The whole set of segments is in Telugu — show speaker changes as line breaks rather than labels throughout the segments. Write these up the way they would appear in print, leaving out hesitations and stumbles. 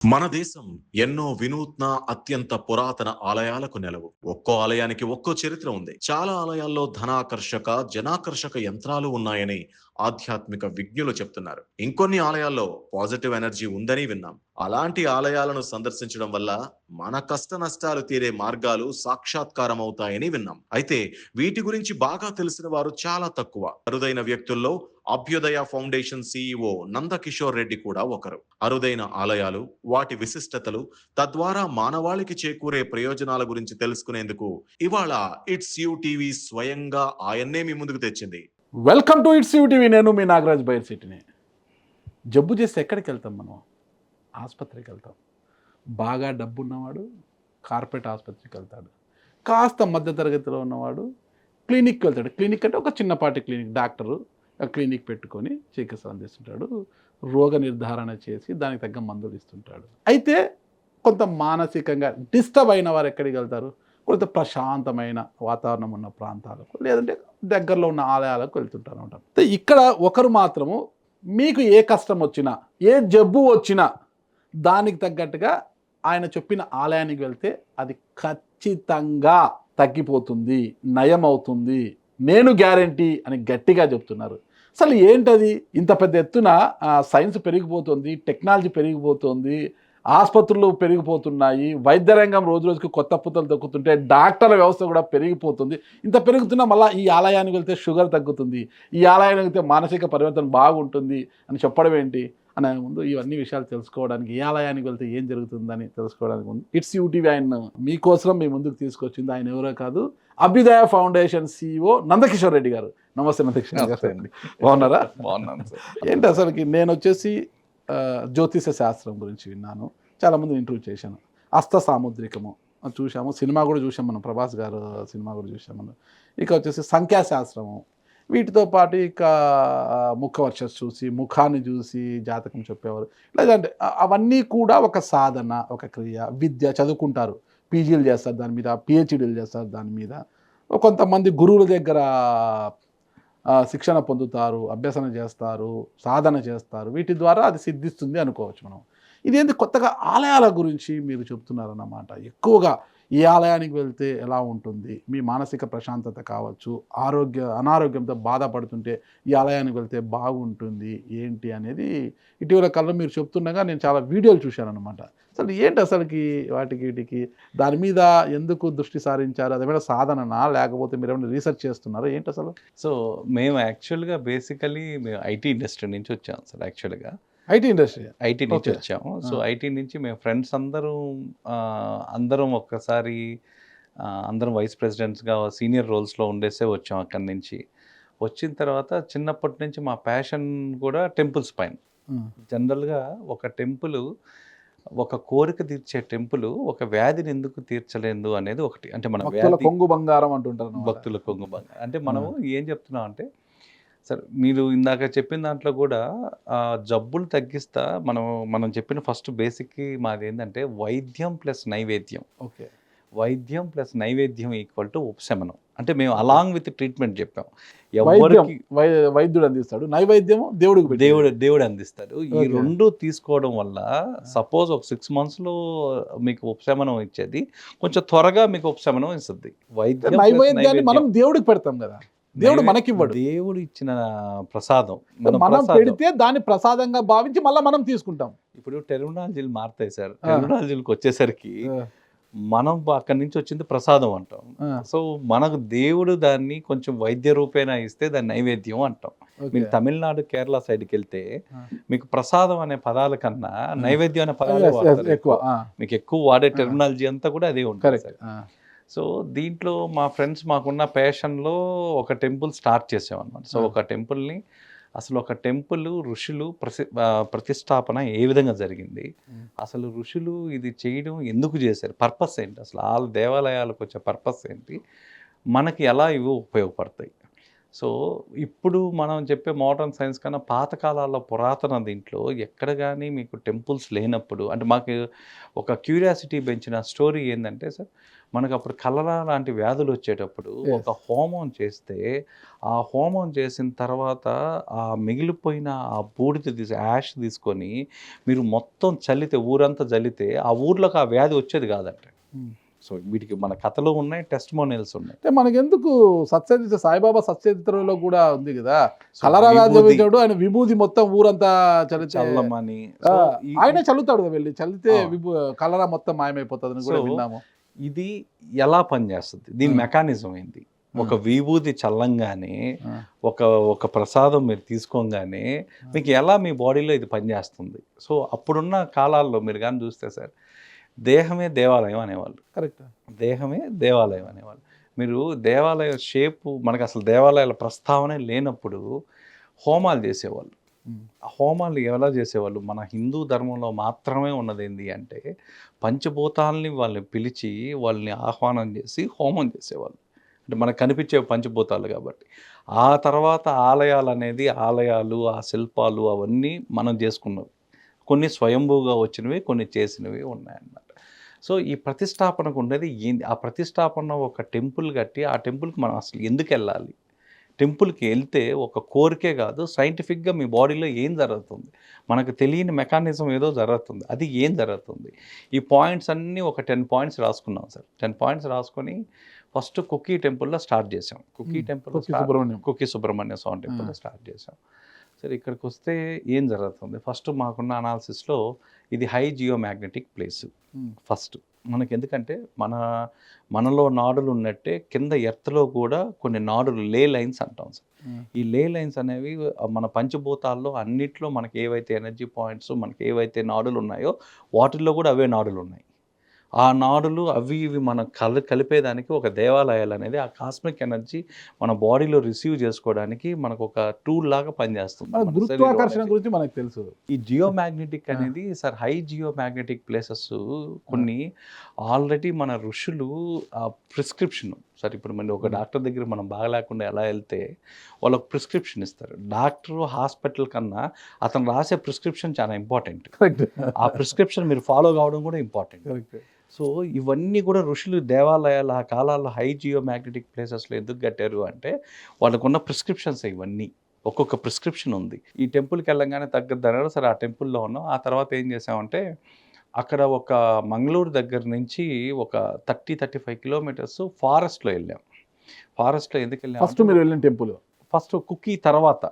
మన దేశం ఎన్నో వినూత్న అత్యంత పురాతన ఆలయాలకు నెలవు. ఒక్కో ఆలయానికి ఒక్కో చరిత్ర ఉంది. చాలా ఆలయాల్లో ధనాకర్షక, జనాకర్షక యంత్రాలు ఉన్నాయని ఆధ్యాత్మిక విజ్ఞులు చెప్తున్నారు. ఇంకొన్ని ఆలయాల్లో పాజిటివ్ ఎనర్జీ ఉందని విన్నాం. అలాంటి ఆలయాలను సందర్శించడం వల్ల మన కష్ట నష్టాలు తీరే మార్గాలు సాక్షాత్కారం అవుతాయని విన్నాం. అయితే వీటి గురించి బాగా తెలిసిన వారు చాలా తక్కువ. అరుదైన వ్యక్తుల్లో అభ్యుదయ ఫౌండేషన్ CEO నందకిషోర్ రెడ్డి కూడా ఒకరు. అరుదైన ఆలయాలు, వాటి విశిష్టతలు, తద్వారా మానవాళికి చేకూరే ప్రయోజనాల గురించి తెలుసుకునేందుకు ఇవాళ ఇట్స్ యూ టీవీ స్వయంగా ఆయన్నే మీ ముందుకు తెచ్చింది.
Welcome to it's UTV. నేను మీ నాగరాజ్ బైర్సిటీని. జబ్బు చేస్తే ఎక్కడికి వెళ్తాం మనం? ఆసుపత్రికి వెళ్తాం. బాగా డబ్బు ఉన్నవాడు కార్పొరేట్ ఆసుపత్రికి వెళ్తాడు. కాస్త మధ్యతరగతిలో ఉన్నవాడు క్లినిక్కి వెళ్తాడు. క్లినిక్ అంటే ఒక చిన్నపాటి క్లినిక్, డాక్టరు క్లినిక్ పెట్టుకొని చికిత్స అందిస్తుంటాడు. రోగ నిర్ధారణ చేసి దానికి తగ్గ మందులు ఇస్తుంటాడు. అయితే కొంత మానసికంగా డిస్టర్బ్ అయిన వారు ఎక్కడికి వెళ్తారు? కొంత ప్రశాంతమైన వాతావరణం ఉన్న ప్రాంతాలకు, లేదంటే దగ్గరలో ఉన్న ఆలయాలకు వెళ్తుంటారు అనమాట. ఇక్కడ ఒకరు మాత్రము మీకు ఏ కష్టం వచ్చినా, ఏ జబ్బు వచ్చినా దానికి తగ్గట్టుగా ఆయన చెప్పిన ఆలయానికి వెళ్తే అది ఖచ్చితంగా తగ్గిపోతుంది, నయం అవుతుంది, నేను గ్యారంటీ అని గట్టిగా చెప్తున్నారు. అసలు ఏంటది? ఇంత పెద్ద ఎత్తున సైన్స్ పెరిగిపోతుంది, టెక్నాలజీ పెరిగిపోతుంది, ఆసుపత్రులు పెరిగిపోతున్నాయి, వైద్య రంగం రోజు రోజుకి కొత్త పుత్తలు దొక్కుతుంటే డాక్టర్ల వ్యవస్థ కూడా పెరిగిపోతుంది. ఇంత పెరుగుతున్నా మళ్ళీ ఈ ఆలయానికి వెళ్తే షుగర్ తగ్గుతుంది, ఈ ఆలయానికి వెళ్తే మానసిక పరివర్తన బాగుంటుంది అని చెప్పడం ఏంటి అనే ముందు ఇవన్నీ విషయాలు తెలుసుకోవడానికి, ఏ ఆలయానికి వెళ్తే ఏం జరుగుతుందని తెలుసుకోవడానికి ముందు ఇట్స్ యూటీవీ ఆయన మీకోసం మీ ముందుకు తీసుకొచ్చింది. ఆయన ఎవరో కాదు, అభ్యుదయ ఫౌండేషన్ CEO నందకిషోర్ రెడ్డి గారు. నమస్తే నందకిషోర్ గారు. బాగున్నారా?
బాగున్నాను సార్.
ఏంటి అసలుకి నేను వచ్చేసి జ్యోతిష శాస్త్రం గురించి విన్నాను, చాలామంది ఇంటర్వ్యూ చేశాను. అస్త సాముద్రికము చూసాము, సినిమా కూడా చూసాం మనం, ప్రభాస్ గారు సినిమా కూడా చూసాం మనం. ఇక వచ్చేసి సంఖ్యాశాస్త్రము, వీటితో పాటు ఇక ముఖవర్చస్ చూసి, ముఖాన్ని చూసి జాతకం చెప్పేవారు. లేదంటే అవన్నీ కూడా ఒక సాధన, ఒక క్రియ, విద్య చదువుకుంటారు, పీజీలు చేస్తారు దాని మీద, PhDలు చేస్తారు దాని మీద, కొంతమంది గురువుల దగ్గర శిక్షణ పొందుతారు, అభ్యసన చేస్తారు, సాధన చేస్తారు. వీటి ద్వారా అది సిద్ధిస్తుంది అనుకోవచ్చు మనం. ఇదేంటి కొత్తగా ఆలయాల గురించి మీరు చెప్తున్నారన్నమాట. ఎక్కువగా ఏ ఆలయానికి వెళ్తే ఎలా ఉంటుంది, మీ మానసిక ప్రశాంతత కావచ్చు, అనారోగ్యంతో బాధపడుతుంటే ఈ ఆలయానికి వెళ్తే బాగుంటుంది ఏంటి అనేది ఇటీవల కాలంలో మీరు చెప్తుండగా నేను చాలా వీడియోలు చూశాను అనమాట. అసలు ఏంటి అసలుకి వాటికి వీటికి దాని మీద ఎందుకు దృష్టి సారించారు? అదేమైనా సాధననా, లేకపోతే మీరు ఏమైనా రీసెర్చ్ చేస్తున్నారా ఏంటి అసలు?
సో మేము యాక్చువల్గా బేసికలీ మేము ఐటీ ఇండస్ట్రీ నుంచి వచ్చాము సార్. యాక్చువల్గా
ఐటీ ఇండస్ట్రీ.
ఐటీ నుంచి వచ్చాము. సో ఐటీ నుంచి మేము ఫ్రెండ్స్ అందరం ఒక్కసారి అందరం వైస్ ప్రెసిడెంట్స్గా సీనియర్ రోల్స్లో ఉండేసే వచ్చాం. అక్కడి నుంచి వచ్చిన తర్వాత చిన్నప్పటి నుంచి మా ప్యాషన్ కూడా టెంపుల్స్ పైన. జనరల్గా ఒక టెంపుల్, ఒక కోరిక తీర్చే టెంపుల్ ఒక వ్యాధిని ఎందుకు తీర్చలేదు అనేది ఒకటి. అంటే మన
భక్తుల కొంగు బంగారం అంటుంటారు.
భక్తుల కొంగు బంగారం అంటే మనము ఏం చెప్తున్నాం అంటే, సరే మీరు ఇందాక చెప్పిన దాంట్లో కూడా జబ్బులు తగ్గిస్తా మనం చెప్పిన ఫస్ట్ బేసిక్ మాది ఏంటంటే వైద్యం ప్లస్ నైవేద్యం.
ఓకే.
వైద్యం ప్లస్ నైవేద్యం ఈక్వల్ టు ఉపశమనం. అంటే మేము అలాంగ్ విత్ ట్రీట్మెంట్ చెప్పాం. ఎవరికి
వైద్యుడు అందిస్తాడు, నైవేద్యము
దేవుడు అందిస్తాడు. ఈ రెండు తీసుకోవడం వల్ల సపోజ్ ఒక 6 monthsలో మీకు ఉపశమనం ఇచ్చేది కొంచెం త్వరగా మీకు ఉపశమనం ఇస్తుంది.
నైవేద్యాన్ని మనం దేవుడికి పెడతాం కదా, దేవుడు మనకి ఇవ్వడు.
దేవుడు ఇచ్చిన ప్రసాదం
మనం పెడితే దాన్ని ప్రసాదంగా భావించి మళ్ళీ మనం తీసుకుంటాం.
ఇప్పుడు టెర్మినాలజీలు మారుతాయి సార్. టెర్మినాలజీలకు వచ్చేసరికి మనం అక్కడి నుంచి వచ్చింది ప్రసాదం అంటాం. సో మనకు దేవుడు దాన్ని కొంచెం వైద్య రూపేణ ఇస్తే దాన్ని నైవేద్యం అంటాం. మీరు తమిళనాడు, కేరళ సైడ్కి వెళ్తే మీకు ప్రసాదం అనే పదాల కన్నా నైవేద్యం అనే పదాలు ఎక్కువ. మీకు ఎక్కువ వాడే టెర్మినాలజీ అంతా కూడా అదే ఉంటుంది. సో దీంట్లో మా ఫ్రెండ్స్ మాకున్న ప్యాషన్లో ఒక టెంపుల్ స్టార్ట్ చేసామన్నమాట. సో ఒక టెంపుల్ని, అసలు ఒక టెంపుల్ ఋషులు ప్రతిష్టాపన ఏ విధంగా జరిగింది, అసలు ఋషులు ఇది చేయడం ఎందుకు చేశారు, పర్పస్ ఏంటి, అసలు ఆ దేవాలయాలకు వచ్చే పర్పస్ ఏంటి, మనకి ఎలా ఇవి ఉపయోగపడతాయి. సో ఇప్పుడు మనం చెప్పే మోడర్న్ సైన్స్ కన్నా పాతకాలాల్లో పురాతన దీంట్లో ఎక్కడ కానీ మీకు టెంపుల్స్ లేనప్పుడు అంటే మాకు ఒక క్యూరియాసిటీ పెంచిన స్టోరీ ఏంటంటే సార్, మనకు అప్పుడు కలరా లాంటి వ్యాధులు వచ్చేటప్పుడు ఒక హోమం చేస్తే ఆ హోమం చేసిన తర్వాత ఆ మిగిలిపోయిన ఆ బూడిద యాష్ తీసుకొని మీరు మొత్తం చల్లితే ఊరంతా చల్లితే ఆ ఊర్లోకి ఆ వ్యాధి వచ్చేది కాదంట. సో వీటికి మన కథలు ఉన్నాయి, టెస్టిమోనియల్స్ ఉన్నాయి.
అంటే మనకెందుకు సత్యజిత్ సాయిబాబా సత్యజిత్రలో కూడా ఉంది కదా,
సో
కలరా వ్యాధి
విభూది
వచ్చాడు ఆయన విభూది మొత్తం ఊరంతా చల్లితే
చల్లమని
ఆయనే చల్లుతాడు కదా, వెళ్ళి చల్లితే
ఆ.
కలరా మొత్తం మాయమైపోతుంది కూడా
సో
విన్నాము.
ఇది ఎలా పనిచేస్తుంది, దీని మెకానిజం ఏంటి? ఒక విభూది చల్లంగానే ఒక ఒక ప్రసాదం మీరు తీసుకోగానే మీకు ఎలా మీ బాడీలో ఇది పనిచేస్తుంది. సో అప్పుడున్న కాలాల్లో మీరు కానీ చూస్తే సార్, దేహమే దేవాలయం అనేవాళ్ళు.
కరెక్ట్.
దేహమే దేవాలయం అనేవాళ్ళు. మీరు దేవాలయ షేపు మనకు అసలు దేవాలయాల ప్రస్తావనే లేనప్పుడు హోమాలు చేసేవాళ్ళు. ఆ హోమాలు ఎలా చేసేవాళ్ళు? మన హిందూ ధర్మంలో మాత్రమే ఉన్నది ఏంటి అంటే పంచభూతాలని వాళ్ళని పిలిచి వాళ్ళని ఆహ్వానం చేసి హోమం చేసేవాళ్ళు. అంటే మనకు కనిపించే పంచభూతాలు కాబట్టి. ఆ తర్వాత ఆలయాలు అనేది ఆలయాలు, ఆ శిల్పాలు అవన్నీ మనం చేసుకున్నవి. కొన్ని స్వయంభూగా వచ్చినవి, కొన్ని చేసినవి ఉన్నాయన్నమాట. సో ఈ ప్రతిష్టాపనకు ఉండేది ఏంది? ఆ ప్రతిష్టాపన ఒక టెంపుల్ కట్టి ఆ టెంపుల్కి మనం అసలు ఎందుకు వెళ్ళాలి? టెంపుల్కి వెళ్తే ఒక కోరికే కాదు, సైంటిఫిక్గా మీ బాడీలో ఏం జరుగుతుంది, మనకు తెలియని మెకానిజం ఏదో జరుగుతుంది, అది ఏం జరుగుతుంది. ఈ పాయింట్స్ అన్నీ ఒక 10 పాయింట్స్ రాసుకున్నాం సార్. 10 పాయింట్స్ రాసుకొని ఫస్ట్ కుక్కీ టెంపుల్లో స్టార్ట్ చేసాం. కుక్కీ టెంపుల్ కుక్కీ సుబ్రహ్మణ్య స్వామి టెంపుల్లో స్టార్ట్ చేసాం. సరే ఇక్కడికి వస్తే ఏం జరుగుతుంది? ఫస్ట్ మాకున్న అనాలిసిస్లో ఇది high geo magnetic place. First మనకి ఎందుకంటే మనలో నాడులు ఉన్నట్టే కింద ఎర్త్లో కూడా కొన్ని నాడులు లే లైన్స్ అంటాం సార్. ఈ లే లైన్స్ అనేవి మన పంచభూతాల్లో అన్నిట్లో మనకి ఏవైతే ఎనర్జీ పాయింట్స్ మనకి ఏవైతే నాడులు ఉన్నాయో వాటిల్లో కూడా అవే నాడులు ఉన్నాయి. ఆ నాడులు అవి ఇవి మనం కలిపేదానికి ఒక దేవాలయాలు అనేది ఆ కాస్మిక్ ఎనర్జీ మన బాడీలో రిసీవ్ చేసుకోవడానికి మనకు ఒక టూల్ లాగా పనిచేస్తుంది.
గురుత్వాకర్షణ గురించి మనకు తెలుసు.
ఈ జియో మ్యాగ్నెటిక్ అనేది sir, high geo magnetic places కొన్ని ఆల్రెడీ మన ఋషులు ఆ ప్రిస్క్రిప్షన్ సార్. ఇప్పుడు మన ఒక డాక్టర్ దగ్గర మనం బాగలేకుండా ఎలా వెళ్తే వాళ్ళకి ప్రిస్క్రిప్షన్ ఇస్తారు. డాక్టర్ హాస్పిటల్ కన్నా అతను రాసే ప్రిస్క్రిప్షన్ చాలా ఇంపార్టెంట్. ఆ ప్రిస్క్రిప్షన్ మీరు ఫాలో కావడం కూడా ఇంపార్టెంట్. సో ఇవన్నీ కూడా ఋషులు దేవాలయాలు ఆ కాలాల్లో హై జియో మ్యాగ్నెటిక్ ప్లేసెస్లో ఎందుకు కట్టారు అంటే వాళ్ళకున్న ప్రిస్క్రిప్షన్స్ ఇవన్నీ. ఒక్కొక్క ప్రిస్క్రిప్షన్ ఉంది. ఈ టెంపుల్కి వెళ్ళంగానే తగ్గద్దన్నారు. సరే ఆ టెంపుల్లో ఉన్నాం. ఆ తర్వాత ఏం చేసామంటే అక్కడ ఒక మంగళూరు దగ్గర నుంచి ఒక 30-35 కిలోమీటర్స్ ఫారెస్ట్లో వెళ్ళాం. ఫారెస్ట్లో ఎందుకు వెళ్ళాం?
ఫస్ట్ మీరు వెళ్ళిన టెంపుల్
ఫస్ట్ కుక్కీ తర్వాత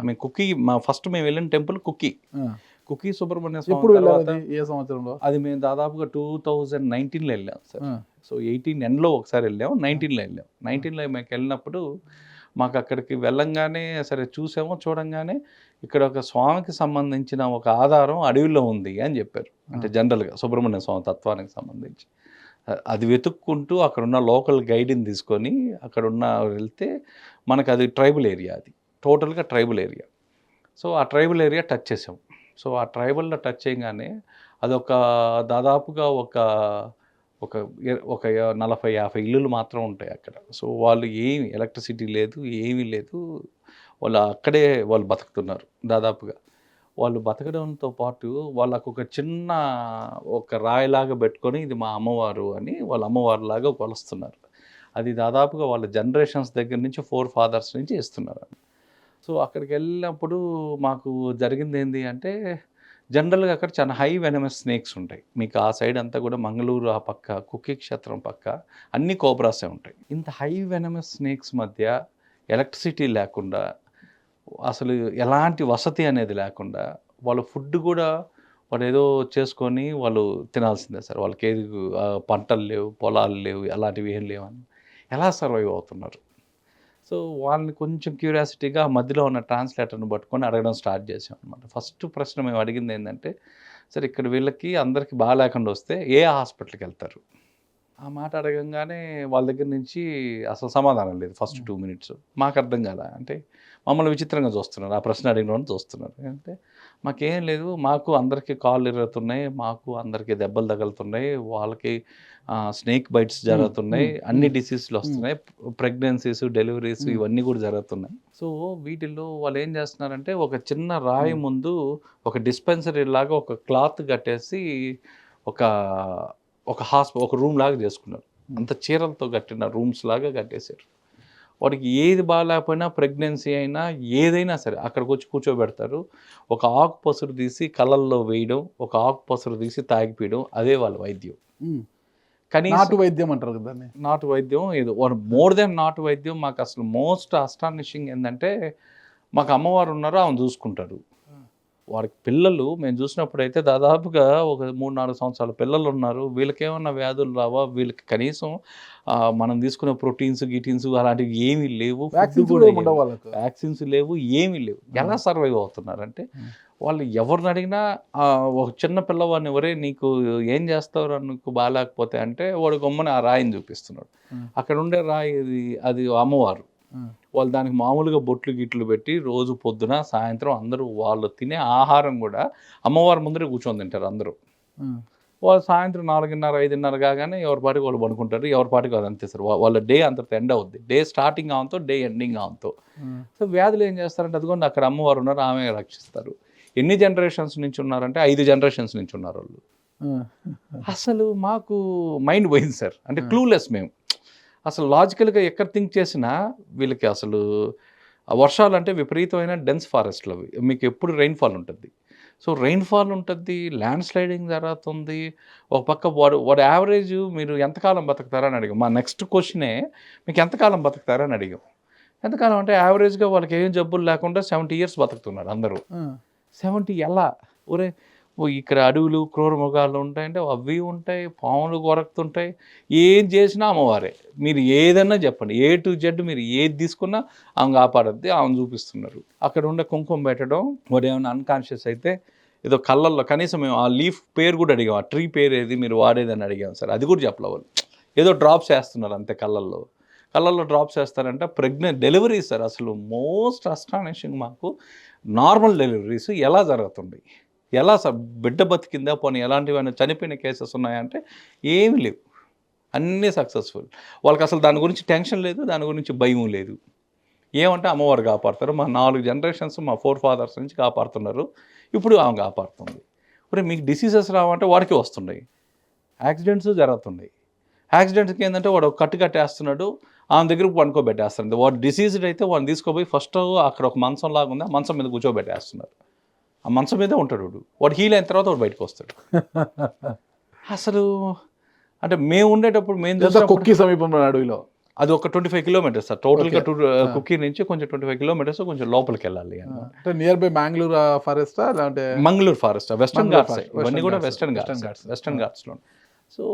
మేము కుక్కీ ఫస్ట్ మేము వెళ్ళిన టెంపుల్ కుక్కీ సుబ్రహ్మణ్య స్వామి.
ఎప్పుడు వెళ్ళారు? ఏ సంవత్సరంలో?
అది మేము దాదాపుగా 2019లో వెళ్ళాం సార్. సో 18 ఎండ్లో ఒకసారి వెళ్ళాం, 19లో వెళ్ళాం. 19లో మేము వెళ్ళినప్పుడు మాకు అక్కడికి వెళ్ళంగానే సరే చూడంగానే ఇక్కడ ఒక స్వామికి సంబంధించిన ఒక ఆధారం అడవిలో ఉంది అని చెప్పారు. అంటే జనరల్గా సుబ్రహ్మణ్య స్వామి తత్వానికి సంబంధించి అది వెతుక్కుంటూ అక్కడున్న లోకల్ గైడ్ని తీసుకొని అక్కడున్న వెళ్తే మనకు అది ట్రైబల్ ఏరియా, అది టోటల్గా ట్రైబల్ ఏరియా. సో ఆ ట్రైబల్ ఏరియా టచ్ చేసాం. సో ఆ ట్రైబల్లో టచ్ చేయగానే అదొక దాదాపుగా ఒక 40-50 ఇల్లులు మాత్రం ఉంటాయి అక్కడ. సో వాళ్ళు ఏమి ఎలక్ట్రిసిటీ లేదు, ఏమీ లేదు. వాళ్ళు అక్కడే వాళ్ళు బతుకుతున్నారు దాదాపుగా. వాళ్ళు బతకడంతో పాటు వాళ్ళకు ఒక చిన్న ఒక రాయిలాగా పెట్టుకొని ఇది మా అమ్మవారు అని వాళ్ళ అమ్మవారిలాగా కొలుస్తున్నారు. అది దాదాపుగా వాళ్ళ జనరేషన్స్ దగ్గర నుంచి 4 ఫాదర్స్ నుంచి ఇస్తున్నారు. సో అక్కడికి వెళ్ళినప్పుడు మాకు జరిగింది ఏంటి అంటే జనరల్గా అక్కడ చాలా హై వెనమస్ స్నేక్స్ ఉంటాయి. మీకు ఆ సైడ్ అంతా కూడా మంగళూరు ఆ పక్క కుక్కీ క్షేత్రం పక్క అన్ని కోబ్రాసే ఉంటాయి. ఇంత హై వెనమస్ స్నేక్స్ మధ్య ఎలక్ట్రిసిటీ లేకుండా అసలు ఎలాంటి వసతి అనేది లేకుండా వాళ్ళ ఫుడ్ కూడా వాళ్ళు ఏదో చేసుకొని వాళ్ళు తినాల్సిందే సార్. వాళ్ళకి ఏది పంటలు లేవు, పొలాలు లేవు, అలాంటివి ఏం లేవని ఎలా సర్వైవ్ అవుతున్నారు? సో వాళ్ళని కొంచెం క్యూరియాసిటీగా మధ్యలో ఉన్న ట్రాన్స్లేటర్ని పట్టుకొని అడగడం స్టార్ట్ చేసాం అనమాట. ఫస్ట్ ప్రశ్న మేము అడిగింది ఏంటంటే, సరే ఇక్కడ వీళ్ళకి అందరికీ బాగాలేకుండా వస్తే ఏ హాస్పిటల్కి వెళ్తారు? ఆ మాట అడగంగానే వాళ్ళ దగ్గర నుంచి అసలు సమాధానం లేదు. ఫస్ట్ 2 మినిట్స్ మాకు అర్థం కాలే. అంటే మమ్మల్ని విచిత్రంగా చూస్తున్నారు, ఆ ప్రశ్న అడిగిన వాళ్ళని చూస్తున్నారు. అంటే మాకేం లేదు, మాకు అందరికీ కాళ్ళు ఇరుగుతున్నాయి, మాకు అందరికీ దెబ్బలు తగులుతున్నాయి, వాళ్ళకి స్నేక్ బైట్స్ జరుగుతున్నాయి, అన్ని డిసీజులు వస్తున్నాయి, ప్రెగ్నెన్సీస్, డెలివరీస్ ఇవన్నీ కూడా జరుగుతున్నాయి. సో వీటిల్లో వాళ్ళు ఏం చేస్తున్నారంటే ఒక చిన్న రాయి ముందు ఒక డిస్పెన్సరీ లాగా ఒక క్లాత్ కట్టేసి ఒక ఒక రూమ్ లాగా చేసుకున్నారు. అంత చీరలతో కట్టిన రూమ్స్ లాగా కట్టేశారు. వాడికి ఏది బాగాలేకపోయినా, ప్రెగ్నెన్సీ అయినా ఏదైనా సరే అక్కడికి వచ్చి కూర్చోబెడతారు. ఒక ఆకు పసురు తీసి కళ్ళల్లో వేయడం, ఒక ఆకు పసురు తీసి తాగిపోయడం, అదే వాళ్ళ వైద్యం. కానీ
నాటు వైద్యం అంటారు కదా దాన్ని.
నాటు వైద్యం ఏదో మోర్ దెన్ నాటు వైద్యం. మాకు అసలు మోస్ట్ అస్టానిషింగ్ ఏంటంటే మాకు అమ్మవారు ఉన్నారు, ఆమె చూసుకుంటారు. వారికి పిల్లలు మేము చూసినప్పుడైతే దాదాపుగా ఒక 3-4 సంవత్సరాల పిల్లలు ఉన్నారు. వీళ్ళకేమన్నా వ్యాధులు రావా? వీళ్ళకి కనీసం మనం తీసుకునే ప్రోటీన్స్ గిటీన్స్ అలాంటివి ఏమీ లేవు, వ్యాక్సిన్స్ లేవు, ఏమీ లేవు. ఎలా సర్వైవ్ అవుతున్నారంటే వాళ్ళు ఎవరిని అడిగినా ఒక చిన్న పిల్లవాడిని, ఎవరే నీకు ఏం చేస్తావు నీకు బాగాలేకపోతే అంటే వాడు గమ్మున ఆ రాయిని చూపిస్తున్నాడు. అక్కడ ఉండే రాయి అది అమ్మవారు. వాళ్ళు దానికి మామూలుగా బొట్లు గిట్లు పెట్టి రోజు పొద్దున సాయంత్రం అందరూ వాళ్ళు తినే ఆహారం కూడా అమ్మవారి ముందరే కూర్చొని తింటారు అందరూ. వాళ్ళు సాయంత్రం 4:30-5:30 కాగానే ఎవరి పాటికి వాళ్ళు పడుకుంటారు, ఎవరి పాటికి వాళ్ళు అంతేస్తారు. వాళ్ళ డే అంతటితో ఎండ్ అవుద్ది. డే స్టార్టింగ్ ఆమెతో, డే ఎండింగ్ ఆమెతో. సో వ్యాధులు ఏం చేస్తారంటే అదిగోండి అక్కడ అమ్మవారు ఉన్నారు, ఆమె రక్షిస్తారు. ఎన్ని జనరేషన్స్ నుంచి ఉన్నారంటే 5 జనరేషన్స్ నుంచి ఉన్నారు వాళ్ళు. అసలు మాకు మైండ్ పోయింది సార్. అంటే క్లూలెస్ మేము. అసలు లాజికల్గా ఎక్కడ థింక్ చేసినా వీళ్ళకి అసలు వర్షాలు అంటే విపరీతమైన డెన్స్ ఫారెస్ట్లు అవి. మీకు ఎప్పుడు రెయిన్ఫాల్ ఉంటుంది. సో రెయిన్ఫాల్ ఉంటుంది, ల్యాండ్ స్లైడింగ్ జరుగుతుంది. ఒక పక్క వాడు యావరేజ్ మీరు ఎంతకాలం బతుకుతారని అడిగాం. మా నెక్స్ట్ క్వశ్చనే మీకు ఎంతకాలం బతుకుతారని అడిగాం. ఎంతకాలం అంటే యావరేజ్గా వాళ్ళకి ఏం జబ్బులు లేకుండా 70 years బతుకుతున్నారు అందరూ. 70 ఎలా? ఒరే ఇక్కడ అడవులు, క్రూర మృగాలు ఉంటాయంటే అవి ఉంటాయి, పాములు కొరకుతుంటాయి, ఏం చేసినా అమ్మవారే. మీరు ఏదన్నా చెప్పండి, A to Z మీరు ఏది తీసుకున్నా ఆమె కాపాడద్ది, ఆమెను చూపిస్తున్నారు. అక్కడ ఉండే కుంకుమ పెట్టడం, వాడు ఏమైనా అన్కాన్షియస్ అయితే ఏదో కళ్ళల్లో కనీసం మేము ఆ లీఫ్ పేరు కూడా అడిగాం, ఆ ట్రీ పేరు ఏది మీరు వాడేదని అడిగాం సార్, అది కూడా చెప్పలే వాళ్ళు. ఏదో డ్రాప్స్ వేస్తున్నారు అంతే కళ్ళల్లో డ్రాప్స్ వేస్తారంటే డెలివరీస్ సార్. అసలు మోస్ట్ అస్టానిషింగ్ మాకు నార్మల్ డెలివరీస్ ఎలా జరుగుతుంది, ఎలా బిడ్డ బతికిందా, పోనీ ఎలాంటివైనా చనిపోయిన కేసెస్ ఉన్నాయంటే ఏమీ లేవు, అన్నీ సక్సెస్ఫుల్. వాళ్ళకి అసలు దాని గురించి టెన్షన్ లేదు, దాని గురించి భయం లేదు. ఏమంటే అమ్మవారు కాపాడుతారు. మా 4 generations మా 4 fathers నుంచి కాపాడుతున్నారు, ఇప్పుడు ఆమె కాపాడుతుంది. ఇప్పుడు మీకు డిసీజెస్ రావంటే వాడికి వస్తున్నాయి, యాక్సిడెంట్స్ జరుగుతున్నాయి. యాక్సిడెంట్స్కి ఏంటంటే వాడు కట్టు కట్టేస్తున్నాడు, ఆమె దగ్గరకు పనుకోబెట్టేస్తుంది. వాడు డిసీజ్డ్ అయితే వాడిని తీసుకోపోయి ఫస్ట్ అక్కడ ఒక మంచం లాగా ఉంది, ఆ మంచం మీద కూర్చోబెట్టేస్తున్నారు. ఆ మంచం మీదే ఉంటాడు వాడు హీల్ అయిన తర్వాత వాడు బయటకు వస్తాడు. అసలు అంటే మేము ఉండేటప్పుడు మేము
కుక్కీ సమీపంలో అడవిలో
అది ఒక 25 kilometers సార్ టోటల్గా. కుక్కీ నుంచి కొంచెం 25 kilometers కొంచెం లోపలికి వెళ్ళాలి.
అంటే నియర్ బై మ్యాంగ్లూర్ ఫారెస్టా లేదంటే
మంగళూరు ఫారెస్ట్, వెస్టర్న్ ఘాట్స్, ఇవన్నీ కూడా వెస్టర్న్ ఘాట్స్లో. సో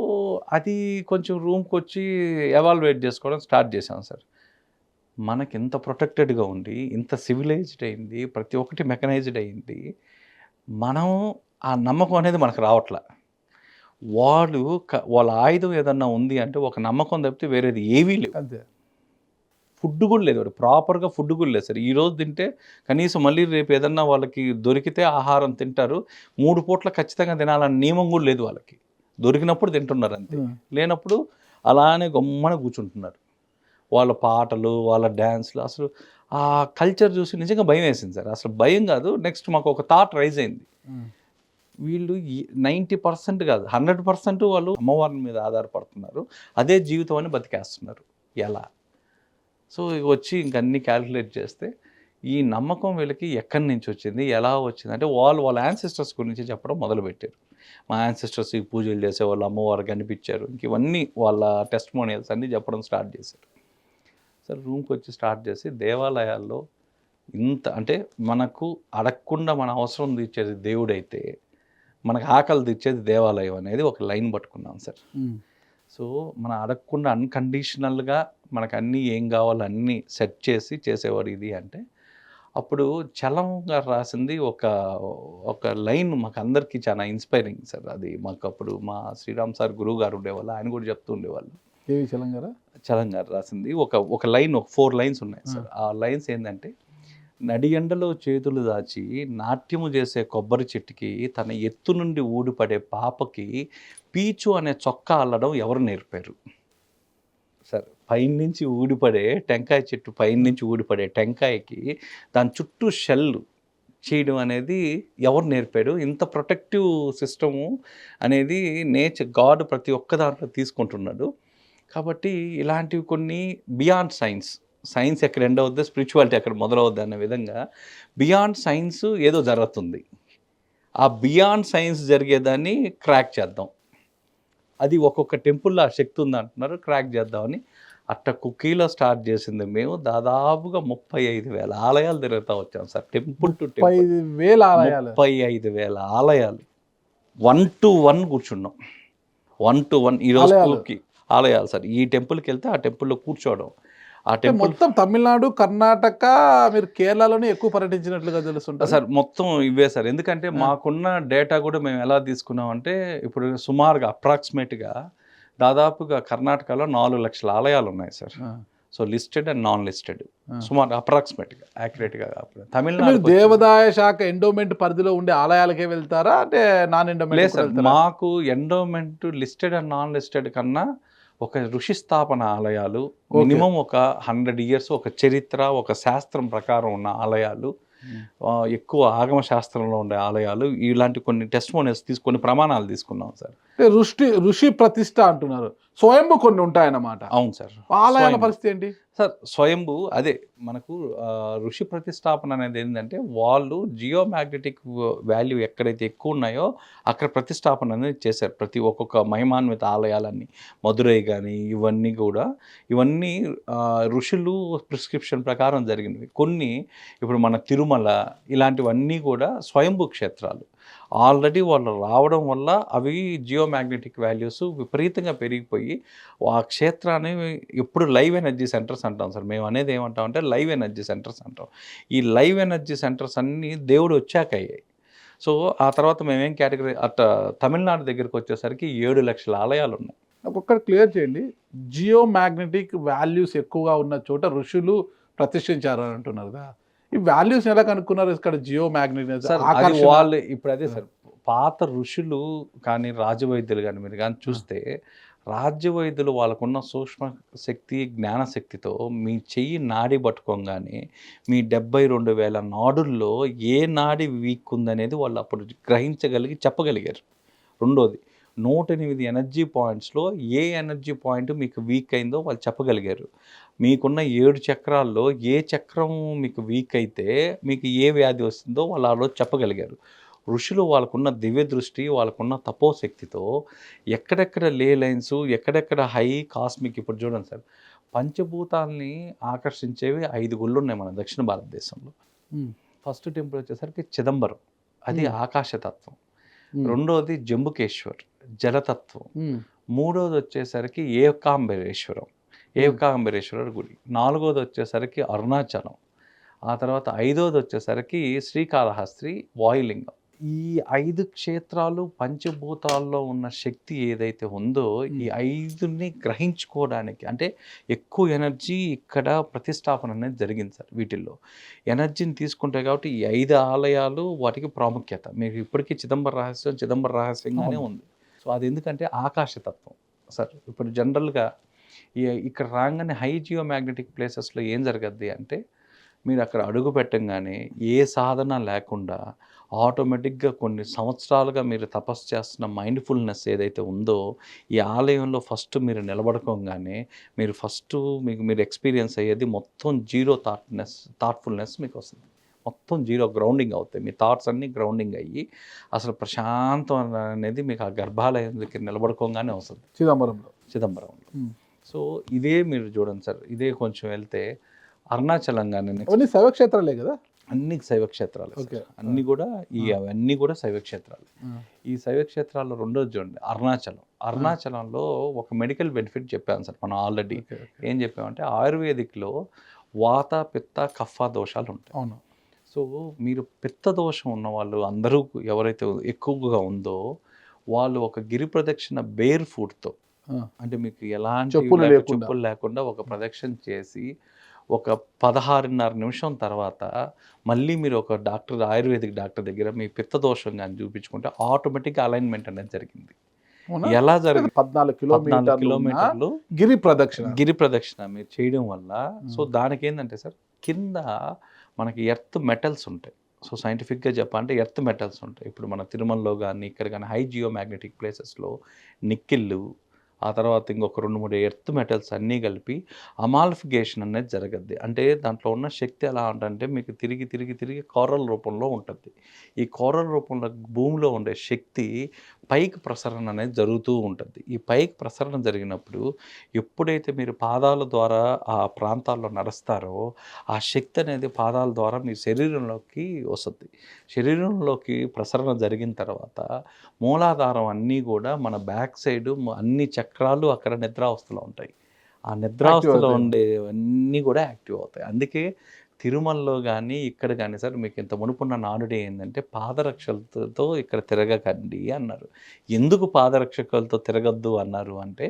అది కొంచెం రూమ్కి వచ్చి ఎవాల్యుయేట్ చేసుకోవడం స్టార్ట్ చేశాం సార్. మనకి ఇంత ప్రొటెక్టెడ్గా ఉండి, ఇంత సివిలైజ్డ్ అయింది, ప్రతి ఒక్కటి మెకనైజ్డ్ అయింది, మనం ఆ నమ్మకం అనేది మనకు రావట్లే. వాళ్ళ ఆయుధం ఏదన్నా ఉంది అంటే ఒక నమ్మకం తప్పితే వేరేది ఏవీ లేవు.
అంతే.
ఫుడ్ కూడా లేదు, వాడు ప్రాపర్గా ఫుడ్ కూడా లేదు సార్. ఈరోజు తింటే కనీసం మళ్ళీ రేపు ఏదన్నా వాళ్ళకి దొరికితే ఆహారం తింటారు, 3 పూట్ల ఖచ్చితంగా తినాలన్న నియమం కూడా లేదు వాళ్ళకి. దొరికినప్పుడు తింటున్నారు అంతే, లేనప్పుడు అలానే గమ్మన కూర్చుంటున్నారు. వాళ్ళ పాటలు, వాళ్ళ డ్యాన్స్లు, అసలు ఆ కల్చర్ చూసి నిజంగా భయం వేసింది సార్. అసలు భయం కాదు, నెక్స్ట్ మాకు ఒక థాట్ రైజ్ అయింది. వీళ్ళు 90% కాదు 100% వాళ్ళు అమ్మవారి మీద ఆధారపడుతున్నారు, అదే జీవితం అని బతికేస్తున్నారు ఎలా? సో వచ్చి ఇంకన్నీ క్యాలిక్యులేట్ చేస్తే ఈ నమ్మకం వీళ్ళకి ఎక్కడి నుంచి వచ్చింది, ఎలా వచ్చింది అంటే వాళ్ళ యాన్సిస్టర్స్ గురించి చెప్పడం మొదలుపెట్టారు. మా యాన్సిస్టర్స్ ఈ పూజలు చేసేవాళ్ళు, అమ్మవారు కనిపించారు, ఇంక ఇవన్నీ వాళ్ళ టెస్టిమోనియల్స్ అన్నీ చెప్పడం స్టార్ట్ చేశారు. సార్ రూమ్కి వచ్చి స్టార్ట్ చేసి దేవాలయాల్లో ఇంత అంటే మనకు అడగకుండా మన అవసరం తీర్చేది దేవుడైతే మనకు ఆకలి తీర్చేది దేవాలయం అనేది ఒక లైన్ పట్టుకున్నాం సార్. సో మనం అడగకుండా అన్కండిషనల్గా మనకు అన్నీ ఏం కావాలో అన్నీ సెట్ చేసి చేసేవాడు ఇది అంటే అప్పుడు చలం గారు రాసింది ఒక లైన్ మాకు అందరికీ చాలా ఇన్స్పైరింగ్ సార్. అది మాకు అప్పుడు మా శ్రీరామ్ సార్ గురువు గారు ఉండేవాళ్ళు, ఆయన కూడా చెప్తూ ఉండేవాళ్ళు. చలం గారు రాసింది ఒక లైన్, ఒక 4 lines ఉన్నాయి సార్. ఆ లైన్స్ ఏంటంటే నడి ఎండలో చేతులు దాచి నాట్యము చేసే కొబ్బరి చెట్టుకి తన ఎత్తు నుండి ఊడిపడే పాపకి పీచు అనే చొక్కా అల్లడం ఎవరు నేర్పారు? సరే, పైనుంచి ఊడిపడే టెంకాయ చెట్టు పైనుంచి ఊడిపడే టెంకాయకి దాని చుట్టూ షెల్ చేయడం అనేది ఎవరు నేర్పాడు? ఇంత ప్రొటెక్టివ్ సిస్టము అనేది గాడ్ ప్రతి ఒక్క దాంట్లో తీసుకుంటున్నాడు. కాబట్టి ఇలాంటివి కొన్ని బియాండ్ సైన్స్, సైన్స్ ఎక్కడ ఎండ్ అవుద్దో స్పిరిచువాలిటీ ఎక్కడ మొదలవుద్ది అనే విధంగా బియాండ్ సైన్స్ ఏదో జరుగుతుంది. ఆ బియాండ్ సైన్స్ జరిగేదాన్ని క్రాక్ చేద్దాం. అది ఒక్కొక్క టెంపుల్లో ఆ శక్తి ఉందంటున్నారు, క్రాక్ చేద్దామని అట్ట కుకీలో స్టార్ట్ చేసింది మేము. దాదాపుగా 35,000 ఆలయాలు తిరుగుతూ వచ్చాం సార్, టెంపుల్ టు టెంపుల్.
5,000 ఆలయాలు.
35,000 ఆలయాలు 1 to 1 కూర్చున్నాం. 1 to 1 ఈ రోజుకి ఆలయాలు సార్. ఈ టెంపుల్కి వెళ్తే ఆ టెంపుల్లో కూర్చోవడం. ఆ టెంపుల్
మొత్తం తమిళనాడు, కర్ణాటక, మీరు కేరళలోనే ఎక్కువ పర్యటించినట్లుగా తెలుస్తుంటుంది
సార్. మొత్తం ఇవే సార్. ఎందుకంటే మాకున్న డేటా కూడా మేము ఎలా తీసుకున్నామంటే, ఇప్పుడు సుమారుగా అప్రాక్సిమేట్గా దాదాపుగా కర్ణాటకలో 4 లక్షల ఆలయాలు ఉన్నాయి sir. So listed and non listed, సుమారు అప్రాక్సిమేట్గా, యాక్యురేట్గా కాకుండా. తమిళనాడు
దేవాదాయ శాఖ ఎండోమెంట్ పరిధిలో ఉండే ఆలయాలకే వెళ్తారా, అంటే నాన్ ఎండోమెంట్?
లేదు సార్, మాకు endowment listed and non listed కన్నా ఒక ఋషి స్థాపన ఆలయాలు, మినిమం ఒక 100 years ఒక చరిత్ర, ఒక శాస్త్రం ప్రకారం ఉన్న ఆలయాలు, ఎక్కువ ఆగమ శాస్త్రంలో ఉండే ఆలయాలు, ఇలాంటి కొన్ని టెస్టిమోనియల్స్ తీసుకొని ప్రమాణాలు తీసుకున్నాం సార్.
ఋషి ప్రతిష్ట అంటున్నారు, స్వయంభూ కొన్ని ఉంటాయన్నమాట.
అవును సార్.
ఆలయాల పరిస్థితి ఏంటి
సార్? స్వయంభూ అదే మనకు ఋషి ప్రతిష్టాపన అనేది ఏంటంటే, వాళ్ళు జియో మ్యాగ్నెటిక్ వాల్యూ ఎక్కడైతే ఎక్కువ ఉన్నాయో అక్కడ ప్రతిష్టాపన అనేది చేశారు. ప్రతి ఒక్కొక్క మహిమాన్విత ఆలయాలన్నీ, మధురై కానీ ఇవన్నీ ఋషులు ప్రిస్క్రిప్షన్ ప్రకారం జరిగినవి. కొన్ని ఇప్పుడు మన తిరుమల ఇలాంటివన్నీ కూడా స్వయంభూ క్షేత్రాలు. ఆల్రెడీ వాళ్ళు రావడం వల్ల అవి జియో మ్యాగ్నెటిక్ వాల్యూస్ విపరీతంగా పెరిగిపోయి ఆ క్షేత్రాన్ని ఎప్పుడు లైవ్ ఎనర్జీ సెంటర్స్ అంటాం సార్. మేము అనేది ఏమంటామంటే లైవ్ ఎనర్జీ సెంటర్స్ అంటాం. ఈ లైవ్ ఎనర్జీ సెంటర్స్ అన్నీ దేవుడు వచ్చాక అయ్యాయి. సో ఆ తర్వాత మేమేం కేటగిరీ తమిళనాడు దగ్గరికి వచ్చేసరికి 7 లక్షల ఆలయాలు ఉన్నాయి.
ఒక్కటి క్లియర్ చేయండి, జియో మ్యాగ్నెటిక్ వాల్యూస్ ఎక్కువగా ఉన్న చోట ఋషులు ప్రతిష్ఠించారు అని అంటున్నారు కదా, ఈ వాల్యూస్ ఎలా కనుక్కున్నారు ఇక్కడ? జియో మ్యాగ్నెటిక్
వాళ్ళు ఇప్పుడు అదే సార్, పాత ఋషులు కానీ రాజవైద్యులు కానీ మీరు కానీ చూస్తే, రాజ్యవైద్యులు వాళ్ళకున్న సూక్ష్మ శక్తి, జ్ఞానశక్తితో మీ చెయ్యి నాడి పట్టుకోగానే మీ 72,000 నాడుల్లో ఏ నాడి వీక్ ఉందనేది వాళ్ళు అప్పుడు గ్రహించగలిగి చెప్పగలిగారు. రెండోది, 108 ఎనర్జీ పాయింట్స్లో ఏ ఎనర్జీ పాయింట్ మీకు వీక్ అయిందో వాళ్ళు చెప్పగలిగారు. మీకున్న 7 చక్రాల్లో ఏ చక్రం మీకు వీక్ అయితే మీకు ఏ వ్యాధి వస్తుందో వాళ్ళు ఆ రోజు చెప్పగలిగారు. ఋషులు వాళ్ళకున్న దివ్య దృష్టి, వాళ్ళకున్న తపోశక్తితో ఎక్కడెక్కడ లే లైన్స్, ఎక్కడెక్కడ హై కాస్మిక్, ఇప్పుడు చూడండి సార్, పంచభూతాల్ని ఆకర్షించేవి 5 గుళ్ళు ఉన్నాయి మన దక్షిణ భారతదేశంలో. ఫస్ట్ టెంపుల్ వచ్చేసరికి చిదంబరం, అది ఆకాశతత్వం. రెండోది జంబుకేశ్వర్, జలతత్వం. మూడోది వచ్చేసరికి ఏకాంబరేశ్వర గుడి. నాలుగోది వచ్చేసరికి అరుణాచలం. ఆ తర్వాత 5వది వచ్చేసరికి శ్రీకాళహస్తి, వాయులింగం. ఈ 5 క్షేత్రాలు పంచభూతాల్లో ఉన్న శక్తి ఏదైతే ఉందో ఈ 5ని గ్రహించుకోవడానికి, అంటే ఎక్కువ ఎనర్జీ ఇక్కడ ప్రతిష్టాపన అనేది జరిగింది సార్. వీటిల్లో ఎనర్జీని తీసుకుంటే కాబట్టి ఈ 5 ఆలయాలు వాటికి ప్రాముఖ్యత. మీకు ఇప్పటికీ చిదంబర రహస్యంగానే ఉంది. సో అది ఎందుకంటే ఆకాశతత్వం సార్. ఇప్పుడు జనరల్గా ఇక్కడ రాగానే హై జియో మ్యాగ్నెటిక్ ప్లేసెస్లో ఏం జరగద్ది అంటే, మీరు అక్కడ అడుగు పెట్టంగానే ఏ సాధన లేకుండా ఆటోమేటిక్గా కొన్ని సంవత్సరాలుగా మీరు తపస్సు చేస్తున్న మైండ్ఫుల్నెస్ ఏదైతే ఉందో ఈ ఆలయంలో ఫస్ట్ మీరు నిలబడుకోగానే మీరు ఎక్స్పీరియన్స్ అయ్యేది మొత్తం జీరో థాట్ఫుల్నెస్ మీకు వస్తుంది. మొత్తం జీరో గ్రౌండింగ్ అవుతాయి. మీ థాట్స్ అన్నీ గ్రౌండింగ్ అయ్యి అసలు ప్రశాంతం అనేది మీకు ఆ గర్భాలయం దగ్గర నిలబడుకోగానే వస్తుంది చిదంబరంలో. సో ఇదే మీరు చూడండి సార్, ఇదే కొంచెం వెళ్తే అరుణాచలం కానీ
శైవక్షేత్రాలే కదా,
అన్ని శైవక్షేత్రాలు, అవన్నీ కూడా శైవక్షేత్రాలు. ఈ శైవక్షేత్రాల్లో రెండోది చూడండి అరుణాచలంలో ఒక మెడికల్ బెనిఫిట్ చెప్పాను సార్ మనం ఆల్రెడీ. ఏం చెప్పామంటే ఆయుర్వేదిక్లో వాత, పిత్త, కఫ దోషాలు ఉంటాయి.
అవును.
సో మీరు పిత్త దోషం ఉన్న వాళ్ళు అందరూ ఎవరైతే ఎక్కువగా ఉందో వాళ్ళు ఒక గిరి ప్రదక్షిణ బేర్ ఫుట్తో, అంటే మీకు ఎలాంటి చెప్పులు లేకుండా ఒక ప్రదక్షిణ చేసి ఒక 16:30 నిమిషం తర్వాత మళ్ళీ మీరు ఒక డాక్టర్, ఆయుర్వేదిక్ డాక్టర్ దగ్గర మీ పిత్త దోషం గాని చూపించుకుంటే ఆటోమేటిక్‌గా అలైన్‌మెంట్ అనేది జరిగింది.
అవునా?
ఎలా జరిగింది?
14
14
కిలోమీటర్లు ఉన్న
కిలోమీటర్లు
గిరి ప్రదక్షిణ.
గిరి ప్రదక్షిణ మీరు చేయడం వల్ల సో దానికేందంటే సార్ కింద మనకి ఎర్త్ మెటల్స్ ఉంటాయి. సో సైంటిఫిక్‌గా చెప్పాలంటే ఎర్త్ మెటల్స్ ఉంటాయి. ఇప్పుడు మన తిరుమలలో గాని, ఇక్కడ గాని హై జియో మ్యాగ్నెటిక్ ప్లేసెస్‌లో నిక్కెల్లు, ఆ తర్వాత ఇంకొక 2, 3 ఎర్త్ మెటల్స్ అన్నీ కలిపి అమాల్ఫిగేషన్ అనేది జరగద్ది. అంటే దాంట్లో ఉన్న శక్తి ఎలా ఉంటంటే మీకు తిరిగి కోరల్ రూపంలో ఉంటది. ఈ కోరల్ రూపంలో భూమిలో ఉండే శక్తి పైకి ప్రసరణ అనేది జరుగుతూ ఉంటది. ఈ పైకి ప్రసరణ జరిగినప్పుడు ఎప్పుడైతే మీరు పాదాల ద్వారా ఆ ప్రాంతాల్లో నడుస్తారో ఆ శక్తి అనేది పాదాల ద్వారా మీ శరీరంలోకి వస్తది. శరీరంలోకి ప్రసరణ జరిగిన తర్వాత మూలాధారం అన్నీ కూడా మన బ్యాక్ సైడ్ అన్ని చక్రాలు అక్కడ నిద్రావస్థలో ఉంటాయి. ఆ నిద్రావస్థలో
అవుతాయి.
ఉండేవన్నీ కూడా యాక్టివ్ అవుతాయి. అందుకే తిరుమలలో కానీ ఇక్కడ కానీ సార్ మీకు ఇంత మునుపున్న నానుడి ఏంటంటే పాదరక్షలతో ఇక్కడ తిరగకండి అన్నారు. ఎందుకు పాదరక్షకులతో తిరగద్దు అన్నారు అంటే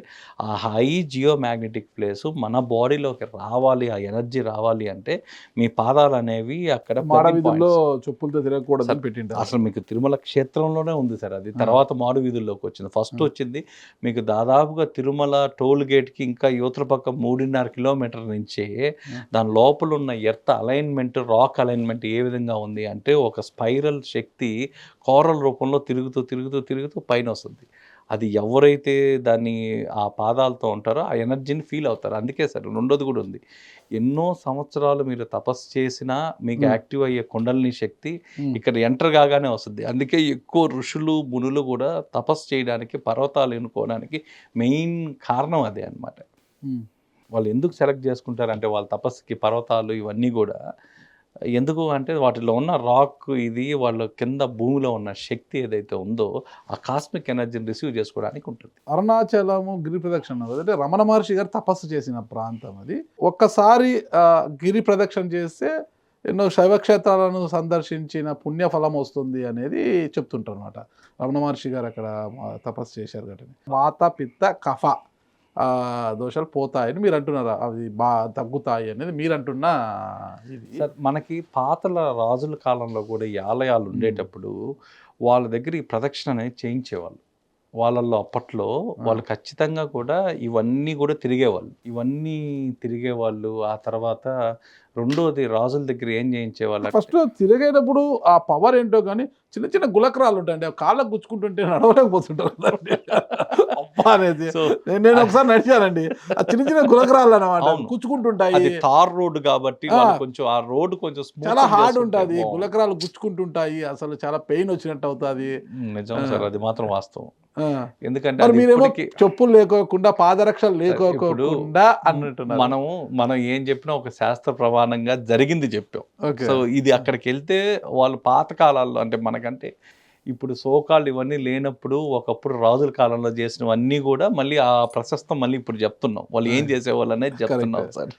ఆ హై జియో మ్యాగ్నెటిక్ ప్లేసు మన బాడీలోకి రావాలి, ఆ ఎనర్జీ రావాలి అంటే మీ పాదాలు అనేవి అక్కడ
మాడ
plugging
వీధుల్లో
points.
చెప్పులతో తిరగకూడదని పెట్టింటారు.
అసలు మీకు తిరుమల క్షేత్రంలోనే ఉంది సార్ అది. తర్వాత మాడు వీధుల్లోకి వచ్చింది. ఫస్ట్ వచ్చింది మీకు దాదాపుగా తిరుమల టోల్ గేట్‌కి ఇంకా యువతల పక్క 3.5 కిలోమీటర్ నుంచే దాని లోపల ఉన్న ఎర్త్ అలైన్మెంట్, రాక్ అలైన్మెంట్ ఏ విధంగా ఉంది అంటే ఒక స్పైరల్ శక్తి కోరల్ రూపంలో తిరుగుతూ పైనొస్తది. అది ఎవరైతే దాన్ని ఆ పాదాలతో ఉంటారో ఆ ఎనర్జీని ఫీల్ అవుతారు. అందుకే సార్ రెండోది కూడా ఉంది. ఎన్నో సంవత్సరాలు మీరు తపస్సు చేసినా మీకు యాక్టివ్ అయ్యే కుండలిని శక్తి ఇక్కడ ఎంటర్ కాగానే వస్తుంది. అందుకే ఎక్కువ ఋషులు, మునులు కూడా తపస్సు చేయడానికి, పర్వతాలు ఎన్నుకోవడానికి మెయిన్ కారణం అదే అన్నమాట. వాళ్ళు ఎందుకు సెలెక్ట్ చేసుకుంటారంటే వాళ్ళ తపస్సుకి పర్వతాలు ఇవన్నీ కూడా ఎందుకు అంటే వాటిలో ఉన్న రాక్ ఇది వాళ్ళ కింద భూమిలో ఉన్న శక్తి ఏదైతే ఉందో ఆ కాస్మిక్ ఎనర్జీని రిసీవ్ చేసుకోవడానికి ఉంటుంది.
అరుణాచలము గిరి ప్రదక్షిణ అంటే రమణ మహర్షి గారు తపస్సు చేసిన ప్రాంతం అది. ఒక్కసారి గిరి ప్రదక్షిణ చేస్తే ఎన్నో శైవక్షేత్రాలను సందర్శించిన పుణ్యఫలం వస్తుంది అనేది చెప్తుంటారు అనమాట. రమణ మహర్షి గారు అక్కడ తపస్సు చేశారు కాబట్టి వాత, పిత్త, కఫ దోషాలు పోతాయని మీరు అంటున్నారు. అవి తగ్గుతాయి అనేది మీరు అంటున్న ఇది.
సార్ మనకి పాతల రాజుల కాలంలో కూడా ఈ ఆలయాలు ఉండేటప్పుడు వాళ్ళ దగ్గర ఈ ప్రదక్షిణ అనేది చేయించేవాళ్ళు. వాళ్ళల్లో అప్పట్లో వాళ్ళు ఖచ్చితంగా కూడా ఇవన్నీ కూడా తిరిగేవాళ్ళు. ఆ తర్వాత రెండోది రాజుల దగ్గర ఏం చేయించేవాళ్ళు
ఫస్ట్ తిరిగేటప్పుడు ఆ పవర్ ఏంటో కానీ చిన్న చిన్న గులకరాలు ఉంటాయండి. కాళ్ళకు గుచ్చుకుంటుంటే నడవలేకపోతుంటారు అబ్బా అనేది. నేను ఒకసారి నడిచానండి. ఆ చిన్న చిన్న గులకరాలు అన్నమాట, గుచ్చుకుంటుంటాయి.
అది తార్ రోడ్డు కాబట్టి కొంచెం ఆ రోడ్డు కొంచెం
చాలా హార్డ్ ఉంటుంది. గులకరాలు గుచ్చుకుంటుంటాయి. అసలు చాలా పెయిన్ వచ్చినట్టు అవుతుంది.
నిజం సార్, అది మాత్రం వాస్తవం. ఎందుకంటే
మీరేమో చెప్పులు లేకోకుండా, పాదరక్షలు లేకోకుండా అన్నట్టున్నారు.
మనం ఏం చెప్పినా ఒక శాస్త్ర ప్రమాణంగా జరిగింది చెప్పాం. సో ఇది అక్కడికి వెళ్తే వాళ్ళు పాత కాలాల్లో అంటే మనకంటే ఇప్పుడు సోకాళ్ళు ఇవన్నీ లేనప్పుడు ఒకప్పుడు రాజుల కాలంలో చేసినవన్నీ కూడా మళ్ళీ ఆ ప్రశస్తం మళ్ళీ ఇప్పుడు చెప్తున్నాం. వాళ్ళు ఏం చేసేవాళ్ళు అనేది చెప్తున్నాం సార్.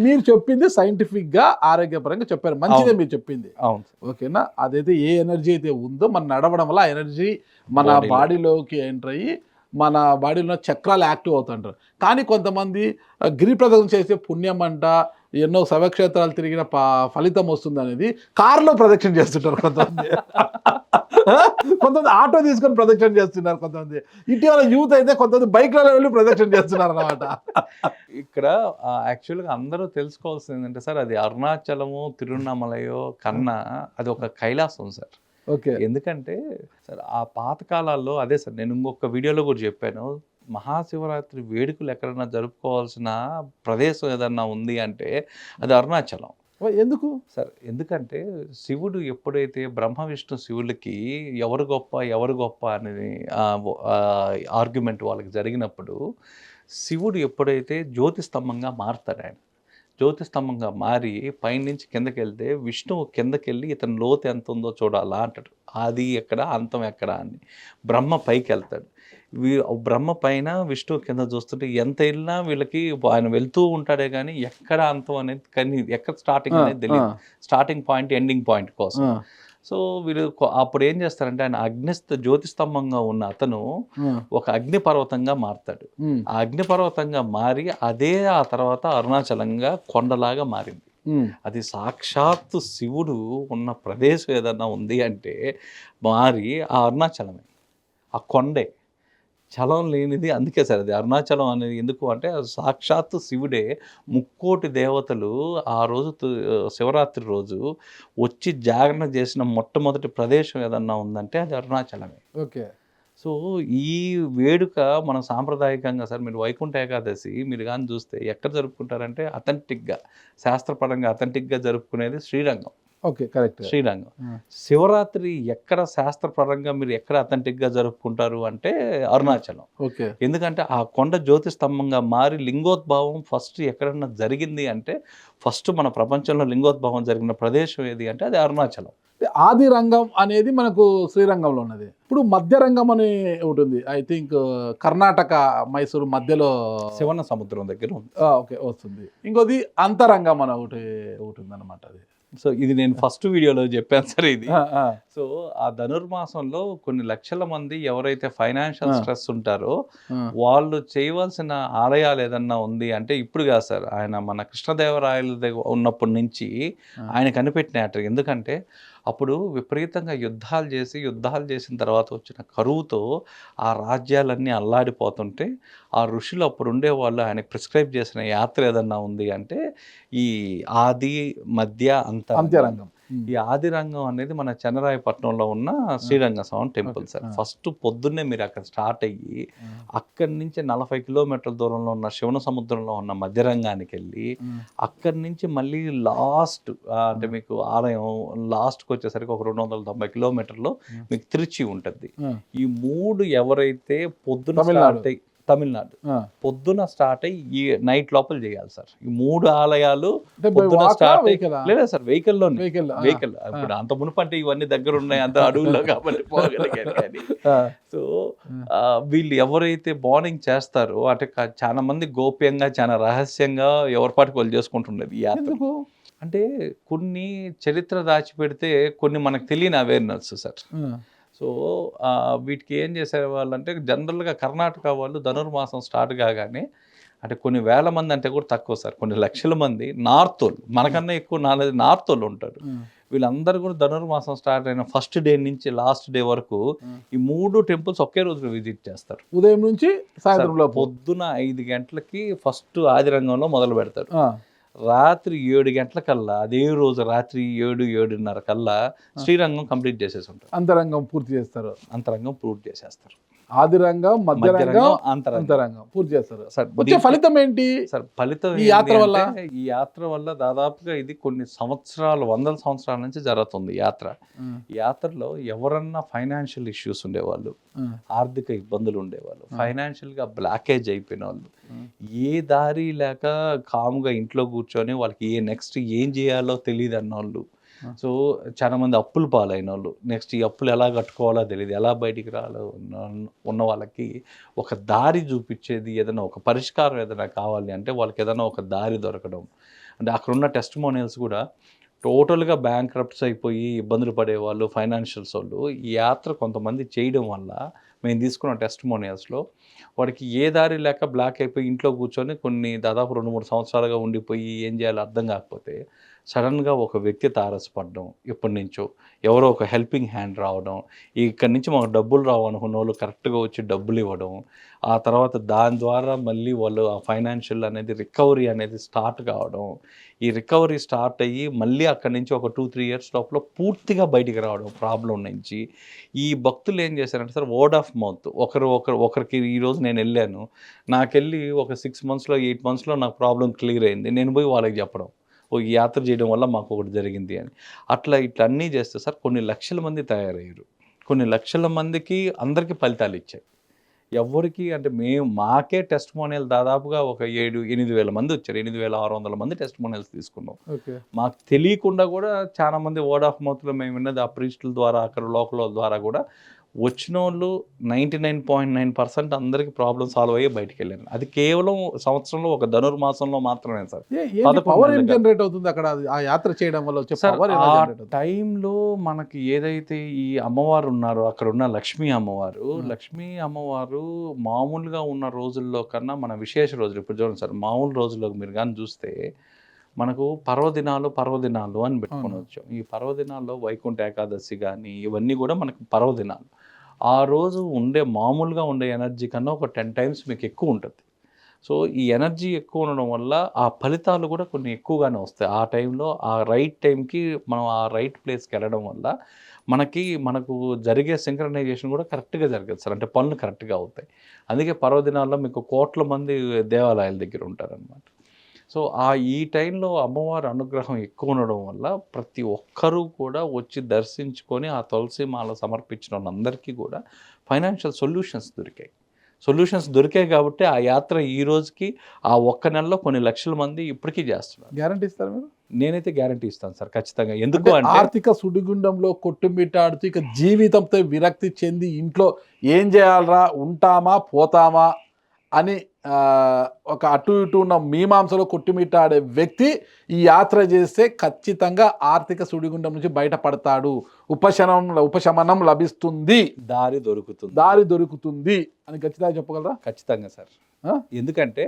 మీరు చెప్పింది సైంటిఫిక్ గా ఆరోగ్యపరంగా చెప్పారు, మంచిదే మీరు చెప్పింది.
అవును,
ఓకేనా. అదైతే ఏ ఎనర్జీ అయితే ఉందో మన నడవడం వల్ల ఆ ఎనర్జీ మన బాడీలోకి ఎంటర్ అయ్యి మన బాడీలో చక్రాలు యాక్టివ్ అవుతుంటారు. కానీ కొంతమంది గిరి ప్రదక్షిణ చేసే పుణ్యం అంట, ఎన్నో శైవక్షేత్రాలు తిరిగిన ఫలితం వస్తుంది అనేది కారులో ప్రదక్షిణ చేస్తుంటారు కొంతమంది. కొంతమంది ఆటో తీసుకొని ప్రదక్షిణ చేస్తున్నారు. కొంతమంది ఇటీవల యూత్ అయితే కొంతమంది బైక్లలో వెళ్ళి ప్రదక్షిణ చేస్తున్నారు అన్నమాట.
ఇక్కడ యాక్చువల్గా అందరూ తెలుసుకోవాల్సింది ఏంటంటే సార్, అది అరుణాచలము, తిరువన్నామలయో కన్నా అది ఒక కైలాసం సార్.
ఓకే.
ఎందుకంటే సార్ ఆ పాతకాలాల్లో అదే సార్ నేను ఇంకొక వీడియోలో కూడా చెప్పాను, మహాశివరాత్రి వేడుకలు ఎక్కడైనా జరుపుకోవాల్సిన ప్రదేశం ఏదన్నా ఉంది అంటే అది అరుణాచలం.
ఎందుకు
సార్? ఎందుకంటే శివుడు ఎప్పుడైతే బ్రహ్మ విష్ణు శివులకి ఎవరు గొప్ప అనేది ఆర్గ్యుమెంట్ వాళ్ళకి జరిగినప్పుడు శివుడు ఎప్పుడైతే జ్యోతిస్తంభంగా మారుతాడు, ఆయన జ్యోతిస్తంభంగా మారి పైనుంచి కిందకి వెళ్తే విష్ణువు కిందకి వెళ్ళి ఇతని లోతు ఎంత ఉందో చూడాలా అంటాడు. అది ఎక్కడ, అంతం ఎక్కడ అని. బ్రహ్మ పైకి వెళ్తాడు, బ్రహ్మ పైన విష్ణువు కింద చూస్తుంటే ఎంత వెళ్ళినా వీళ్ళకి ఆయన వెళ్తూ ఉంటాడే కానీ ఎక్కడ అంతం అనేది, కానీ ఎక్కడ స్టార్టింగ్ అనేది తెలియదు. స్టార్టింగ్ పాయింట్ ఎండింగ్ పాయింట్ కోసం. సో వీళ్ళు అప్పుడు ఏం చేస్తారంటే ఆయన జ్యోతిస్తంభంగా ఉన్న అతను ఒక అగ్నిపర్వతంగా మారుతాడు. ఆ అగ్నిపర్వతంగా మారి అదే ఆ తర్వాత అరుణాచలంగా కొండలాగా మారింది. అది సాక్షాత్తు శివుడు ఉన్న ప్రదేశం ఏదన్నా ఉంది అంటే మారి ఆ అరుణాచలమే, ఆ కొండే, చలం లేనిది. అందుకే సార్ అది అరుణాచలం అనేది ఎందుకు అంటే అది సాక్షాత్తు శివుడే. ముక్కోటి దేవతలు ఆ రోజు శివరాత్రి రోజు వచ్చి జాగరణ చేసిన మొట్టమొదటి ప్రదేశం ఏదన్నా ఉందంటే అది అరుణాచలమే.
ఓకే.
సో ఈ వేడుక మన సాంప్రదాయకంగా సార్ మీరు వైకుంఠ ఏకాదశి మీరు కానీ చూస్తే ఎక్కడ జరుపుకుంటారంటే అథెంటిక్గా, శాస్త్రపరంగా అథెంటిక్గా జరుపుకునేది శ్రీరంగం.
Okay, correct.
శ్రీరంగం. శివరాత్రి ఎక్కడ శాస్త్రపరంగా మీరు ఎక్కడ అథెంటిక్గా జరుపుకుంటారు అంటే అరుణాచలం.
ఓకే.
ఎందుకంటే ఆ కొండ జ్యోతిస్తంభంగా మారి లింగోద్భవం ఫస్ట్ ఎక్కడన్నా జరిగింది అంటే ఫస్ట్ మన ప్రపంచంలో లింగోద్భవం జరిగిన ప్రదేశం ఏది అంటే అది అరుణాచలం.
ఆది రంగం అనేది మనకు శ్రీరంగంలో ఉన్నది. ఇప్పుడు మధ్య రంగం అని ఉంటుంది, ఐ థింక్ కర్ణాటక మైసూరు మధ్యలో
శివన సముద్రం దగ్గర ఉంది.
ఓకే, వస్తుంది. ఇంకోది అంతరంగం అని ఒకటి ఉందన్నమాట. అది
సో ఇది నేను ఫస్ట్ వీడియోలో చెప్పాను సార్ ఇది. సో ఆ ధనుర్మాసంలో కొన్ని లక్షల మంది ఎవరైతే ఫైనాన్షియల్ స్ట్రెస్ ఉంటారో వాళ్ళు చేయవలసిన ఆలయాలు ఏదన్నా ఉంది అంటే ఇప్పుడు కాదు సార్, ఆయన మన కృష్ణదేవరాయల దగ్గర ఉన్నప్పటి నుంచి ఆయన కనిపెట్టినట్టు. ఎందుకంటే అప్పుడు విపరీతంగా యుద్ధాలు చేసిన తర్వాత వచ్చిన కరువుతో ఆ రాజ్యాలన్నీ అల్లాడిపోతుంటే ఆ ఋషులు అప్పుడు ఉండేవాళ్ళు ఆయనకు ప్రిస్క్రైబ్ చేసిన యాత్ర ఏదన్నా ఉంది అంటే ఈ ఆది మధ్య అంత్యరంగం. ఈ ఆది రంగం అనేది మన చెన్నరాయపట్నంలో ఉన్న శ్రీరంగ స్వామి టెంపుల్ సార్. ఫస్ట్ పొద్దున్నే మీరు అక్కడ స్టార్ట్ అయ్యి అక్కడి నుంచి 40 కిలోమీటర్ల దూరంలో ఉన్న శివన సముద్రంలో ఉన్న మధ్య రంగానికి వెళ్ళి అక్కడి నుంచి మళ్ళీ లాస్ట్ అంటే మీకు ఆలయం లాస్ట్కి వచ్చేసరికి ఒక 290 కిలోమీటర్లు మీకు తిరుచి ఉంటుంది. ఈ మూడు ఎవరైతే పొద్దున స్టార్ట్ అయ్యి తమిళనాడు పొద్దున స్టార్ట్ అయ్యి ఈ నైట్ లోపల చేయాలి సార్. ఈ మూడు ఆలయాలు పొద్దున స్టార్ట్ అయ్యి లేదా సార్ వెహికల్. ఇప్పుడు అంత మునుపంటే ఇవన్నీ దగ్గర ఉన్నాయి, అంత అడవుల్లో కాబట్టి పోగలిగారు. కానీ సో వీళ్ళు ఎవరైతే మార్నింగ్ చేస్తారో అంటే చాలా మంది గోప్యంగా చాలా రహస్యంగా ఎవరిపాటికి వాళ్ళు చేసుకుంటుండేది ఈ యాత్ర. అంటే కొన్ని చరిత్ర దాచిపెడితే కొన్ని మనకు తెలియని అవేర్నెస్ సార్. సో వీటికి ఏం చేసే వాళ్ళంటే జనరల్గా కర్ణాటక వాళ్ళు ధనుర్మాసం స్టార్ట్ కాగానే అంటే కొన్ని వేల మంది అంటే కూడా తక్కువ సార్, కొన్ని లక్షల మంది నార్త్ వాళ్ళు మనకన్నా ఎక్కువ నార్త్ వాళ్ళు ఉంటారు. వీళ్ళందరూ కూడా ధనుర్మాసం స్టార్ట్ అయిన ఫస్ట్ డే నుంచి లాస్ట్ డే వరకు ఈ మూడు టెంపుల్స్ ఒకే రోజు విజిట్ చేస్తారు.
ఉదయం నుంచి సాయంత్రం
పొద్దున 5 గంటలకి ఫస్ట్ ఆదిరంగంలో మొదలు పెడతారు. రాత్రి 7 గంటలకల్లా అదే రోజు రాత్రి 7-7:30 కల్లా శ్రీరంగం కంప్లీట్ చేసేసి ఉంటారు.
అంతరంగం పూర్తి చేస్తారు. ఆదిరంగం, మధ్యరంగం, అంతరంగం పూర్తి చేస్తారు. వచ్చే ఫలితం ఏంటి
సార్? ఫలితం
ఈ
యాత్ర వల్ల దాదాపుగా ఇది కొన్ని సంవత్సరాలు, 100 సంవత్సరాల నుంచి జరుగుతుంది యాత్ర. ఈ యాత్రలో ఎవరన్నా ఫైనాన్షియల్ ఇష్యూస్ ఉండేవాళ్ళు, ఆర్థిక ఇబ్బందులు ఉండేవాళ్ళు, ఫైనాన్షియల్ గా బ్లాకేజ్ అయిపోయిన వాళ్ళు, ఏ దారి లేక కాముగా ఇంట్లో కూర్చొని వాళ్ళకి నెక్స్ట్ ఏం చేయాలో తెలియదు అన్నోళ్ళు, సో చాలా మంది అప్పులు పాలైన వాళ్ళు, నెక్స్ట్ ఈ అప్పులు ఎలా కట్టుకోవాలో తెలియదు, ఎలా బయటికి రాలో ఉన్న వాళ్ళకి ఒక దారి చూపించేది, ఏదైనా ఒక పరిష్కారం ఏదైనా కావాలి అంటే వాళ్ళకి ఏదైనా ఒక దారి దొరకడం. అంటే అక్కడున్న టెస్టిమోనియల్స్ కూడా టోటల్గా బ్యాంక్రప్ట్స్ అయిపోయి ఇబ్బందులు పడేవాళ్ళు, ఫైనాన్షియల్స్ వాళ్ళు ఈ యాత్ర కొంతమంది చేయడం వల్ల మేము తీసుకున్న టెస్టిమోనియల్స్లో వాడికి ఏ దారి లేక బ్లాక్ అయిపోయి ఇంట్లో కూర్చొని కొన్ని దాదాపు 2-3 సంవత్సరాలుగా ఉండిపోయి ఏం చేయాలో అర్థం కాకపోతే సడన్గా ఒక వ్యక్తి తారసపడడం, ఎప్పటి నుంచో ఎవరో ఒక హెల్పింగ్ హ్యాండ్ రావడం, ఇక్కడి నుంచి మాకు డబ్బులు రావు అనుకున్న వాళ్ళు కరెక్ట్గా వచ్చి డబ్బులు ఇవ్వడం, ఆ తర్వాత దాని ద్వారా మళ్ళీ వాళ్ళు ఆ ఫైనాన్షియల్ అనేది రికవరీ అనేది స్టార్ట్ కావడం, ఈ రికవరీ స్టార్ట్ అయ్యి మళ్ళీ అక్కడి నుంచి ఒక 2-3 ఇయర్స్ లోపల పూర్తిగా బయటికి రావడం ప్రాబ్లం నుంచి. ఈ భక్తులు ఏం చేశారంటే సార్ వర్డ్ ఆఫ్ మౌత్, ఒకరికి ఈరోజు నేను వెళ్ళాను, నాకెళ్ళి ఒక 6 మంత్స్లో 8 మంత్స్లో నాకు ప్రాబ్లం క్లియర్ అయింది, నేను పోయి వాళ్ళకి చెప్పడం, ఈ యాత్ర చేయడం వల్ల మాకు ఒకటి జరిగింది అని. ఇట్లా అన్నీ చేస్తే సార్ కొన్ని లక్షల మంది తయారయ్యారు, కొన్ని లక్షల మందికి అందరికీ ఫలితాలు ఇచ్చాయి. ఎవరికి అంటే మాకే టెస్టిమోనియల్ దాదాపుగా ఒక 7-8 వేల మంది వచ్చారు, 8,600 మంది టెస్టిమోనియల్స్ తీసుకున్నాం. మాకు తెలియకుండా కూడా చాలా మంది వర్డ్ ఆఫ్ మౌత్లో మేము విన్నది ఆ ప్రీస్టుల ద్వారా, అక్కడ లోకల్ ద్వారా కూడా వచ్చిన వాళ్ళు 99.9% అందరికి ప్రాబ్లమ్ సాల్వ్ అయ్యి బయటికి వెళ్ళారు. అది కేవలం సంవత్సరంలో ఒక ధనుర్మాసంలో మాత్రమే సార్.
పవర్ ఏం జనరేట్ అవుతుంది అక్కడ ఆ యాత్ర చేయడం వల్ల వచ్చే
సార్
పవర్
ఆ టైంలో మనకి ఏదైతే ఈ అమ్మవారు ఉన్నారో అక్కడ ఉన్న లక్ష్మీ అమ్మవారు మామూలుగా ఉన్న రోజుల్లో కన్నా మన విశేష రోజులు ఇప్పుడు చూడండి సార్, మామూలు రోజుల్లో మీరు కానీ చూస్తే మనకు పర్వదినాలు అని పెట్టుకొని వచ్చాం. ఈ పర్వదినాల్లో వైకుంఠ ఏకాదశి కానీ ఇవన్నీ కూడా మనకు పర్వదినాలు. ఆ రోజు మామూలుగా ఉండే ఎనర్జీ కన్నా ఒక 10 times మీకు ఎక్కువ ఉంటుంది. సో ఈ ఎనర్జీ ఎక్కువ ఉండడం వల్ల ఆ ఫలితాలు కూడా కొన్ని ఎక్కువగానే వస్తాయి. ఆ టైంలో ఆ రైట్ టైంకి మనం ఆ రైట్ ప్లేస్కి వెళ్ళడం వల్ల మనకు జరిగే సింక్రనైజేషన్ కూడా కరెక్ట్గా జరగదు సార్. అంటే పనులు కరెక్ట్గా అవుతాయి. అందుకే పర్వదినాల్లో మీకు కోట్ల మంది దేవాలయాల దగ్గర ఉంటారనమాట. సో ఈ టైంలో అమ్మవారి అనుగ్రహం ఎక్కువ ఉండడం వల్ల ప్రతి ఒక్కరూ కూడా వచ్చి దర్శించుకొని ఆ తులసి మాల సమర్పించిన వాళ్ళందరికీ కూడా ఫైనాన్షియల్ సొల్యూషన్స్ దొరికాయి కాబట్టి ఆ యాత్ర ఈ రోజుకి ఆ ఒక్క నెలలో కొన్ని లక్షల మంది ఇప్పటికీ చేస్తున్నారు.
గ్యారంటీ ఇస్తారు మీరు?
నేనైతే గ్యారంటీ ఇస్తాను సార్ ఖచ్చితంగా. ఎందుకు అంటే
ఆర్థిక సుడిగుండంలో కొట్టుమిట్టాడుతూ ఇక జీవితంతో విరక్తి చెంది ఇంట్లో ఏం చేయాలరా, ఉంటామా పోతామా అని ఒక అటు ఇటు ఉన్న మీమాంసలో కొట్టుమిట్టాడే వ్యక్తి ఈ యాత్ర చేస్తే ఖచ్చితంగా ఆర్థిక సుడిగుండం నుంచి బయటపడతాడు, ఉపశమనం లభిస్తుంది, దారి దొరుకుతుంది అని ఖచ్చితంగా చెప్పగలరా?
ఖచ్చితంగా సార్. ఎందుకంటే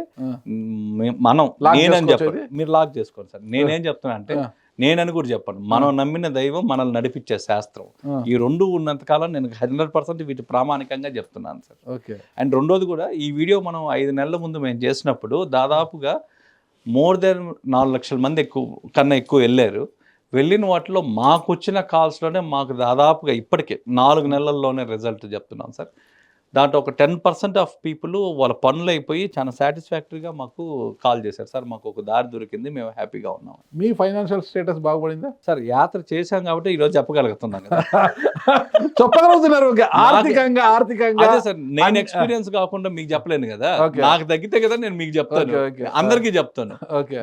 నేనని చెప్పండి, మీరు లాక్ చేసుకోండి సార్. నేనేం చెప్తున్నా అంటే నేనని కూడా చెప్పండి, మనం నమ్మిన దైవం మనల్ని నడిపించే శాస్త్రం, ఈ రెండు ఉన్నంతకాలం నేను 100% వీటి ప్రామాణికంగా చెప్తున్నాను సార్.
ఓకే.
అండ్ రెండోది కూడా ఈ వీడియో మనం 5 నెలల ముందు మేము చేసినప్పుడు దాదాపుగా మోర్ దెన్ 4 లక్షల మంది కన్నా ఎక్కువ వెళ్ళిన వాటిలో మాకు వచ్చిన కాల్స్లోనే మాకు దాదాపుగా ఇప్పటికే 4 నెలల్లోనే రిజల్ట్ చెప్తున్నాం సార్. దాంట్లో ఒక 10% ఆఫ్ పీపుల్ వాళ్ళ పనులు అయిపోయి చాలా సాటిస్ఫాక్టరీగా మాకు కాల్ చేశారు. సార్ మాకు ఒక దారి దొరికింది, మేము హ్యాపీగా ఉన్నాం.
మీ ఫైనాన్షియల్ స్టేటస్ బాగుపడిందా
సార్? యాత్ర చేశాం కాబట్టి ఈరోజు చెప్పగలుగుతున్నాం కదా.
చెప్పగలుగుతున్నారు ఆర్థికంగా.
అదే సార్, నేను ఎక్స్పీరియన్స్ కాకుండా మీకు చెప్పలేను కదా. నాకు తగ్గితే కదా నేను మీకు చెప్తాను, అందరికీ చెప్తాను.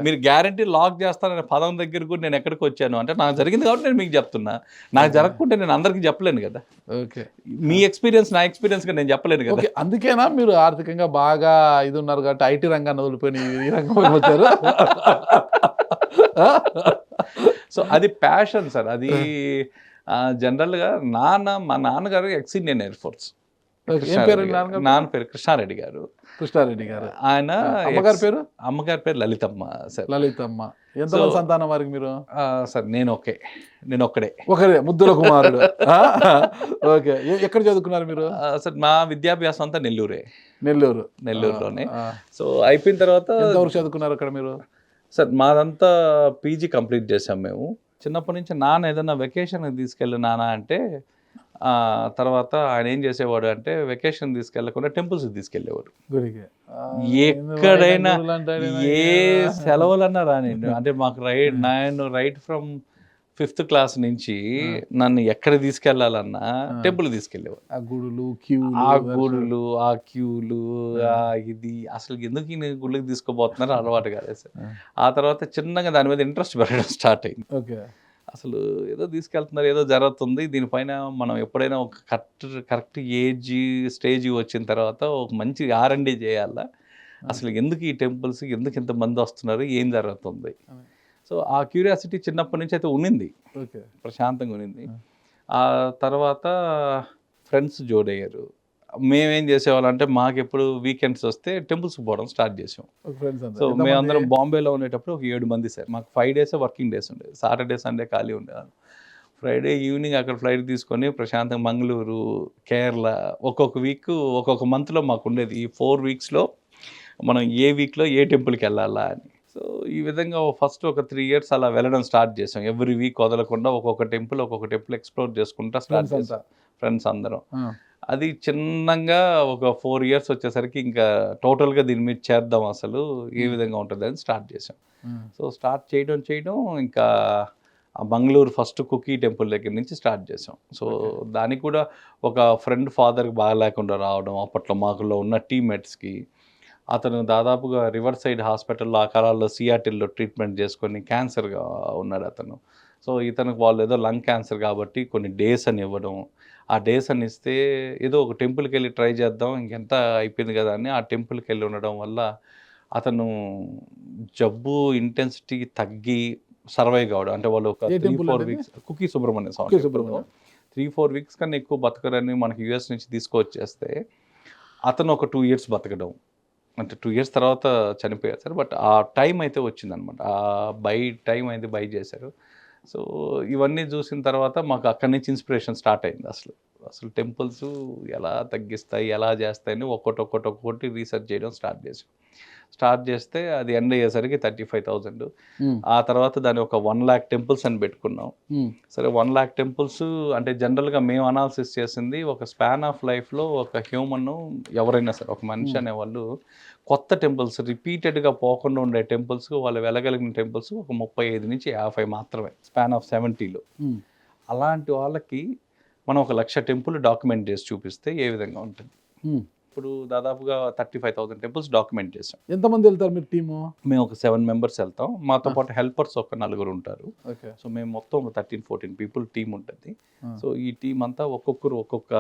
మీరు గ్యారంటీ లాక్ చేస్తాననే పదం దగ్గర కూడా నేను ఎక్కడికి వచ్చాను అంటే నాకు జరిగింది కాబట్టి నేను మీకు చెప్తున్నా. నాకు జరగకుంటే నేను అందరికీ చెప్పలేను కదా. మీ ఎక్స్పీరియన్స్ నా ఎక్స్పీరియన్స్ గా నేను చెప్పలేను కదా.
అందుకేనా మీరు ఆర్థికంగా బాగా ఇది ఉన్నారు కాబట్టి ఐటీ రంగాన్ని వదిలిపోయి ఈ రంగంలో వచ్చారు.
సో అది ప్యాషన్ సార్. అది జనరల్గా మా నాన్నగారు ఎక్స్-ఇండియన్ ఎయిర్ ఫోర్స్. నాన్న పేరు కృష్ణారెడ్డి గారు. ఆయన అమ్మగారి పేరు లలితమ్మ సార్.
ఎంత సంతానం వారికి మీరు?
సార్ నేను ఒక్కడే
ముద్దుల కుమారుడు. ఓకే. ఎక్కడ చదువుకున్నారు మీరు?
సార్ మా విద్యాభ్యాసం అంతా నెల్లూరులోనే. సో అయిపోయిన తర్వాత
ఎంతవరకు చదువుకున్నారు అక్కడ మీరు?
సార్ మాదంతా పీజీ కంప్లీట్ చేసాం మేము. చిన్నప్పటి నుంచి నాన్న ఏదన్నా వెకేషన్ తీసుకెళ్ళి నాన్న అంటే తర్వాత ఆయన ఏం చేసేవాడు అంటే వెకేషన్ తీసుకెళ్ళకుండా టెంపుల్స్కి తీసుకెళ్ళేవాడు. ఎక్కడైనా ఏ సెలవులన్నా రానిండి. అంటే మాకు రైట్ ఫ్రమ్ 5th క్లాస్ నుంచి నన్ను ఎక్కడ తీసుకెళ్లాలన్నా టెంపుల్ తీసుకెళ్ళేవాడు.
ఆ గుడులు
ఆ క్యూలు ఇది అసలు ఎందుకు ఈ గుళ్ళకి తీసుకోబోతున్నారు అలవాటు కాలేదు సార్. ఆ తర్వాత చిన్నగా దాని మీద ఇంట్రెస్ట్ పెరగడం స్టార్ట్ అయింది.
ఓకే.
అసలు ఏదో తీసుకెళ్తున్నారు, ఏదో జరుగుతుంది, దీనిపైన మనం ఎప్పుడైనా ఒక కరెక్ట్ స్టేజ్ వచ్చిన తర్వాత ఒక మంచి R&D చేయాలా, అసలు ఎందుకు ఈ టెంపుల్స్, ఎందుకు ఇంతమంది వస్తున్నారు, ఏం జరుగుతుంది. సో ఆ క్యూరియాసిటీ చిన్నప్పటి నుంచి అయితే ఉన్నింది, ప్రశాంతంగా ఉన్నింది. ఆ తర్వాత ఫ్రెండ్స్ జోడయ్యారు. మేమేం చేసేవాళ్ళం అంటే మాకు ఎప్పుడు వీకెండ్స్ వస్తే టెంపుల్స్కి పోవడం స్టార్ట్ చేసాం. సో మేమందరం బాంబేలో ఉండేటప్పుడు ఒక 7 మంది సార్. మాకు 5 days వర్కింగ్ డేస్ ఉండేది. సాటర్డే సండే ఖాళీ ఉండేవాళ్ళు. ఫ్రైడే ఈవినింగ్ అక్కడ ఫ్లైట్ తీసుకొని ప్రశాంతంగా మంగళూరు, కేరళ ఒక్కొక్క వీక్ ఒక్కొక్క మంత్లో మాకు ఉండేది. ఈ 4 weeksలో మనం ఏ వీక్లో ఏ టెంపుల్కి వెళ్ళాలా అని. సో ఈ విధంగా ఫస్ట్ ఒక 3 years అలా వెళ్ళడం స్టార్ట్ చేసాం. ఎవ్రీ వీక్ వదలకుండా ఒక్కొక్క టెంపుల్ ఎక్స్ప్లోర్ చేసుకుంటా స్టార్ట్ చేసాం ఫ్రెండ్స్ అందరం. అది చిన్నగా ఒక 4 years వచ్చేసరికి ఇంకా టోటల్గా దీని మీద చేద్దాం, అసలు ఏ విధంగా ఉంటుంది అని స్టార్ట్ చేసాం. సో స్టార్ట్ చేయడం ఇంకా మంగళూరు ఫస్ట్ కుకీ టెంపుల్ దగ్గర నుంచి స్టార్ట్ చేసాం. సో దానికి కూడా ఒక ఫ్రెండ్ ఫాదర్కి బాగా లేకుండా రావడం, అప్పట్లో మాకులో ఉన్న టీమ్మేట్స్కి, అతను దాదాపుగా రివర్ సైడ్ హాస్పిటల్లో ఆ కాలాల్లో సియాటిల్లో ట్రీట్మెంట్ చేసుకొని క్యాన్సర్గా ఉన్నాడు అతను. సో ఇతనికి వాళ్ళు ఏదో లంగ్ క్యాన్సర్ కాబట్టి కొన్ని డేస్ అని ఇవ్వడం, ఆ డేస్ అని ఇస్తే ఏదో ఒక టెంపుల్కి వెళ్ళి ట్రై చేద్దాం ఇంకెంత అయిపోయింది కదా అని ఆ టెంపుల్కి వెళ్ళి ఉండడం వల్ల అతను జబ్బు ఇంటెన్సిటీ తగ్గి సర్వైవ్ కావడం. అంటే వాళ్ళు ఒక
ఏ
3-4
టెంపుల్ అనేది?
వీక్స్ కుకీ సుబ్రహ్మణ్య స్వామి
కుకీ
టెంపుల్‌లో
సుబ్రహ్మణ్యం.
3-4 వీక్స్ కన్నా ఎక్కువ బతకరని మనకి యూఎస్ నుంచి తీసుకొచ్చేస్తే అతను ఒక 2 ఇయర్స్ బతకడం. అంటే 2 ఇయర్స్ తర్వాత చనిపోయారు సార్. బట్ ఆ టైం అయితే వచ్చిందనమాట. టైం అయితే బై చేశారు. సో ఇవన్నీ చూసిన తర్వాత మాకు అక్కడి నుంచి ఇన్స్పిరేషన్ స్టార్ట్ అయింది అసలు. అసలు టెంపుల్స్ ఎలా తగ్గిస్తాయి, ఎలా చేస్తాయని ఒక్కొక్కటి రీసెర్చ్ చేయడం స్టార్ట్ చేస్తే అది ఎండ్ అయ్యేసరికి 35,000. ఆ తర్వాత దాన్ని ఒక 1,00,000 టెంపుల్స్ అని పెట్టుకున్నాం. సరే 1,00,000 టెంపుల్స్ అంటే జనరల్గా మేము అనాలిసిస్ చేసింది ఒక స్పాన్ ఆఫ్ లైఫ్లో ఒక హ్యూమన్ ఎవరైనా సరే ఒక మనిషి అనేవాళ్ళు కొత్త టెంపుల్స్ రిపీటెడ్గా పోకుండా ఉండే టెంపుల్స్ వాళ్ళు వెళ్ళగలిగిన టెంపుల్స్ ఒక 35-50 మాత్రమే స్పాన్ ఆఫ్ 70లో. అలాంటి వాళ్ళకి మనం 1,00,000 టెంపుల్ డాక్యుమెంట్ చేసి చూపిస్తే ఏ విధంగా ఉంటుంది. ఇప్పుడు దాదాపుగా 35,000 టెంపుల్స్ డాక్యుమెంట్ చేసాం.
ఎంతమంది వెళ్తారు మీరు టీము?
మేము ఒక 7 మెంబర్స్ వెళ్తాం. మాతో పాటు హెల్పర్స్ ఒక 4 ఉంటారు.
ఓకే.
సో మేము మొత్తం ఒక 13-14 పీపుల్ టీమ్ ఉంటుంది. సో ఈ టీం అంతా ఒక్కొక్కరు ఒక్కొక్క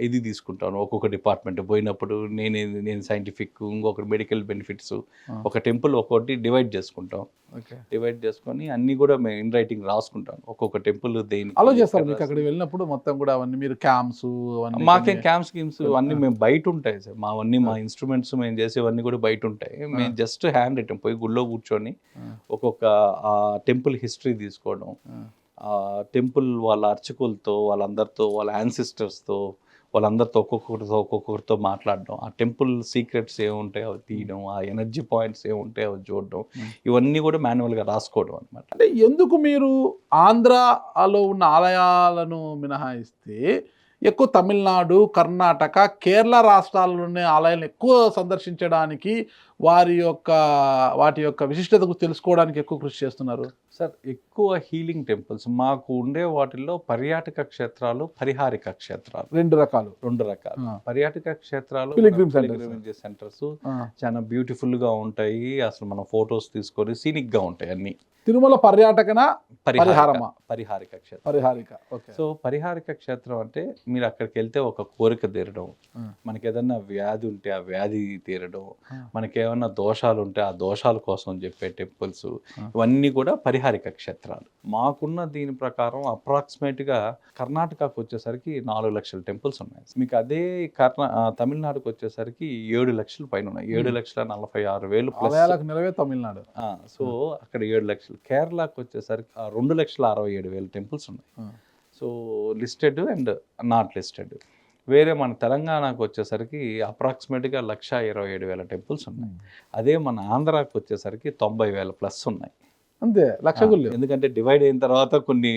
ఇది తీసుకుంటాను. ఒక్కొక్క డిపార్ట్మెంట్ పోయినప్పుడు నేను సైంటిఫిక్, ఇంకొకటి మెడికల్ బెనిఫిట్స్, ఒక టెంపుల్ ఒక్కొక్కటి డివైడ్ చేసుకుంటాం.
ఓకే.
డివైడ్ చేసుకొని అన్నీ కూడా మేము ఇన్ రైటింగ్ రాసుకుంటాం. ఒక్కొక్క టెంపుల్ దేనికి
అలో చేస్తారు మీకు అక్కడికి వెళ్ళినప్పుడు మొత్తం కూడా అవన్నీ మీరు క్యాంప్స్
మాకేం క్యాంప్స్ స్కీమ్స్ అన్నీ మేము బయట ఉంటాయి సార్. మావన్నీ మా ఇన్స్ట్రుమెంట్స్ మేము చేసేవన్నీ కూడా బయట ఉంటాయి. మేము జస్ట్ హ్యాండ్ రిటర్న్ పోయి గుళ్ళో కూర్చొని ఒక్కొక్క టెంపుల్ హిస్టరీ తీసుకోవడం, ఆ టెంపుల్ వాళ్ళ అర్చకులతో వాళ్ళందరితో వాళ్ళ యాన్సిస్టర్స్తో వాళ్ళందరితో ఒక్కొక్కరితో మాట్లాడడం, ఆ టెంపుల్ సీక్రెట్స్ ఏముంటాయో అవి తీయడం, ఆ ఎనర్జీ పాయింట్స్ ఏముంటాయో అవి చూడడం, ఇవన్నీ కూడా మాన్యువల్గా రాసుకోవడం అనమాట.
అంటే ఎందుకు మీరు ఆంధ్రాలో ఉన్న ఆలయాలను మినహాయిస్తే ఎక్కువ తమిళనాడు, కర్ణాటక, కేరళ రాష్ట్రాల్లోనే ఆలయాలను ఎక్కువ సందర్శించడానికి వాటి యొక్క విశిష్టతకు తెలుసుకోవడానికి ఎక్కువ కృషి చేస్తున్నారు?
సార్ ఎక్కువ హీలింగ్ టెంపుల్స్ మాకు ఉండే వాటిల్లో పర్యాటక క్షేత్రాలు, పరిహారిక క్షేత్రాలు
2 రకాలు.
పర్యాటక క్షేత్రాలు
Pilgrim
సెంటర్స్ చాలా బ్యూటిఫుల్ గా ఉంటాయి. అసలు మనం ఫొటోస్ తీసుకొని సీనిక్ గా ఉంటాయి అన్ని.
తిరుమల పర్యాటకన
పరిహారిక క్షేత్రం.
పరిహారిక. ఓకే.
సో పరిహారిక క్షేత్రం అంటే మీరు అక్కడికి వెళ్తే ఒక కోరిక తీరడం, మనకి ఏదన్నా వ్యాధి ఉంటే ఆ వ్యాధి తీరడం, మనకి ఏమన్నా దోషాలు ఉంటే ఆ దోషాల కోసం చెప్పే టెంపుల్స్, ఇవన్నీ కూడా పరిహారిక క్షేత్రాలు. మాకున్న దీని ప్రకారం అప్రాక్సిమేట్గా కర్ణాటకకు వచ్చేసరికి 4 లక్షల టెంపుల్స్ ఉన్నాయి. మీకు అదే తమిళనాడుకు వచ్చేసరికి 7 లక్షల పైన ఉన్నాయి. 7,46,000 ప్లస్
తమిళనాడు.
సో అక్కడ 7 లక్షలు. కేరళకు వచ్చేసరికి 2,67,000 టెంపుల్స్ ఉన్నాయి. So listed and not listed. వేరే మన తెలంగాణకు వచ్చేసరికి అప్రాక్సిమేట్గా 1,27,000 టెంపుల్స్ ఉన్నాయి. అదే మన ఆంధ్రాకు వచ్చేసరికి 90,000 ప్లస్ ఉన్నాయి.
అంతే, లక్ష గుళ్ళు.
ఎందుకంటే డివైడ్ అయిన తర్వాత కొన్ని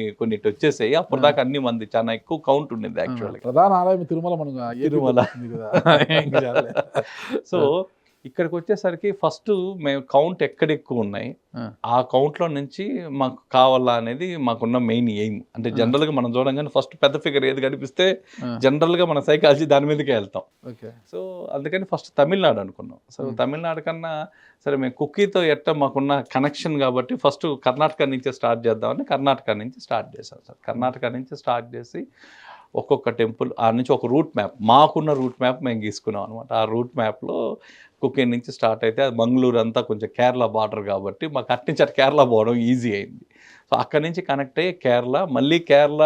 వచ్చేసాయి. అప్పుడు దాకా అన్ని మంది చాలా ఎక్కువ కౌంట్ ఉండేది యాక్చువల్గా.
ప్రధాన ఆలయం తిరుమల.
సో ఇక్కడికి వచ్చేసరికి ఫస్ట్ మేము కౌంట్ ఎక్కడ ఎక్కువ ఉన్నాయి, ఆ కౌంట్లో నుంచి మాకు కావాలా అనేది మాకున్న మెయిన్ ఎయిమ్. అంటే జనరల్గా మనం చూడంగానే ఫస్ట్ పెద్ద ఫిగర్ ఏది కనిపిస్తే జనరల్గా మన సైకాలజీ దాని మీదకే వెళ్తాం. సో అందుకని ఫస్ట్ తమిళనాడు అనుకున్నాం. సో తమిళనాడు కన్నా సరే మేము కుక్కీతో మాకున్న కనెక్షన్ కాబట్టి ఫస్ట్ కర్ణాటక నుంచే స్టార్ట్ చేద్దామని కర్ణాటక నుంచి స్టార్ట్ చేశాం సార్. కర్ణాటక నుంచి స్టార్ట్ చేసి ఒక్కొక్క టెంపుల్ ఆ నుంచి ఒక రూట్ మ్యాప్, మాకున్న రూట్ మ్యాప్ మేము గీసుకున్నాం అనమాట. ఆ రూట్ మ్యాప్లో కుక్కీ నుంచి స్టార్ట్ అయితే అది మంగళూరు అంతా కొంచెం కేరళ బార్డర్ కాబట్టి మాకు అట్నుంచి కేరళ పోవడం ఈజీ అయింది. సో అక్కడి నుంచి కనెక్ట్ అయ్యి కేరళ, మళ్ళీ కేరళ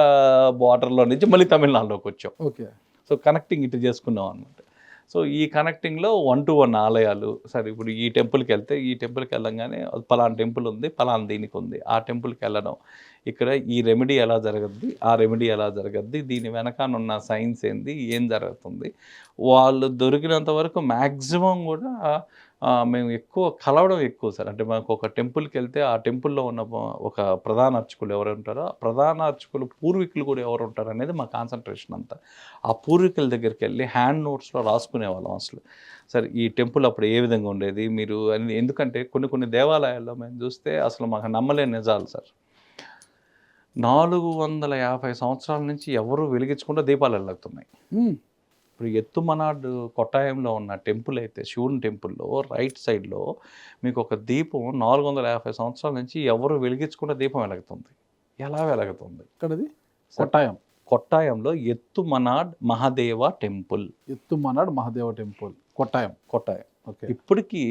బార్డర్లో నుంచి మళ్ళీ తమిళనాడులోకి వచ్చాం.
ఓకే.
సో కనెక్టింగ్ ఇటు చేసుకున్నాం అనమాట. సో ఈ కనెక్టింగ్లో 1-to-1 ఆలయాలు. సరే ఇప్పుడు ఈ టెంపుల్కి వెళ్తే ఈ టెంపుల్కి వెళ్ళంగానే పలానా టెంపుల్ ఉంది, పలానా దీనికి ఉంది, ఆ టెంపుల్కి వెళ్ళడం, ఇక్కడ ఈ రెమెడీ ఎలా జరగద్ది, ఆ రెమెడీ ఎలా జరగద్ది, దీని వెనకానున్న సైన్స్ ఏంది, ఏం జరుగుతుంది, వాళ్ళు దొరికినంత వరకు మ్యాక్సిమం కూడా మేము కలవడం ఎక్కువ సార్. అంటే మాకు ఒక టెంపుల్కి వెళ్తే ఆ టెంపుల్లో ఉన్న ఒక ప్రధాన అర్చకులు ఎవరు ఉంటారో ఆ ప్రధాన అర్చకులు పూర్వీకులు కూడా ఎవరు ఉంటారు అనేది మా కాన్సన్ట్రేషన్ అంతా. ఆ పూర్వీకుల దగ్గరికి వెళ్ళి హ్యాండ్ నోట్స్లో రాసుకునేవాళ్ళం అసలు. సరే ఈ టెంపుల్ అప్పుడు ఏ విధంగా ఉండేది మీరు ఎందుకంటే కొన్ని దేవాలయాల్లో మేము చూస్తే అసలు మాకు నమ్మలేని నిజాలు సార్. 450 సంవత్సరాల నుంచి ఎవరు వెలిగించకుండా దీపాలు వెలుగుతున్నాయి. ఇప్పుడు ఎత్తుమనాడు కొట్టాయంలో ఉన్న టెంపుల్ అయితే శివుని టెంపుల్లో రైట్ సైడ్లో మీకు ఒక దీపం 450 సంవత్సరాల నుంచి ఎవరు వెలిగించకుండా దీపం వెలుగుతుంది. ఎలా వెలుగుతుంది?
ఇక్కడది కొట్టాయం.
కొట్టాయంలో Ettumanoor Mahadeva temple.
Ettumanoor Mahadeva temple Kottayam.
Kottayam.
Okay.
ఇప్పటికీ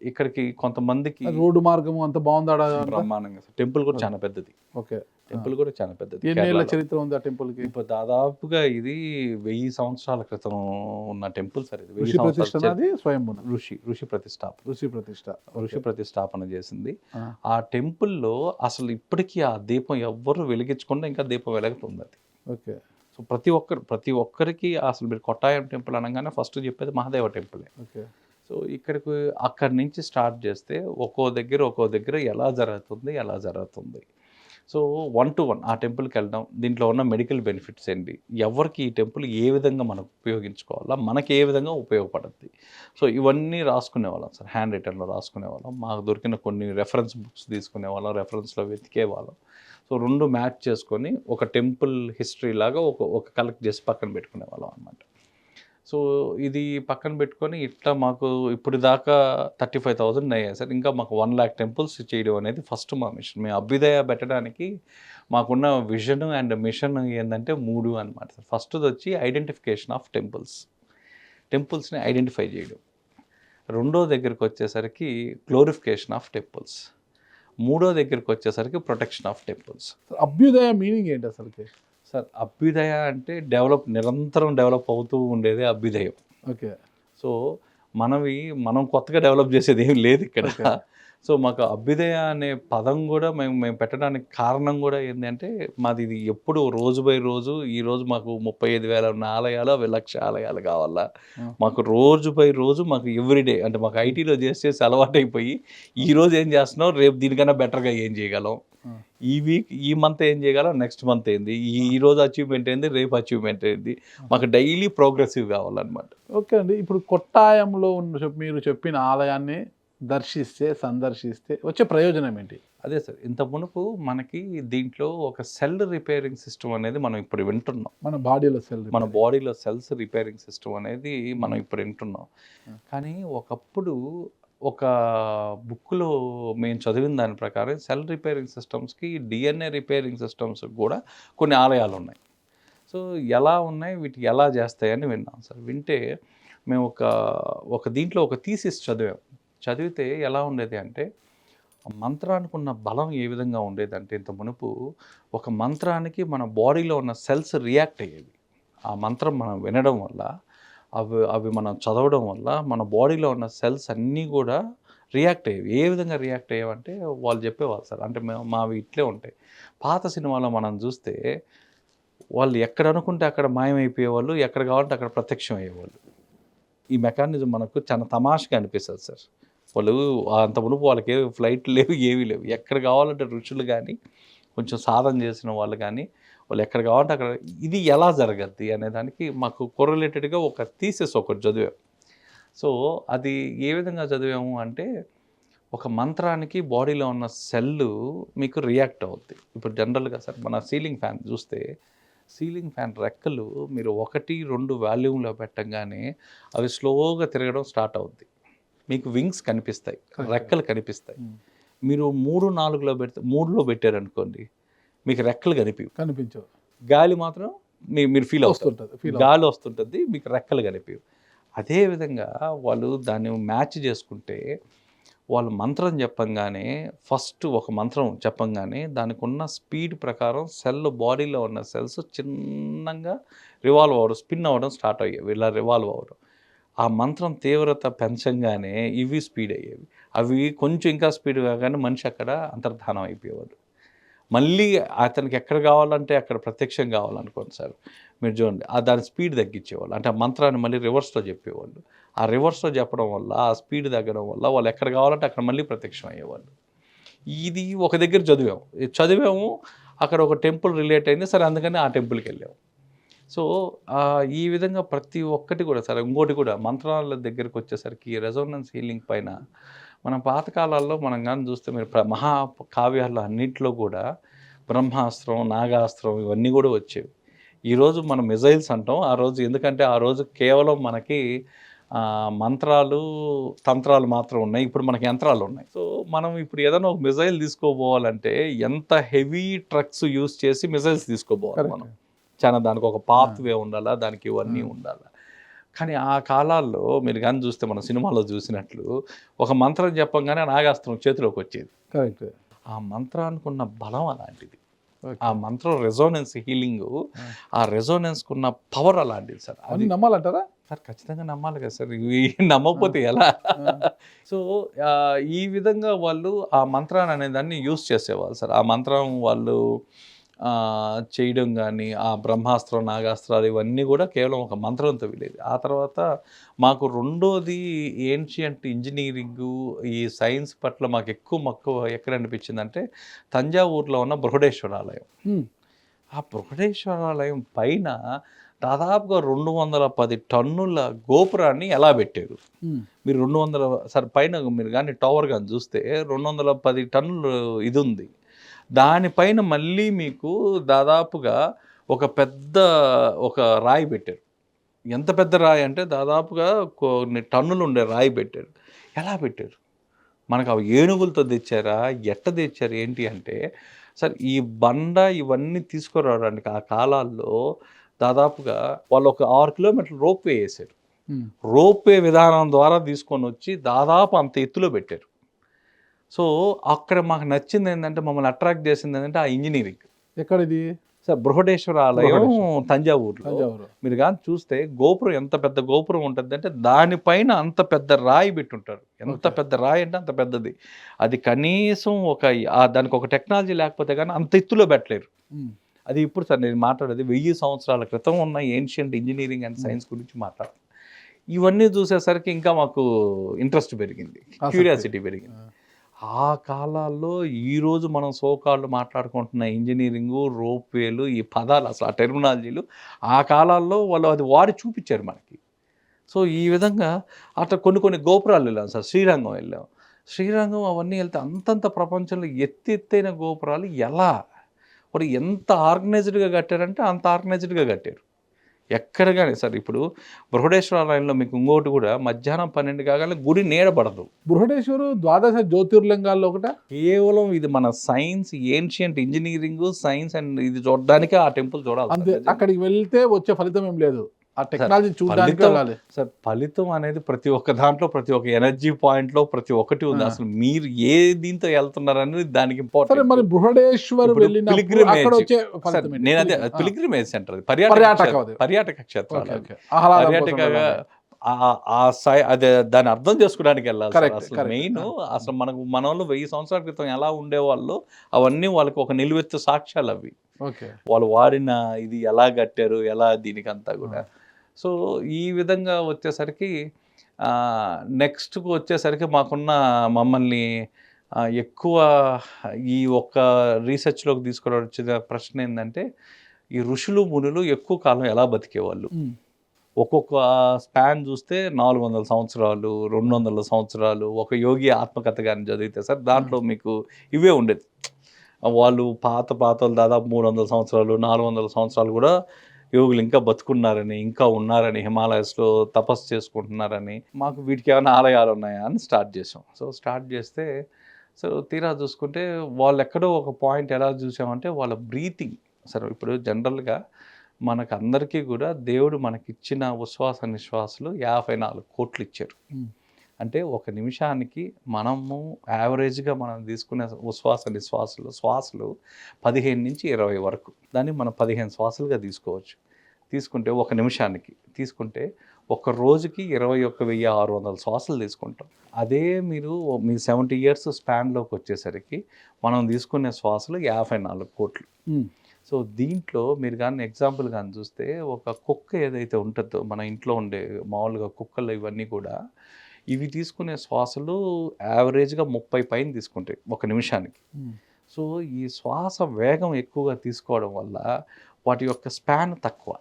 ఇక్కడికి కొంతమందికి
రోడ్డు మార్గము అంత బాగుందాడా?
బ్రహ్మాండంగా టెంపుల్ కూడా చాలా పెద్దది.
ఓకే.
టెంపుల్ కూడా చాలా పెద్దది.
ఎన్నేళ్ల
కేరళలో.
చరిత్ర ఉంది ఆ టెంపుల్ కి?
ఇప్పుడు దాదాపుగా ఇది 1000 సంవత్సరాల క్రితం ఉన్న టెంపుల్ సార్ ఇది. 1000
ఋషి
సంవత్సరాల
ప్రతిష్ట అది స్వయంభున
ఋషి ప్రతిష్టాపన.
ఋషి ప్రతిష్ట.
ఋషి ప్రతిష్టాపన చేసింది.
ఆ.
ఆ టెంపుల్లో అసలు ఇప్పటికీ ఆ దీపం ఎవ్వరు వెలిగించకుండా ఇంకా దీపం వెలుగుతుంది అది.
ఓకే.
సో ప్రతి ఒక్కరికి అసలు మీరు కొట్టాయం టెంపుల్ అనగానే ఫస్ట్ చెప్పేది మహాదేవ టెంపులే.
ఓకే.
సో అక్కడి నుంచి స్టార్ట్ చేస్తే ఒక్కో దగ్గర ఎలా జరుగుతుంది. సో 1 to 1 ఆ టెంపుల్కి వెళ్ళడం, దీంట్లో ఉన్న మెడికల్ బెనిఫిట్స్ ఏంటి, ఎవరికి ఈ టెంపుల్ ఏ విధంగా మనం ఉపయోగించుకోవాలా, మనకి ఏ విధంగా ఉపయోగపడుద్ది. సో ఇవన్నీ రాసుకునేవాళ్ళం సార్, హ్యాండ్ రిటర్న్లో రాసుకునేవాళ్ళం. మాకు దొరికిన కొన్ని రెఫరెన్స్ బుక్స్ తీసుకునేవాళ్ళం, రెఫరెన్స్లో వెతికేవాళ్ళం. సో 2 మ్యాచ్ చేసుకొని ఒక టెంపుల్ హిస్టరీ లాగా ఒక కలెక్ట్ చేసి పక్కన పెట్టుకునేవాళ్ళం అనమాట. సో ఇది పక్కన పెట్టుకొని ఇట్లా మాకు ఇప్పుడు దాకా 35,000 అయ్యాయి సార్. ఇంకా మాకు 1 lakh టెంపుల్స్ చేయడం అనేది ఫస్ట్ మా మిషన్. మేము అభ్యుదయ పెట్టడానికి మాకున్న విజన్ అండ్ మిషన్ ఏంటంటే 3 అనమాట సార్. ఫస్ట్ది వచ్చి ఐడెంటిఫికేషన్ ఆఫ్ టెంపుల్స్ని ఐడెంటిఫై చేయడం. రెండో దగ్గరికి వచ్చేసరికి గ్లోరిఫికేషన్ ఆఫ్ టెంపుల్స్. మూడో దగ్గరికి వచ్చేసరికి ప్రొటెక్షన్ ఆఫ్ టెంపుల్స్.
అభ్యుదయ మీనింగ్ ఏంటి అసలుకి?
సార్ అభ్యుదయ అంటే నిరంతరం డెవలప్ అవుతూ ఉండేదే అభ్యుదయం.
ఓకే.
సో మనం కొత్తగా డెవలప్ చేసేది ఏం లేదు ఇక్కడ. సో మాకు అభ్యుదయ అనే పదం కూడా మేము పెట్టడానికి కారణం కూడా ఏంటంటే మాది ఇది ఎప్పుడు రోజు బై రోజు, ఈరోజు మాకు 35,000 ఉన్న ఆలయాలు 1,00,000 ఆలయాలు కావాలా, మాకు రోజు బై రోజు మాకు ఎవ్రీడే అంటే మాకు ఐటీలో చేసి అలవాటు అయిపోయి ఈరోజు ఏం చేస్తున్నాం, రేపు దీనికన్నా బెటర్గా ఏం చేయగలం, ఈ మంత్ ఏం చేయగలం, నెక్స్ట్ మంత్ ఏంది, ఈ రోజు అచీవ్మెంట్ ఏంది, రేపు అచీవ్మెంట్ ఏంది, మాకు డైలీ ప్రోగ్రెసివ్ కావాలన్నమాట.
ఓకే అండి. ఇప్పుడు కొట్టాయంలో ఉన్న మీరు చెప్పిన ఆలయాన్ని సందర్శిస్తే వచ్చే ప్రయోజనం ఏంటి?
అదే సార్, ఇంత మునుపు మనకి దీంట్లో ఒక సెల్ రిపేరింగ్ సిస్టమ్ అనేది మనం ఇప్పుడు వింటున్నాం.
మన బాడీలో
సెల్స్ రిపేరింగ్ సిస్టమ్ అనేది మనం ఇప్పుడు వింటున్నాం. కానీ ఒకప్పుడు ఒక బుక్లో మేము చదివిన దాని ప్రకారం సెల్ రిపేరింగ్ సిస్టమ్స్కి, డిఎన్ఏ రిపేరింగ్ సిస్టమ్స్ కూడా కొన్ని ఆలయాలు ఉన్నాయి. సో ఎలా ఉన్నాయి, వీటికి ఎలా చేస్తాయని విన్నాం సార్. వింటే మేము ఒక దీంట్లో ఒక థీసిస్ చదివితే ఎలా ఉండేది అంటే, మంత్రానికి ఉన్న బలం ఏ విధంగా ఉండేదంటే, ఇంత మునుపు ఒక మంత్రానికి మన బాడీలో ఉన్న సెల్స్ రియాక్ట్ అయ్యేవి. ఆ మంత్రం మనం వినడం వల్ల, అవి మనం చదవడం వల్ల మన బాడీలో ఉన్న సెల్స్ అన్నీ కూడా రియాక్ట్ అయ్యేవి. ఏ విధంగా రియాక్ట్ అయ్యేవంటే వాళ్ళు చెప్పేవాళ్ళు సార్. అంటే మావి ఇట్లే ఉంటాయి. పాత సినిమాలో మనం చూస్తే వాళ్ళు ఎక్కడ అనుకుంటే అక్కడ మాయమైపోయేవాళ్ళు, ఎక్కడ కావాలంటే అక్కడ ప్రత్యక్షం అయ్యేవాళ్ళు. ఈ మెకానిజం మనకు చాలా తమాషగా అనిపిస్తుంది సార్. వాళ్ళు అంత మునుపు వాళ్ళకి ఫ్లైట్లు లేవు, ఏవీ లేవు. ఎక్కడ కావాలంటే ఋషులు కానీ, కొంచెం సాధన చేసిన వాళ్ళు కానీ, వాళ్ళు ఎక్కడ కావాలంటే అక్కడ ఇది ఎలా జరగద్ది అనే దానికి మాకు కొరలేటెడ్గా ఒక థీసిస్ ఒకటి చదివాం. సో అది ఏ విధంగా చదివాము అంటే, ఒక మంత్రానికి బాడీలో ఉన్న సెల్లు మీకు రియాక్ట్ అవుద్ది. ఇప్పుడు జనరల్గా సార్ మన సీలింగ్ ఫ్యాన్ చూస్తే, సీలింగ్ ఫ్యాన్ రెక్కలు మీరు 1-2 వాల్యూమ్లో పెట్టగానే అవి స్లోగా తిరగడం స్టార్ట్ అవుద్ది. మీకు వింగ్స్ కనిపిస్తాయి, రెక్కలు కనిపిస్తాయి. మీరు 3-4లో పెడితే 3లో పెట్టారనుకోండి, మీకు రెక్కలు కనిపించవు. గాలి మాత్రం మీరు ఫీల్ అవుతుంటుంది, గాలి వస్తుంటుంది, మీకు రెక్కలు కనిపించవు. అదేవిధంగా వాళ్ళు దాన్ని మ్యాచ్ చేసుకుంటే, వాళ్ళు మంత్రం చెప్పంగానే, ఫస్ట్ ఒక మంత్రం చెప్పంగానే దానికి ఉన్న స్పీడ్ ప్రకారం బాడీలో ఉన్న సెల్స్ చిన్నగా రివాల్వ్ అవ్వడం, స్పిన్ అవ్వడం స్టార్ట్ అయ్యేవి. ఇలా రివాల్వ్ అవ్వడం, ఆ మంత్రం తీవ్రత పెంచంగానే ఇవి స్పీడ్ అయ్యేవి. అవి కొంచెం ఇంకా స్పీడ్ కాగానే మనిషి అక్కడ అంతర్ధానం అయిపోయేవాడు. మళ్ళీ అతనికి ఎక్కడ కావాలంటే అక్కడ ప్రత్యక్షం కావాలనుకోండి సార్, మీరు చూడండి, దాని స్పీడ్ తగ్గించేవాళ్ళు. అంటే ఆ మంత్రాన్ని మళ్ళీ రివర్స్లో చెప్పేవాళ్ళు. ఆ రివర్స్లో చెప్పడం వల్ల, ఆ స్పీడ్ తగ్గడం వల్ల వాళ్ళు ఎక్కడ కావాలంటే అక్కడ మళ్ళీ ప్రత్యక్షం అయ్యేవాళ్ళు. ఇది ఒక దగ్గర చదివాము, అక్కడ ఒక టెంపుల్ రిలేట్ అయింది సరే, అందుకని ఆ టెంపుల్కి వెళ్ళాము. సో ఈ విధంగా ప్రతి ఒక్కటి కూడా సార్, ఇంకోటి కూడా మంత్రాల దగ్గరికి వచ్చేసరికి రెజోనెన్స్ హీలింగ్ పైన మనం పాతకాలాల్లో మనం కానీ చూస్తే, మీరు మహాకావ్యాల్లో అన్నింటిలో కూడా బ్రహ్మాస్త్రం, నాగాస్త్రం ఇవన్నీ కూడా వచ్చేవి. ఈరోజు మనం మిజైల్స్ అంటాం. ఆ రోజు ఎందుకంటే ఆ రోజు కేవలం మనకి మంత్రాలు, తంత్రాలు మాత్రం ఉన్నాయి. ఇప్పుడు మనకి యంత్రాలు ఉన్నాయి. సో మనం ఇప్పుడు ఏదైనా ఒక మిజైల్ తీసుకోపోవాలంటే ఎంత హెవీ ట్రక్స్ యూజ్ చేసి మిజైల్స్ తీసుకోపోవాలి మనం. చాలా దానికి ఒక పాత్ వే ఉండాలా, దానికి ఇవన్నీ ఉండాలా. కానీ ఆ కాలాల్లో మీరు కానీ చూస్తే మన సినిమాలో చూసినట్లు ఒక మంత్రం చెప్పంగానే నాగాస్త్రం చేతిలోకి వచ్చేది.
కరెక్ట్.
ఆ మంత్రానికి ఉన్న బలం అలాంటిది. ఆ మంత్రం రెజోనెన్స్ హీలింగ్, ఆ రెజోనెన్స్కి ఉన్న పవర్ అలాంటిది సార్. అది
అది నమ్మాలంటారా?
సార్ ఖచ్చితంగా నమ్మాలి కదా సార్, ఇవి నమ్మకపోతే ఎలా? సో ఈ విధంగా వాళ్ళు ఆ మంత్రాన్ని అనే దాన్ని యూస్ చేసేవాళ్ళు సార్. ఆ మంత్రం వాళ్ళు చేయడం కానీ, ఆ బ్రహ్మాస్త్రం, నాగాస్త్రాలు ఇవన్నీ కూడా కేవలం ఒక మంత్రంతో వెళ్ళేది. ఆ తర్వాత మాకు రెండోది ఏన్షియంట్ ఇంజనీరింగు, ఈ సైన్స్ పట్ల మాకు ఎక్కువ మక్కువ ఎక్కడ అనిపించిందంటే తంజావూరులో ఉన్న బృహదేశ్వర ఆలయం. ఆ బృహదేశ్వర ఆలయం పైన దాదాపుగా 210 టన్నుల గోపురాన్ని ఎలా పెట్టారు? మీరు 200 సార్ పైన మీరు కానీ టవర్ కానీ చూస్తే 210 టన్నులు ఇది ఉంది. దానిపైన మళ్ళీ మీకు దాదాపుగా ఒక రాయి పెట్టారు. ఎంత పెద్ద రాయి అంటే దాదాపుగా కొన్ని టన్నులు ఉండే రాయి పెట్టారు. ఎలా పెట్టారు? మనకు అవి ఏనుగులతో తెచ్చారా, ఎట్ట తెచ్చారు ఏంటి అంటే, సార్ ఈ బండ ఇవన్నీ తీసుకురావడానికి ఆ కాలాల్లో దాదాపుగా వాళ్ళు ఒక 6 కిలోమీటర్లు రోప్వే వేసారు. రోప్వే విధానం ద్వారా తీసుకొని వచ్చి దాదాపు అంత ఎత్తులో పెట్టారు. సో అక్కడ మాకు నచ్చింది ఏంటంటే, మమ్మల్ని అట్రాక్ట్ చేసింది ఏంటంటే ఆ ఇంజనీరింగ్.
ఎక్కడిది
సార్? బృహదేశ్వర ఆలయం తంజావూరులో. మీరు కానీ చూస్తే గోపురం ఎంత పెద్ద గోపురం ఉంటుంది అంటే దానిపైన అంత పెద్ద రాయి పెట్టుంటారు. ఎంత పెద్ద రాయి అంటే అంత పెద్దది. అది కనీసం దానికి ఒక టెక్నాలజీ లేకపోతే కానీ అంత ఎత్తులో పెట్టలేరు. అది ఇప్పుడు సార్ నేను మాట్లాడేది 1000 సంవత్సరాల క్రితం ఉన్న ఏన్షియంట్ ఇంజనీరింగ్ అండ్ సైన్స్ గురించి మాట్లాడుతున్నాను. ఇవన్నీ చూసేసరికి ఇంకా మాకు ఇంట్రెస్ట్ పెరిగింది, క్యూరియాసిటీ పెరిగింది. ఆ కాలాల్లో ఈరోజు మనం సోకాళ్ళు మాట్లాడుకుంటున్న ఇంజనీరింగు, రోప్వేలు, ఈ పదాలు అసలు ఆ టెర్మినాలజీలు ఆ కాలాల్లో వాళ్ళు అది వాడి చూపించారు మనకి. సో ఈ విధంగా అట్లా కొన్ని గోపురాలు వెళ్ళాం సార్. శ్రీరంగం వెళ్ళాం. శ్రీరంగం అవన్నీ వెళ్తే అంతంత ప్రపంచంలో ఎత్తైన గోపురాలు ఎలా వాడు ఎంత ఆర్గనైజ్డ్గా కట్టారంటే అంత ఆర్గనైజ్డ్గా కట్టారు. ఎక్కడ కానీ సార్ ఇప్పుడు బృహదేశ్వర ఆలయంలో మీకు ఇంకోటి కూడా మధ్యాహ్నం 12 కాగానే గుడి నీడబడదు.
బృహదేశ్వరు ద్వాదశ జ్యోతిర్లింగాల్లో ఒకట.
కేవలం ఇది మన science, ancient engineering, science and ఇది చూడడానికే ఆ టెంపుల్ చూడాలి.
అంతే, అక్కడికి వెళ్తే వచ్చే ఫలితం ఏం లేదు, ఆ టెక్నాలజీ చూడడానికి వెళ్ళాలి
సార్. ఫలితం అనేది ప్రతి ఒక్క దాంట్లో, ప్రతి ఒక్క ఎనర్జీ పాయింట్లో ప్రతి ఒక్కటి ఉంది. అసలు మీరు ఏ దీంతో వెళ్తున్నారు అనేది దానికి ఇంపార్టెంట్.
మరి బృహదేశ్వర్
నేను అదే పిలిగ్రిమేజ్ సెంటర్, పర్యాటక క్షేత్రాలు, పర్యాటకగా అదే దాన్ని అర్థం చేసుకోవడానికి వెళ్ళాలి. అసలు మెయిన్ అసలు మన వాళ్ళు 1000 సంవత్సరాల క్రితం ఎలా ఉండేవాళ్ళు అవన్నీ వాళ్ళకి ఒక నిలువెత్తు సాక్ష్యాలు అవి. వాళ్ళు వాడిన ఇది ఎలా కట్టారు, ఎలా దీనికి అంతా కూడా. సో ఈ విధంగా వచ్చేసరికి నెక్స్ట్కు వచ్చేసరికి మమ్మల్ని ఎక్కువ ఈ ఒక్క రీసెర్చ్లోకి తీసుకుని వచ్చిన ప్రశ్న ఏంటంటే, ఈ ఋషులు మునులు ఎక్కువ కాలం ఎలా బతికేవాళ్ళు. ఒక్కొక్క స్పాన్ చూస్తే 400 సంవత్సరాలు, 200 సంవత్సరాలు. ఒక యోగి ఆత్మకథ కానీ చదివితే సార్ దాంట్లో మీకు ఇవే ఉండేది. వాళ్ళు పాతలు దాదాపు 300 సంవత్సరాలు, 400 సంవత్సరాలు కూడా యోగులు ఇంకా బతుకున్నారని, ఇంకా ఉన్నారని, హిమాలయస్లో తపస్సు చేసుకుంటున్నారని. మాకు వీటికి ఏమైనా ఆలయాలు ఉన్నాయా అని స్టార్ట్ చేసాం. సో స్టార్ట్ చేస్తే తీరా చూసుకుంటే వాళ్ళు ఎక్కడో ఒక పాయింట్ ఎలా చూసామంటే వాళ్ళ బ్రీతింగ్. సరే ఇప్పుడు జనరల్గా మనకు అందరికీ కూడా దేవుడు మనకిచ్చిన ఉచ్ఛ్వాస నిశ్వాసాలు 54 కోట్లు ఇచ్చారు. అంటే ఒక నిమిషానికి మనము యావరేజ్గా మనం తీసుకునే ఉచ్ఛ్వాస శ్వాసలు 15 నుంచి 20 వరకు. దాన్ని మనం 15 శ్వాసలుగా తీసుకోవచ్చు. తీసుకుంటే ఒక నిమిషానికి తీసుకుంటే ఒక రోజుకి 21,600 శ్వాసలు తీసుకుంటాం. అదే మీరు మీ 70 ఇయర్స్ స్పాన్లోకి వచ్చేసరికి మనం తీసుకునే శ్వాసలు 54 కోట్లు. సో దీంట్లో మీరు కానీ ఎగ్జాంపుల్ కానీ చూస్తే ఒక కుక్క ఏదైతే ఉంటుందో మన ఇంట్లో ఉండే మామూలుగా కుక్కలు ఇవన్నీ కూడా ఇవి తీసుకునే శ్వాసలు యావరేజ్గా 30 పైన తీసుకుంటాయి ఒక నిమిషానికి. సో ఈ శ్వాస వేగం ఎక్కువగా తీసుకోవడం వల్ల వాటి యొక్క స్పాన్ తక్కువ.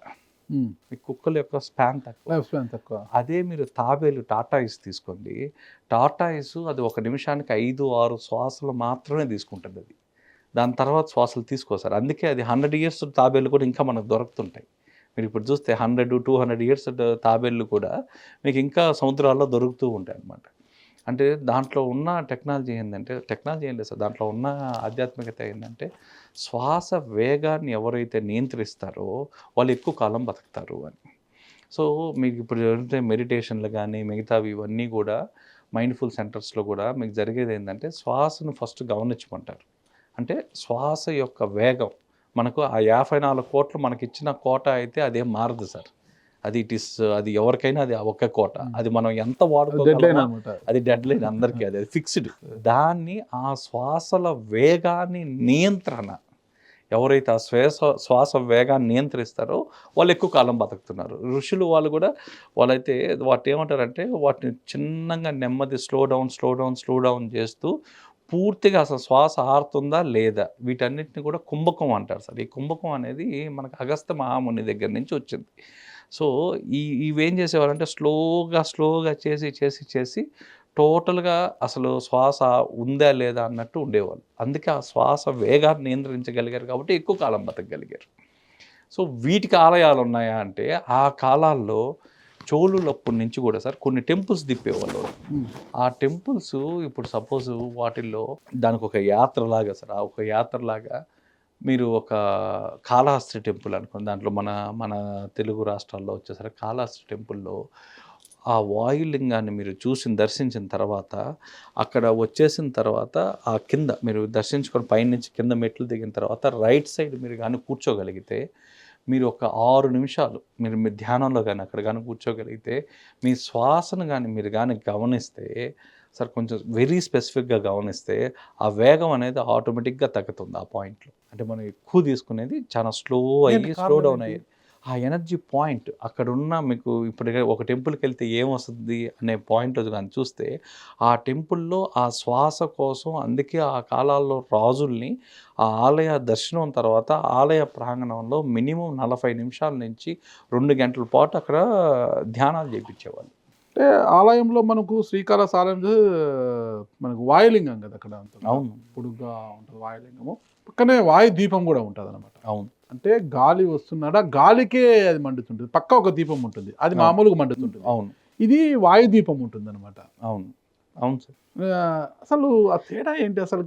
ఈ కుక్కల యొక్క స్పాన్ తక్కువ. అదే మీరు తాబేలు టాటాయిస్ తీసుకోండి. టాటాయిస్ అది ఒక నిమిషానికి 5-6 శ్వాసలు మాత్రమే తీసుకుంటుంది. అది దాని తర్వాత శ్వాసలు తీసుకోసారు. అందుకే అది 100 ఇయర్స్ తాబేలు కూడా ఇంకా మనకు దొరుకుతుంటాయి. మీరు ఇప్పుడు చూస్తే 100-200 ఇయర్స్ తాబేళ్ళు కూడా మీకు ఇంకా సముద్రాల్లో దొరుకుతూ ఉంటాయి అన్నమాట. అంటే దాంట్లో ఉన్న టెక్నాలజీ ఏంటంటే, టెక్నాలజీ ఏం లేదు సార్, దాంట్లో ఉన్న ఆధ్యాత్మికత ఏంటంటే, శ్వాస వేగాన్ని ఎవరైతే నియంత్రిస్తారో వాళ్ళు ఎక్కువ కాలం బతుకుతారు అని. సో మీకు ఇప్పుడు జరిగితే మెడిటేషన్లు కానీ మిగతావి ఇవన్నీ కూడా మైండ్ఫుల్ సెంటర్స్లో కూడా మీకు జరిగేది ఏంటంటే, శ్వాసను ఫస్ట్ గమనించమంటారు. అంటే శ్వాస యొక్క వేగం మనకు ఆ 54 కోట్లు మనకిచ్చిన కోట అయితే అదేం మారదు సార్. అది ఎవరికైనా అది ఒకే కోట. అది మనం ఎంత
డెడ్లైన్
వాడుకోగలమో
అనమాట.
అది డెడ్ లైన్ అందరికీ, అది ఫిక్స్డ్. దాన్ని ఆ శ్వాసల వేగాన్ని నియంత్రణ ఎవరైతే ఆ శ్వాస వేగాన్ని నియంత్రిస్తారో వాళ్ళు ఎక్కువ కాలం బతుకుతున్నారు. ఋషులు వాళ్ళు కూడా వాళ్ళైతే వాటి ఏమంటారంటే వాటిని చిన్నగా నెమ్మది స్లో డౌన్ చేస్తూ పూర్తిగా అసలు శ్వాస ఆరుతుందా లేదా వీటన్నిటిని కూడా కుంభకం అంటారు సార్. ఈ కుంభకం అనేది మనకు అగస్త్య మహాముని దగ్గర నుంచి వచ్చింది. సో ఇవేం చేసేవారంటే స్లోగా చేసి టోటల్గా అసలు శ్వాస ఉందా లేదా అన్నట్టు ఉండేవాళ్ళు. అందుకే ఆ శ్వాస వేగాన్ని నియంత్రించగలిగారు కాబట్టి ఎక్కువ కాలం బతకగలిగారు. సో వీటికి ఆలయాలు ఉన్నాయా అంటే, ఆ కాలాల్లో చోళులప్పటి నుంచి కూడా సార్ కొన్ని టెంపుల్స్ తిప్పేవాళ్ళు. ఆ టెంపుల్స్ ఇప్పుడు సపోజ్ వాటిల్లో దానికి ఒక యాత్రలాగా సార్, ఆ ఒక యాత్రలాగా మీరు ఒక కాళహస్తి టెంపుల్ అనుకోండి. దాంట్లో మన తెలుగు రాష్ట్రాల్లో వచ్చేసరికి కాళహస్తి టెంపుల్లో ఆ వాయులింగాన్ని మీరు దర్శించిన తర్వాత, అక్కడ వచ్చేసిన తర్వాత ఆ కింద మీరు దర్శించుకొని పైనుంచి కింద మెట్లు దిగిన తర్వాత రైట్ సైడ్ మీరు కానీ కూర్చోగలిగితే, మీరు ఒక 6 నిమిషాలు మీరు మీ ధ్యానంలో కానీ అక్కడ కానీ కూర్చోగలిగితే, మీ శ్వాసను కానీ మీరు కానీ గమనిస్తే సార్, కొంచెం వెరీ స్పెసిఫిక్గా గమనిస్తే ఆ వేగం అనేది ఆటోమేటిక్గా తగ్గుతుంది ఆ పాయింట్లో. అంటే మనం ఎక్కువ తీసుకునేది చాలా స్లో డౌన్ అయ్యేది. ఆ ఎనర్జీ పాయింట్ అక్కడున్న మీకు ఇప్పుడు ఒక టెంపుల్కి వెళ్తే ఏమొస్తుంది అనే పాయింట్ కానీ చూస్తే, ఆ టెంపుల్లో ఆ శ్వాస కోసం అందుకే ఆ కాలాల్లో రాజుల్ని ఆ ఆలయ దర్శనం తర్వాత ఆలయ ప్రాంగణంలో మినిమం 40 నిమిషాల నుంచి 2 గంటల పాటు అక్కడ ధ్యానాలు చేయించేవాళ్ళు.
అంటే ఆలయంలో మనకు శ్రీకాళహస్తి ఆలయం మనకు వాయులింగం కదా అక్కడ.
అవును,
పొడుగ్గా ఉంటుంది వాయులింగము, పక్కనే వాయు దీపం కూడా ఉంటుంది అనమాట.
అవును.
అంటే గాలి వస్తున్నాడా గాలికే అది మండుతుంటుంది, పక్క ఒక దీపం ఉంటుంది, అది మామూలుగా మండుతుంటుంది.
అవును,
ఇది వాయు దీపం ఉంటుంది అనమాట.
అవును, అవును సార్.
అసలు ఆ తేడా ఏంటి అసలు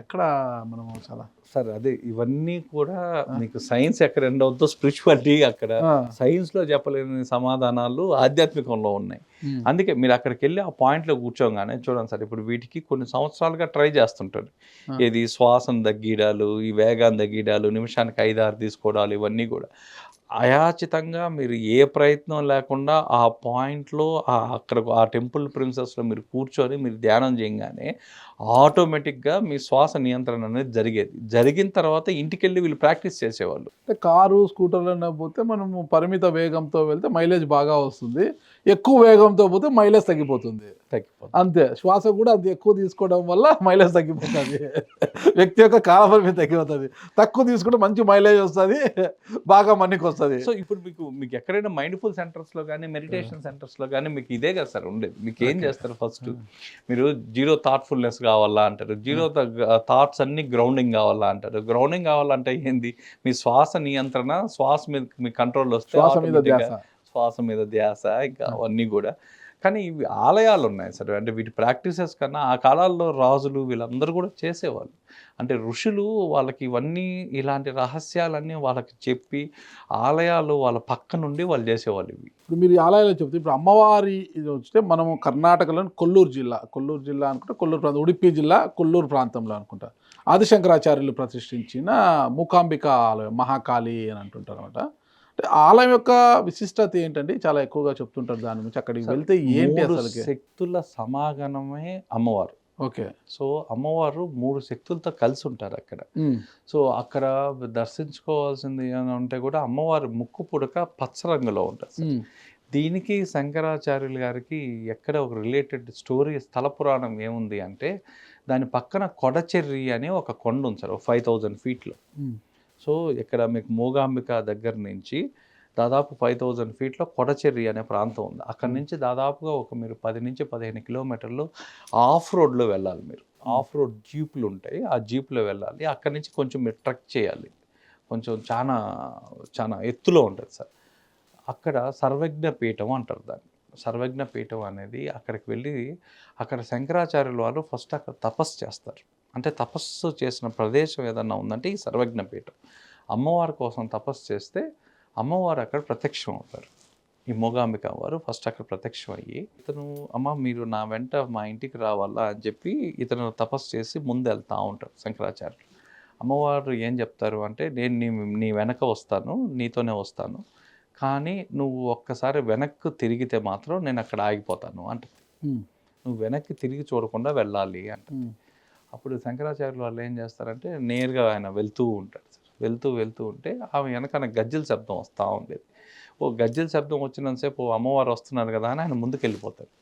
ఎక్కడ మనం చాలా
సార్ అదే ఇవన్నీ కూడా మీకు సైన్స్ ఎక్కడ ఎండ్ అవుతుందో స్పిరిచువాలిటీ అక్కడ సైన్స్లో చెప్పలేని సమాధానాలు ఆధ్యాత్మికంలో ఉన్నాయి. అందుకే మీరు అక్కడికి వెళ్ళి ఆ పాయింట్లో కూర్చోగానే చూడండి సార్, ఇప్పుడు వీటికి కొన్ని సంవత్సరాలుగా ట్రై చేస్తుంటారు. ఏది శ్వాసను తగ్గిడాలు, ఈ వేగాన్ని తగ్గిడాలు, నిమిషానికి 5-6 తీసుకోవడాలు, ఇవన్నీ కూడా అయాచితంగా మీరు ఏ ప్రయత్నం లేకుండా ఆ పాయింట్లో అక్కడ ఆ టెంపుల్ ప్రిన్సెస్లో మీరు కూర్చొని మీరు ధ్యానం చేయగానే ఆటోమేటిక్గా మీ శ్వాస నియంత్రణ అనేది జరిగిన తర్వాత ఇంటికి వెళ్ళి వీళ్ళు ప్రాక్టీస్ చేసేవాళ్ళు.
అంటే కారు స్కూటర్లో పోతే మనము పరిమిత వేగంతో వెళ్తే మైలేజ్ బాగా వస్తుంది, ఎక్కువ వేగంతో పోతే మైలేజ్ తగ్గిపోతుంది. అంతే, శ్వాస కూడా అంత ఎక్కువ తీసుకోవడం వల్ల మైలేజ్ తగ్గిపోతుంది. వ్యక్తి యొక్క కాలపరిమితి తగ్గిపోతుంది, తక్కువ తీసుకుంటే మంచి మైలేజ్ వస్తుంది, బాగా మనకి వస్తుంది.
సో ఇప్పుడు మీకు ఎక్కడైనా మైండ్ఫుల్ సెంటర్స్లో కానీ మెడిటేషన్ సెంటర్స్లో కానీ మీకు ఇదే కదా సార్ ఉండేది. మీకు ఏం చేస్తారు, ఫస్ట్ మీరు జీరో థాట్ఫుల్నెస్ కావాలా అంటారు, జీరో థాట్స్ అన్ని గ్రౌండింగ్ కావాలా అంటారు. గ్రౌండింగ్ కావాలంటే ఏంది, మీ శ్వాస నియంత్రణ, శ్వాస మీద మీ కంట్రోల్ వస్తే శ్వాస మీద ధ్యాస, ఇంకా అవన్నీ కూడా. కానీ ఇవి ఆలయాలు ఉన్నాయి సార్, అంటే వీటి ప్రాక్టీసెస్ కన్నా ఆ కాలాల్లో రాజులు వీళ్ళందరూ కూడా చేసేవాళ్ళు. అంటే ఋషులు వాళ్ళకి ఇవన్నీ ఇలాంటి రహస్యాలన్నీ వాళ్ళకి చెప్పి ఆలయాలు వాళ్ళ పక్క నుండి వాళ్ళు చేసేవాళ్ళు ఇవి.
ఇప్పుడు మీరు ఆలయాలు చెప్తే, ఇప్పుడు అమ్మవారి ఇది వస్తే మనము కర్ణాటకలోని కొల్లూరు జిల్లా అనుకుంటా, కొల్లూరు ప్రాంతం, ఉడిపి జిల్లా కొల్లూరు ప్రాంతంలో అనుకుంటా ఆదిశంకరాచార్యులు ప్రతిష్ఠించిన మూకాంబిక ఆలయం, మహాకాళి అని అంటుంటారు అనమాట. ఆలయం యొక్క విశిష్టత ఏంటండి, చాలా ఎక్కువగా చెప్తుంటారు దాని గురించి. అక్కడికి వెళ్తే ఏంటి అసలు
శక్తుల సమాగమమే అమ్మవారు.
ఓకే,
సో అమ్మవారు 3 శక్తులతో కలిసి ఉంటారు అక్కడ. సో అక్కడ దర్శించుకోవాల్సింది ఏమైనా ఉంటే కూడా అమ్మవారి ముక్కు పుడక పచ్చ రంగులో ఉంటుంది. దీనికి శంకరాచార్యులు గారికి ఎక్కడ ఒక రిలేటెడ్ స్టోరీ, స్థల పురాణం ఏముంది అంటే, దాని పక్కన కొడచెర్రి అనే ఒక కొండ ఉంది సార్, 5000 ఫీట్లో. సో ఇక్కడ మీకు మూగాంబిక దగ్గర నుంచి దాదాపు 5000 ఫీట్లో కొడచెర్రి అనే ప్రాంతం ఉంది. అక్కడి నుంచి దాదాపుగా మీరు 10 నుంచి 15 కిలోమీటర్లు ఆఫ్ రోడ్లో వెళ్ళాలి. మీరు ఆఫ్ రోడ్ జీపులు ఉంటాయి, ఆ జీపులో వెళ్ళాలి. అక్కడి నుంచి కొంచెం మీరు ట్రెక్ చేయాలి, కొంచెం చాలా ఎత్తులో ఉంటుంది సార్. అక్కడ సర్వజ్ఞ పీఠం అంటారు దాన్ని. సర్వజ్ఞ పీఠం అనేది అక్కడికి వెళ్ళి అక్కడ శంకరాచార్యుల వారు ఫస్ట్ అక్కడ తపస్సు చేస్తారు. అంటే తపస్సు చేసిన ప్రదేశం ఏదన్నా ఉందంటే ఈ సర్వజ్ఞ పీఠం. అమ్మవారి కోసం తపస్సు చేస్తే అమ్మవారు అక్కడ ప్రత్యక్షం అవుతారు. ఈ మూగాంబిక వారు ఫస్ట్ అక్కడ ప్రత్యక్షం అయ్యి ఇతను అమ్మ మీరు నా వెంట మా ఇంటికి రావాలా అని చెప్పి ఇతను తపస్సు చేసి ముందు వెళ్తూ ఉంటారు శంకరాచార్యులు. అమ్మవారు ఏం చెప్తారు అంటే నేను నీ వెనక వస్తాను, నీతోనే వస్తాను, కానీ నువ్వు ఒక్కసారి వెనక్కి తిరిగితే మాత్రం నేను అక్కడ ఆగిపోతాను అంట. నువ్వు వెనక్కి తిరిగి చూడకుండా వెళ్ళాలి అంట. అప్పుడు శంకరాచార్యులు వాళ్ళు ఏం చేస్తారంటే నేరుగా ఆయన వెళ్తూ ఉంటాడు. వెళ్తూ ఉంటే ఆమె వెనకన గజ్జల శబ్దం వస్తూ ఉండేది. గజ్జల శబ్దం వచ్చినంతసేపు అమ్మవారు వస్తున్నారు కదా అని ఆయన ముందుకు వెళ్ళిపోతాడు.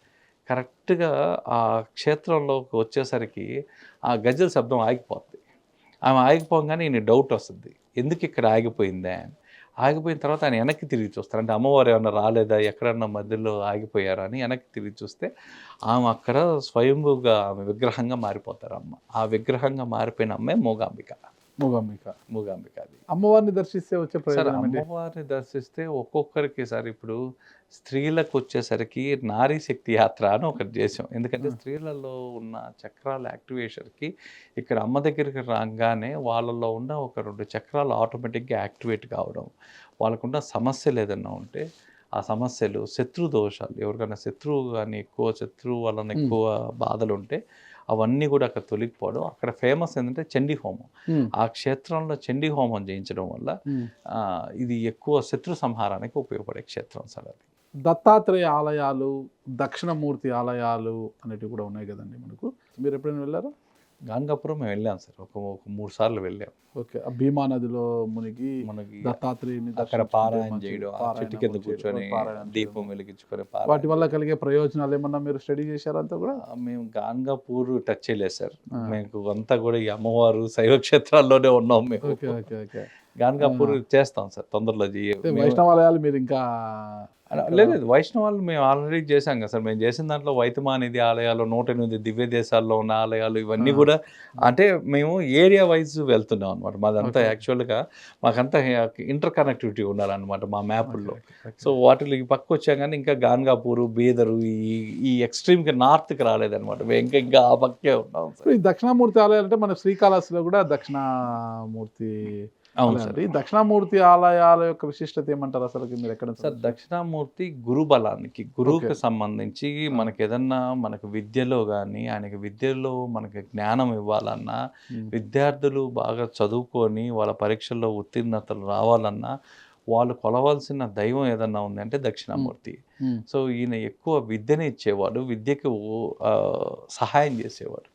కరెక్ట్గా ఆ క్షేత్రంలోకి వచ్చేసరికి ఆ గజ్జల శబ్దం ఆగిపోతుంది. ఆమె ఆగిపోగానే ఈయన డౌట్ వస్తుంది, ఎందుకు ఇక్కడ ఆగిపోయిందా అని. ఆగిపోయిన తర్వాత ఆయన వెనక్కి తిరిగి చూస్తారు. అంటే అమ్మవారు ఏమన్నా రాలేదా, ఎక్కడన్నా మధ్యలో ఆగిపోయారా అని వెనక్కి తిరిగి చూస్తే ఆమె అక్కడ స్వయంభూగా ఆమె విగ్రహంగా మారిపోతారు. అమ్మ ఆ విగ్రహంగా మారిపోయిన అమ్మే మూగాంబిక. అది
అమ్మవారిని దర్శిస్తే వచ్చే
సార్,
ప్రయోజనం ఏంటి?
అమ్మవారిని దర్శిస్తే ఒక్కొక్కరికి సార్ ఇప్పుడు స్త్రీలకు వచ్చేసరికి నారీ శక్తి యాత్ర అని ఒకటి చేసాం. ఎందుకంటే స్త్రీలలో ఉన్న చక్రాల యాక్టివేషన్కి ఇక్కడ అమ్మ దగ్గరికి రాగానే వాళ్ళలో ఉన్న ఒక 2 చక్రాలు ఆటోమేటిక్గా యాక్టివేట్ కావడం, వాళ్ళకున్న సమస్యలు ఏదైనా ఉంటే ఆ సమస్యలు, శత్రు దోషాలు, ఎవరికైనా శత్రువు కానీ శత్రువు వలన ఎక్కువ బాధలు ఉంటే అవన్నీ కూడా అక్కడ తొలగిపోవడం. అక్కడ ఫేమస్ ఏంటంటే చండీ హోమం. ఆ క్షేత్రంలో చండీ హోమం చేయించడం వల్ల ఇది ఎక్కువ శత్రు సంహారానికి ఉపయోగపడే క్షేత్రం సార్ అది.
దత్తాత్రేయ ఆలయాలు, దక్షిణమూర్తి ఆలయాలు అనేటివి కూడా ఉన్నాయి కదండి మనకు. మీరు ఎప్పుడైనా వెళ్ళారా?
గాంగాపురం మేము వెళ్ళాం సార్, ఒక 3 సార్లు వెళ్ళాం.
ఓకే. ఆ భీమా నదిలో మునిగి
మనకి
దత్తాత్రేయుని
అక్కడ పారాయణ చేయడం, ఆ చెట్టు కింద కూర్చొని దీపం వెలిగించుకొని
వాటి వల్ల కలిగే ప్రయోజనాలు ఏమన్నా మీరు స్టడీ చేశారంతా కూడా?
మేము గాంగాపూర్ టచ్ చేయలేదు సార్. మేము అంతా కూడా ఈ అమ్మవారు శైవ క్షేత్రాల్లోనే ఉన్నాం మేము.
Okay okay okay.
గాంగాపూర్ చేస్తాం సార్ తొందరలో.
వైష్ణవాలయాలు మీరు ఇంకా
లేదు, వైష్ణవాలు మేము ఆల్రెడీ చేశాం కదా సార్. మేము చేసిన దాంట్లో వైతమానిధి ఆలయాలు, 108 దివ్య దేశాల్లో ఉన్న ఆలయాలు ఇవన్నీ కూడా అంటే మేము ఏరియా వైజ్ వెళ్తున్నాం అనమాట. మాదంతా యాక్చువల్గా మాకంతా ఇంటర్ కనెక్టివిటీ ఉండాలన్నమాట మా మ్యాపుల్లో. సో వాటిలో ఈ పక్క వచ్చా కానీ ఇంకా గాంగాపూరు, బీదరు ఈ ఎక్స్ట్రీమ్కి నార్త్కి రాలేదన్నమాట. మేము ఇంకా ఆ పక్కే ఉన్నాం సార్.
ఈ దక్షిణామూర్తి ఆలయాలు అంటే మన శ్రీకాళహస్తిలో కూడా దక్షిణామూర్తి.
అవును సార్.
ఈ దక్షిణామూర్తి ఆలయాల యొక్క విశిష్టత ఏమంటారు అసలు? మీరు ఎక్కడ
సార్ దక్షిణామూర్తి గురు బలానికి, గురువుకి సంబంధించి మనకి ఏదన్నా మనకు విద్యలో కానీ ఆయనకి విద్యలో మనకి జ్ఞానం ఇవ్వాలన్నా, విద్యార్థులు బాగా చదువుకొని వాళ్ళ పరీక్షల్లో ఉత్తీర్ణతలు రావాలన్నా వాళ్ళు కొలవాల్సిన దైవం ఏదన్నా ఉంది అంటే దక్షిణామూర్తి. సో ఈయన ఎక్కువ విద్యను ఇచ్చేవాడు, విద్యకు సహాయం చేసేవాడు,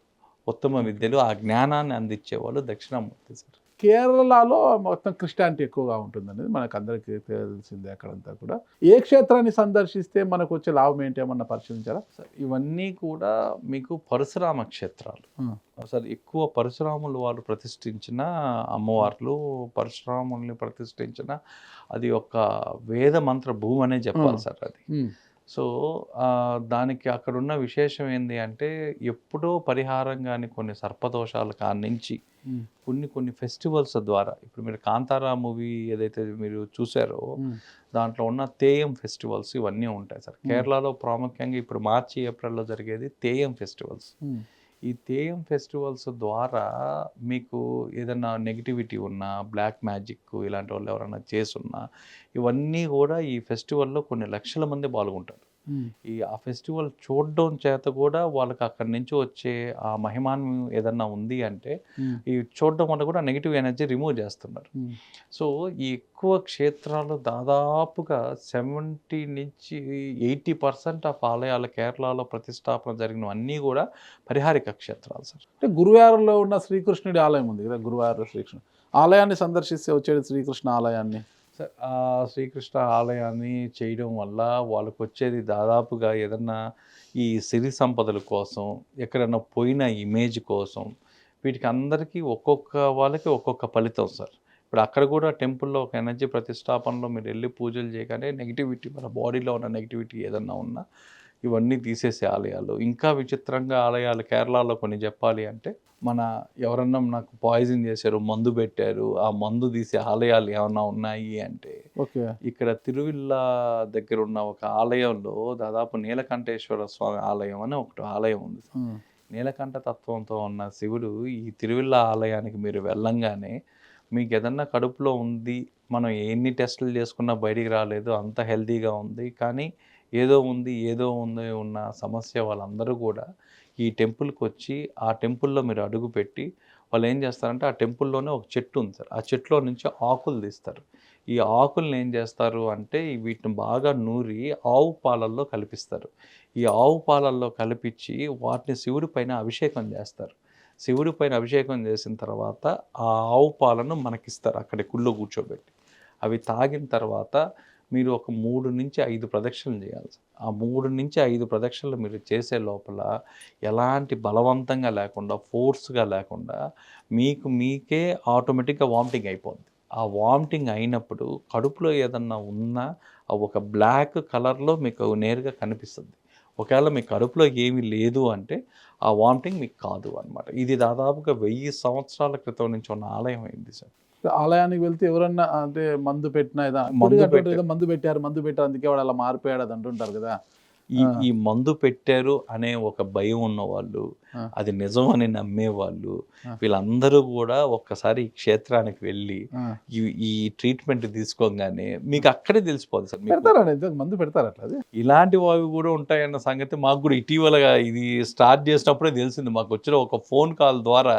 ఉత్తమ విద్యలు ఆ జ్ఞానాన్ని అందించేవాడు దక్షిణామూర్తి సార్.
కేరళలో మొత్తం క్రిస్టియానిటీ ఎక్కువగా ఉంటుందనేది మనకు అందరికీ తెలిసిందే. అక్కడంతా కూడా ఏ క్షేత్రాన్ని సందర్శిస్తే మనకు వచ్చే లాభం ఏంటి ఏమన్నా పరిశీలించారా?
ఇవన్నీ కూడా మీకు పరశురామ క్షేత్రాలు సార్. ఎక్కువ పరశురాములు వాళ్ళు ప్రతిష్ఠించిన అమ్మవార్లు, పరశురాముల్ని ప్రతిష్ఠించిన అది ఒక వేద మంత్ర భూమి అనే చెప్పాలి సార్ అది. సో దానికి అక్కడున్న విశేషం ఏంటి అంటే ఎప్పుడో పరిహారం కానీ కొన్ని సర్పదోషాల కానించి కొన్ని ఫెస్టివల్స్ ద్వారా, ఇప్పుడు మీరు కాంతారా మూవీ ఏదైతే మీరు చూసారో దాంట్లో ఉన్న తేయం ఫెస్టివల్స్ ఇవన్నీ ఉంటాయి సార్. కేరళలో ప్రాముఖ్యంగా ఇప్పుడు మార్చి ఏప్రిల్లో జరిగేది తేయం ఫెస్టివల్స్. ఈ తేయం ఫెస్టివల్స్ ద్వారా మీకు ఏదన్నా నెగిటివిటీ ఉన్నా, బ్లాక్ మ్యాజిక్ ఇలాంటి వాళ్ళు ఎవరైనా చేసున్నా ఇవన్నీ కూడా ఈ ఫెస్టివల్లో కొన్ని లక్షల మంది పాల్గొంటారు. ఆ ఫెస్టివల్ చూడడం చేత కూడా వాళ్ళకి అక్కడి నుంచి వచ్చే ఆ మహిమానం ఏదన్నా ఉంది అంటే ఈ చూడడం వల్ల కూడా నెగిటివ్ ఎనర్జీ రిమూవ్ చేస్తున్నారు. సో ఈ ఎక్కువ క్షేత్రాలు దాదాపుగా 70 నుంచి 80% ఆఫ్ ఆలయాలు కేరళలో ప్రతిష్టాపన జరిగినవన్నీ కూడా పరిహారిక క్షేత్రాలు సార్.
అంటే గురువారంలో ఉన్న శ్రీకృష్ణుడి ఆలయం ఉంది కదా, గురువారం శ్రీకృష్ణ ఆలయాన్ని సందర్శిస్తే వచ్చేది శ్రీకృష్ణ ఆలయాన్ని.
ఆ శ్రీకృష్ణ ఆలయాన్ని చేయడం వల్ల వాళ్ళకు వచ్చేది దాదాపుగా ఏదన్నా ఈ సిరి సంపదల కోసం, ఎక్కడన్నా పోయిన ఇమేజ్ కోసం, వీటికి అందరికీ ఒక్కొక్క వాళ్ళకి ఒక్కొక్క ఫలితం సార్. ఇప్పుడు అక్కడ కూడా టెంపుల్లో ఒక ఎనర్జీ ప్రతిష్టాపనలో మీరు వెళ్ళి పూజలు చేయగానే నెగిటివిటీ, మన బాడీలో ఉన్న నెగిటివిటీ ఏదన్నా ఉన్నా ఇవన్నీ తీసేసే ఆలయాలు. ఇంకా విచిత్రంగా ఆలయాలు కేరళలో కొన్ని చెప్పాలి అంటే, మన ఎవరన్నా నాకు పాయిజన్ చేశారు, మందు పెట్టారు, ఆ మందు తీసే ఆలయాలు ఏమన్నా ఉన్నాయి అంటే,
ఓకే.
ఇక్కడ తిరువిల్ల దగ్గర ఉన్న ఒక ఆలయంలో దాదాపు నీలకంఠేశ్వర స్వామి ఆలయం అని ఒకటి ఆలయం ఉంది. నీలకంఠ తత్వంతో ఉన్న శివుడు ఈ తిరువిల్ల ఆలయానికి మీరు వెళ్ళంగానే మీకు ఏదన్నా కడుపులో ఉంది, మనం ఎన్ని టెస్టులు చేసుకున్నా బయటికి రాలేదు, అంత హెల్తీగా ఉంది, కానీ ఏదో ఉంది ఉన్న సమస్య వాళ్ళందరూ కూడా ఈ టెంపుల్కి వచ్చి ఆ టెంపుల్లో మీరు అడుగుపెట్టి వాళ్ళు ఏం చేస్తారంటే ఆ టెంపుల్లోనే ఒక చెట్టు ఉంది సార్, ఆ చెట్టులో నుంచి ఆకులు తీస్తారు. ఈ ఆకుల్ని ఏం చేస్తారు అంటే వీటిని బాగా నూరి ఆవు పాలల్లో కలిపిస్తారు. ఈ ఆవు పాలల్లో కలిపించి వాటిని శివుడి పైన అభిషేకం చేస్తారు. శివుడి పైన అభిషేకం చేసిన తర్వాత ఆ ఆవు పాలను మనకిస్తారు అక్కడ గుళ్ళో కూర్చోబెట్టి. అవి తాగిన తర్వాత మీరు ఒక 3-5 ప్రదక్షిణలు చేయాలి. ఆ 3-5 ప్రదక్షిణలు మీరు చేసే లోపల ఎలాంటి బలవంతంగా లేకుండా, ఫోర్స్గా లేకుండా మీకే ఆటోమేటిక్గా వామిటింగ్ అయిపోద్ది. ఆ వామిటింగ్ అయినప్పుడు కడుపులో ఏదన్నా ఉన్నా ఒక బ్లాక్ కలర్లో మీకు నేరుగా కనిపిస్తుంది. ఒకవేళ మీ కడుపులో ఏమీ లేదు అంటే ఆ వామిటింగ్ మీకు కాదు అనమాట. ఇది దాదాపుగా 1000 సంవత్సరాల క్రితం నుంచి ఉన్న ఆలయం అయింది సార్.
ఆలయానికి వెళ్తే ఎవరన్నా అంటే మందు పెట్టినా మందు పెట్టారు అందుకే వాడు అలా మారిపోయాడు అది అంటుంటారు కదా.
ఈ మందు పెట్టారు అనే ఒక భయం ఉన్నవాళ్ళు, అది నిజం అని నమ్మేవాళ్ళు, వీళ్ళందరూ కూడా ఒక్కసారి ఈ క్షేత్రానికి వెళ్ళి ఈ ట్రీట్మెంట్ తీసుకోగానే మీకు అక్కడే తెలిసిపోతుంది సార్.
మందు పెడతారు అట్లా.
ఇలాంటి వావి కూడా ఉంటాయన్న సంగతి మాకు కూడా ఇటీవలగా ఇది స్టార్ట్ చేసినప్పుడే తెలిసింది. మాకు వచ్చిన ఒక ఫోన్ కాల్ ద్వారా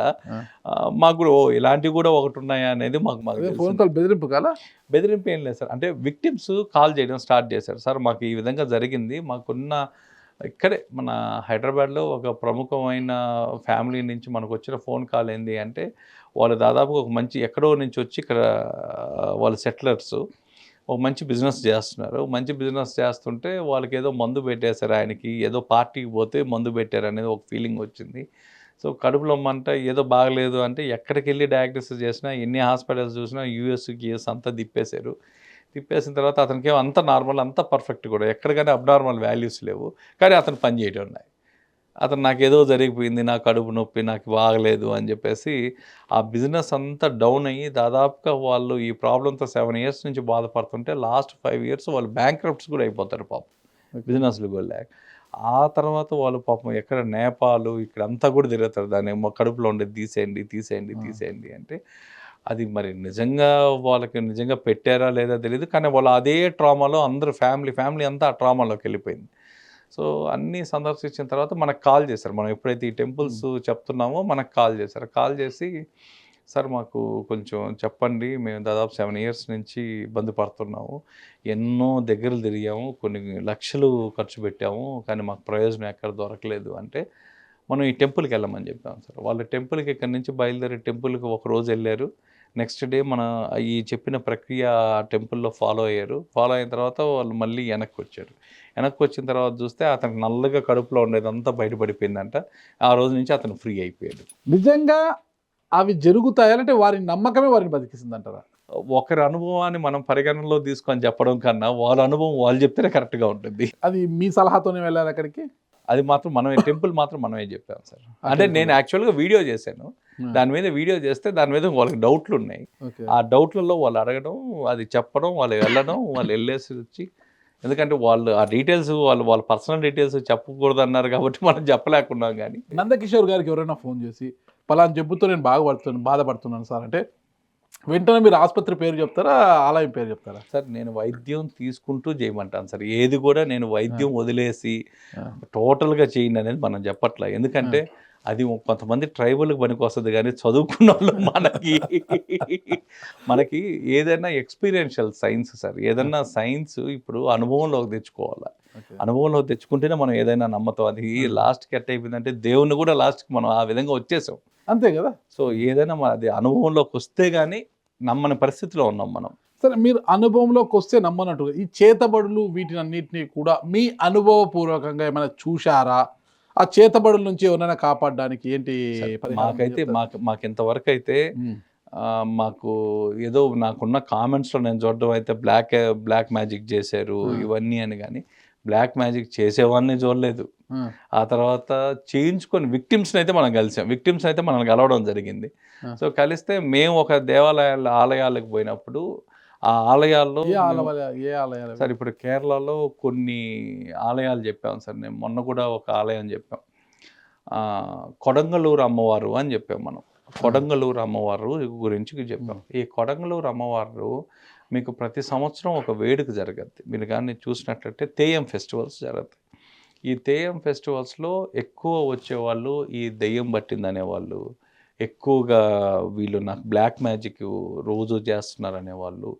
మాకు కూడా ఇలాంటివి కూడా ఒకటి ఉన్నాయా అనేది మాకు
ఫోన్ కాల్ బెదిరింపు కాలా?
బెదిరింపు ఏం లేదు సార్. అంటే విక్టిమ్స్ కాల్ చేయడం స్టార్ట్ చేశారు. సార్ మాకు ఈ విధంగా జరిగింది, మాకున్న ఇక్కడే మన హైదరాబాద్లో ఒక ప్రముఖమైన ఫ్యామిలీ నుంచి మనకు వచ్చిన ఫోన్ కాల్ ఏంది అంటే, వాళ్ళు దాదాపు ఒక మంచి ఎక్కడో నుంచి వచ్చి ఇక్కడ వాళ్ళు సెటిలర్స్ ఒక మంచి బిజినెస్ చేస్తున్నారు. మంచి బిజినెస్ చేస్తుంటే వాళ్ళకి ఏదో మందు పెట్టేశారు, ఆయనకి ఏదో పార్టీకి పోతే మందు పెట్టారు అనేది ఒక ఫీలింగ్ వచ్చింది. సో కడుపులో మంట ఏదో బాగలేదు అంటే ఎక్కడికి వెళ్ళి డయాగ్నోసిస్ చేసినా, ఎన్ని హాస్పిటల్స్ చూసినా యూఎస్ అంతా తిప్పేశారు. తిప్పేసిన తర్వాత అతనికి అంత నార్మల్, అంత పర్ఫెక్ట్ కూడా, ఎక్కడికైనా అబ్నార్మల్ వాల్యూస్ లేవు, కానీ అతను పని చేయడం ఉన్నాయి. అతను నాకు ఏదో జరిగిపోయింది, నాకు కడుపు నొప్పి, నాకు బాగలేదు అని చెప్పేసి ఆ బిజినెస్ అంతా డౌన్ అయ్యి దాదాపుగా వాళ్ళు ఈ ప్రాబ్లంతో 7 years నుంచి బాధపడుతుంటే లాస్ట్ 5 years వాళ్ళు బ్యాంక్రప్ట్స్ కూడా అయిపోతారు పాపం, బిజినెస్లు కూడా లేక. ఆ తర్వాత వాళ్ళు పాపం ఎక్కడ నేపాలు ఇక్కడంతా కూడా తిరుగుతారు, దాన్ని కడుపులో ఉండేది తీసేయండి అంటే అది మరి నిజంగా వాళ్ళకి నిజంగా పెట్టారా లేదా తెలియదు, కానీ వాళ్ళు అదే ట్రామాలో అందరూ ఫ్యామిలీ అంతా ఆ ట్రామాలోకి వెళ్ళిపోయింది. సో అన్నీ సందర్శించిన తర్వాత మనకు కాల్ చేశారు. మనం ఎప్పుడైతే ఈ టెంపుల్స్ చెప్తున్నామో మనకు కాల్ చేశారు. కాల్ చేసి సార్ మాకు కొంచెం చెప్పండి, మేము దాదాపు 7 years నుంచి ఇబ్బంది పడుతున్నాము, ఎన్నో దగ్గరలు తిరిగాము, కొన్ని లక్షలు ఖర్చు పెట్టాము, కానీ మాకు ప్రయోజనం ఎక్కడ దొరకలేదు అంటే మనం ఈ టెంపుల్కి వెళ్ళమని చెప్పాము సార్. వాళ్ళు టెంపుల్కి ఇక్కడి నుంచి బయలుదేరి టెంపుల్కి ఒకరోజు వెళ్ళారు. నెక్స్ట్ డే మన ఈ చెప్పిన ప్రక్రియ టెంపుల్లో ఫాలో అయ్యారు. ఫాలో అయిన తర్వాత వాళ్ళు మళ్ళీ వెనక్కి వచ్చారు. వెనక్కి వచ్చిన తర్వాత చూస్తే అతనికి నల్లగా కడుపులో ఉండేదంతా బయటపడిపోయిందంట. ఆ రోజు నుంచి అతను ఫ్రీ అయిపోయాడు.
నిజంగా అవి జరుగుతాయంటే వారి నమ్మకమే వారిని బతికిస్తుందంటారా?
ఒకరి అనుభవాన్ని మనం పరిగణనలో తీసుకొని చెప్పడం కన్నా వాళ్ళ అనుభవం వాళ్ళు చెప్తేనే కరెక్ట్గా ఉంటుంది.
అది మీ సలహాతోనే వెళ్ళారు అక్కడికి?
అది మాత్రం మనమే టెంపుల్ మాత్రం మనమే చెప్పాం సార్. అంటే నేను యాక్చువల్గా వీడియో చేశాను, దాని మీద వీడియో చేస్తే దాని మీద వాళ్ళకి డౌట్లు ఉన్నాయి. ఆ డౌట్లలో వాళ్ళు అడగడం, అది చెప్పడం, వాళ్ళు వెళ్ళడం, వాళ్ళు వెళ్ళేసి వచ్చి, ఎందుకంటే వాళ్ళు ఆ డీటెయిల్స్ వాళ్ళ పర్సనల్ డీటెయిల్స్ చెప్పకూడదు అన్నారు కాబట్టి మనం చెప్పలేకున్నాం. కానీ
నందకిషోర్ గారికి ఎవరైనా ఫోన్ చేసి పలానా జబ్బుతో నేను బాధపడుతున్నాను సార్ అంటే వెంటనే మీరు ఆసుపత్రి పేరు చెప్తారా, ఆలయం పేరు చెప్తారా?
సార్ నేను వైద్యం తీసుకుంటూ చేయమంటాను సార్. ఏది కూడా నేను వైద్యం వదిలేసి టోటల్గా చేయండి అనేది మనం చెప్పట్లే. ఎందుకంటే అది కొంతమంది ట్రైబల్కి పనికి వస్తుంది, కానీ చదువుకున్న వాళ్ళు మనకి ఏదైనా ఎక్స్పీరియన్షియల్ సైన్స్ సార్. ఏదైనా సైన్స్ ఇప్పుడు అనుభవంలోకి తెచ్చుకోవాలి. అనుభవంలోకి తెచ్చుకుంటేనే మనం ఏదైనా నమ్మతాం. అది లాస్ట్కి ఎట్ అయిపోయిందంటే దేవుణ్ణి కూడా లాస్ట్కి మనం ఆ విధంగా వచ్చేసాం,
అంతే కదా.
సో ఏదైనా అది అనుభవంలోకి వస్తే కానీ నమ్మని పరిస్థితిలో ఉన్నాం మనం.
సరే, మీరు అనుభవంలోకి వస్తే నమ్మనట్టుగా ఈ చేతబడులు వీటినన్నిటినీ కూడా మీ అనుభవపూర్వకంగా ఏమైనా చూశారా? ఆ చేతబడుల నుంచి ఎవరైనా కాపాడడానికి ఏంటి?
మాకైతే మాకు ఇంతవరకు అయితే మాకు ఏదో నాకున్న కామెంట్స్లో నేను చూడడం అయితే బ్లాక్ మ్యాజిక్ చేశారు ఇవన్నీ అని, కానీ బ్లాక్ మ్యాజిక్ చేసేవాడిని చూడలేదు.
ఆ,
ఆ తర్వాత చేయించుకొని విక్టిమ్స్ని అయితే మనం కలిసాం, విక్టిమ్స్ అయితే మనం కలవడం జరిగింది.
ఆ.
సో కలిస్తే మేము ఒక ఆలయాలకు పోయినప్పుడు ఆ ఆలయాల్లో
ఏ ఆలయాలు
సార్ ఇప్పుడు కేరళలో కొన్ని ఆలయాలు చెప్పాం సార్. నేను మొన్న కూడా ఒక ఆలయం చెప్పాం, కొడంగలూరు అమ్మవారు అని చెప్పాం మనం. కొడంగలూరు అమ్మవారు గురించి చెప్పాం. ఈ కొడంగలూరు అమ్మవారు మీకు ప్రతి సంవత్సరం ఒక వేడుక జరగద్ది. మీరు కానీ చూసినట్లయితే తెయ్యం ఫెస్టివల్స్ జరుగుతాయి. ఈ తెయ్యం ఫెస్టివల్స్లో ఎక్కువ వచ్చేవాళ్ళు ఈ దెయ్యం పట్టిందనే వాళ్ళు, ఎక్కువగా వీళ్ళు నాకు బ్లాక్ మ్యాజిక్ రోజు చేస్తున్నారనే వాళ్ళు,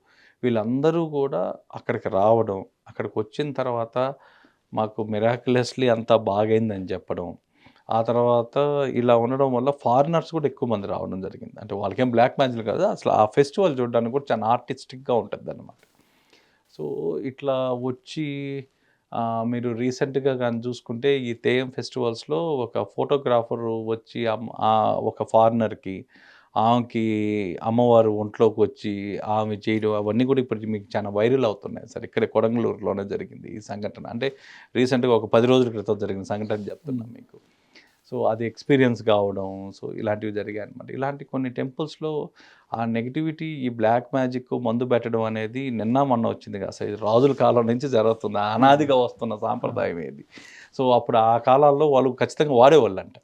వీళ్ళందరూ కూడా అక్కడికి రావడం, అక్కడికి వచ్చిన తర్వాత మాకు మిరాక్యులస్లీ అంతా బాగైందని చెప్పడం, ఆ తర్వాత ఇలా ఉండడం వల్ల ఫారినర్స్ కూడా ఎక్కువ మంది రావడం జరిగింది. అంటే వాళ్ళకేం బ్లాక్ మ్యాజిక్ కాదు, అసలు ఆ ఫెస్టివల్ చూడడానికి కూడా చాలా ఆర్టిస్టిక్గా ఉంటుంది అన్నమాట. సో ఇట్లా వచ్చి మీరు రీసెంట్గా కానీ చూసుకుంటే ఈ తెయ్యం ఫెస్టివల్స్లో ఒక ఫోటోగ్రాఫర్ వచ్చి ఒక ఫారినర్కి ఆమెకి అమ్మవారు ఒంట్లోకి వచ్చి ఆమె చేయడం అవన్నీ కూడా ఇప్పుడు మీకు చాలా వైరల్ అవుతున్నాయి సార్. ఇక్కడ కొడంగలూరులోనే జరిగింది ఈ సంఘటన. అంటే రీసెంట్గా ఒక 10 రోజుల క్రితం జరిగిన సంఘటన చెప్తున్నాను మీకు. సో అది ఎక్స్పీరియన్స్ కావడం, సో ఇలాంటివి జరిగాయి అనమాట. ఇలాంటి కొన్ని టెంపుల్స్లో ఆ నెగిటివిటీ, ఈ బ్లాక్ మ్యాజిక్ మందు పెట్టడం అనేది నిన్న మొన్న వచ్చింది కాదు సార్, ఇది రాజుల కాలం నుంచి జరుగుతుంది, అనాదిగా వస్తున్న సాంప్రదాయం ఇది. సో అప్పుడు ఆ కాలాల్లో వాళ్ళు ఖచ్చితంగా వాడేవాళ్ళంట.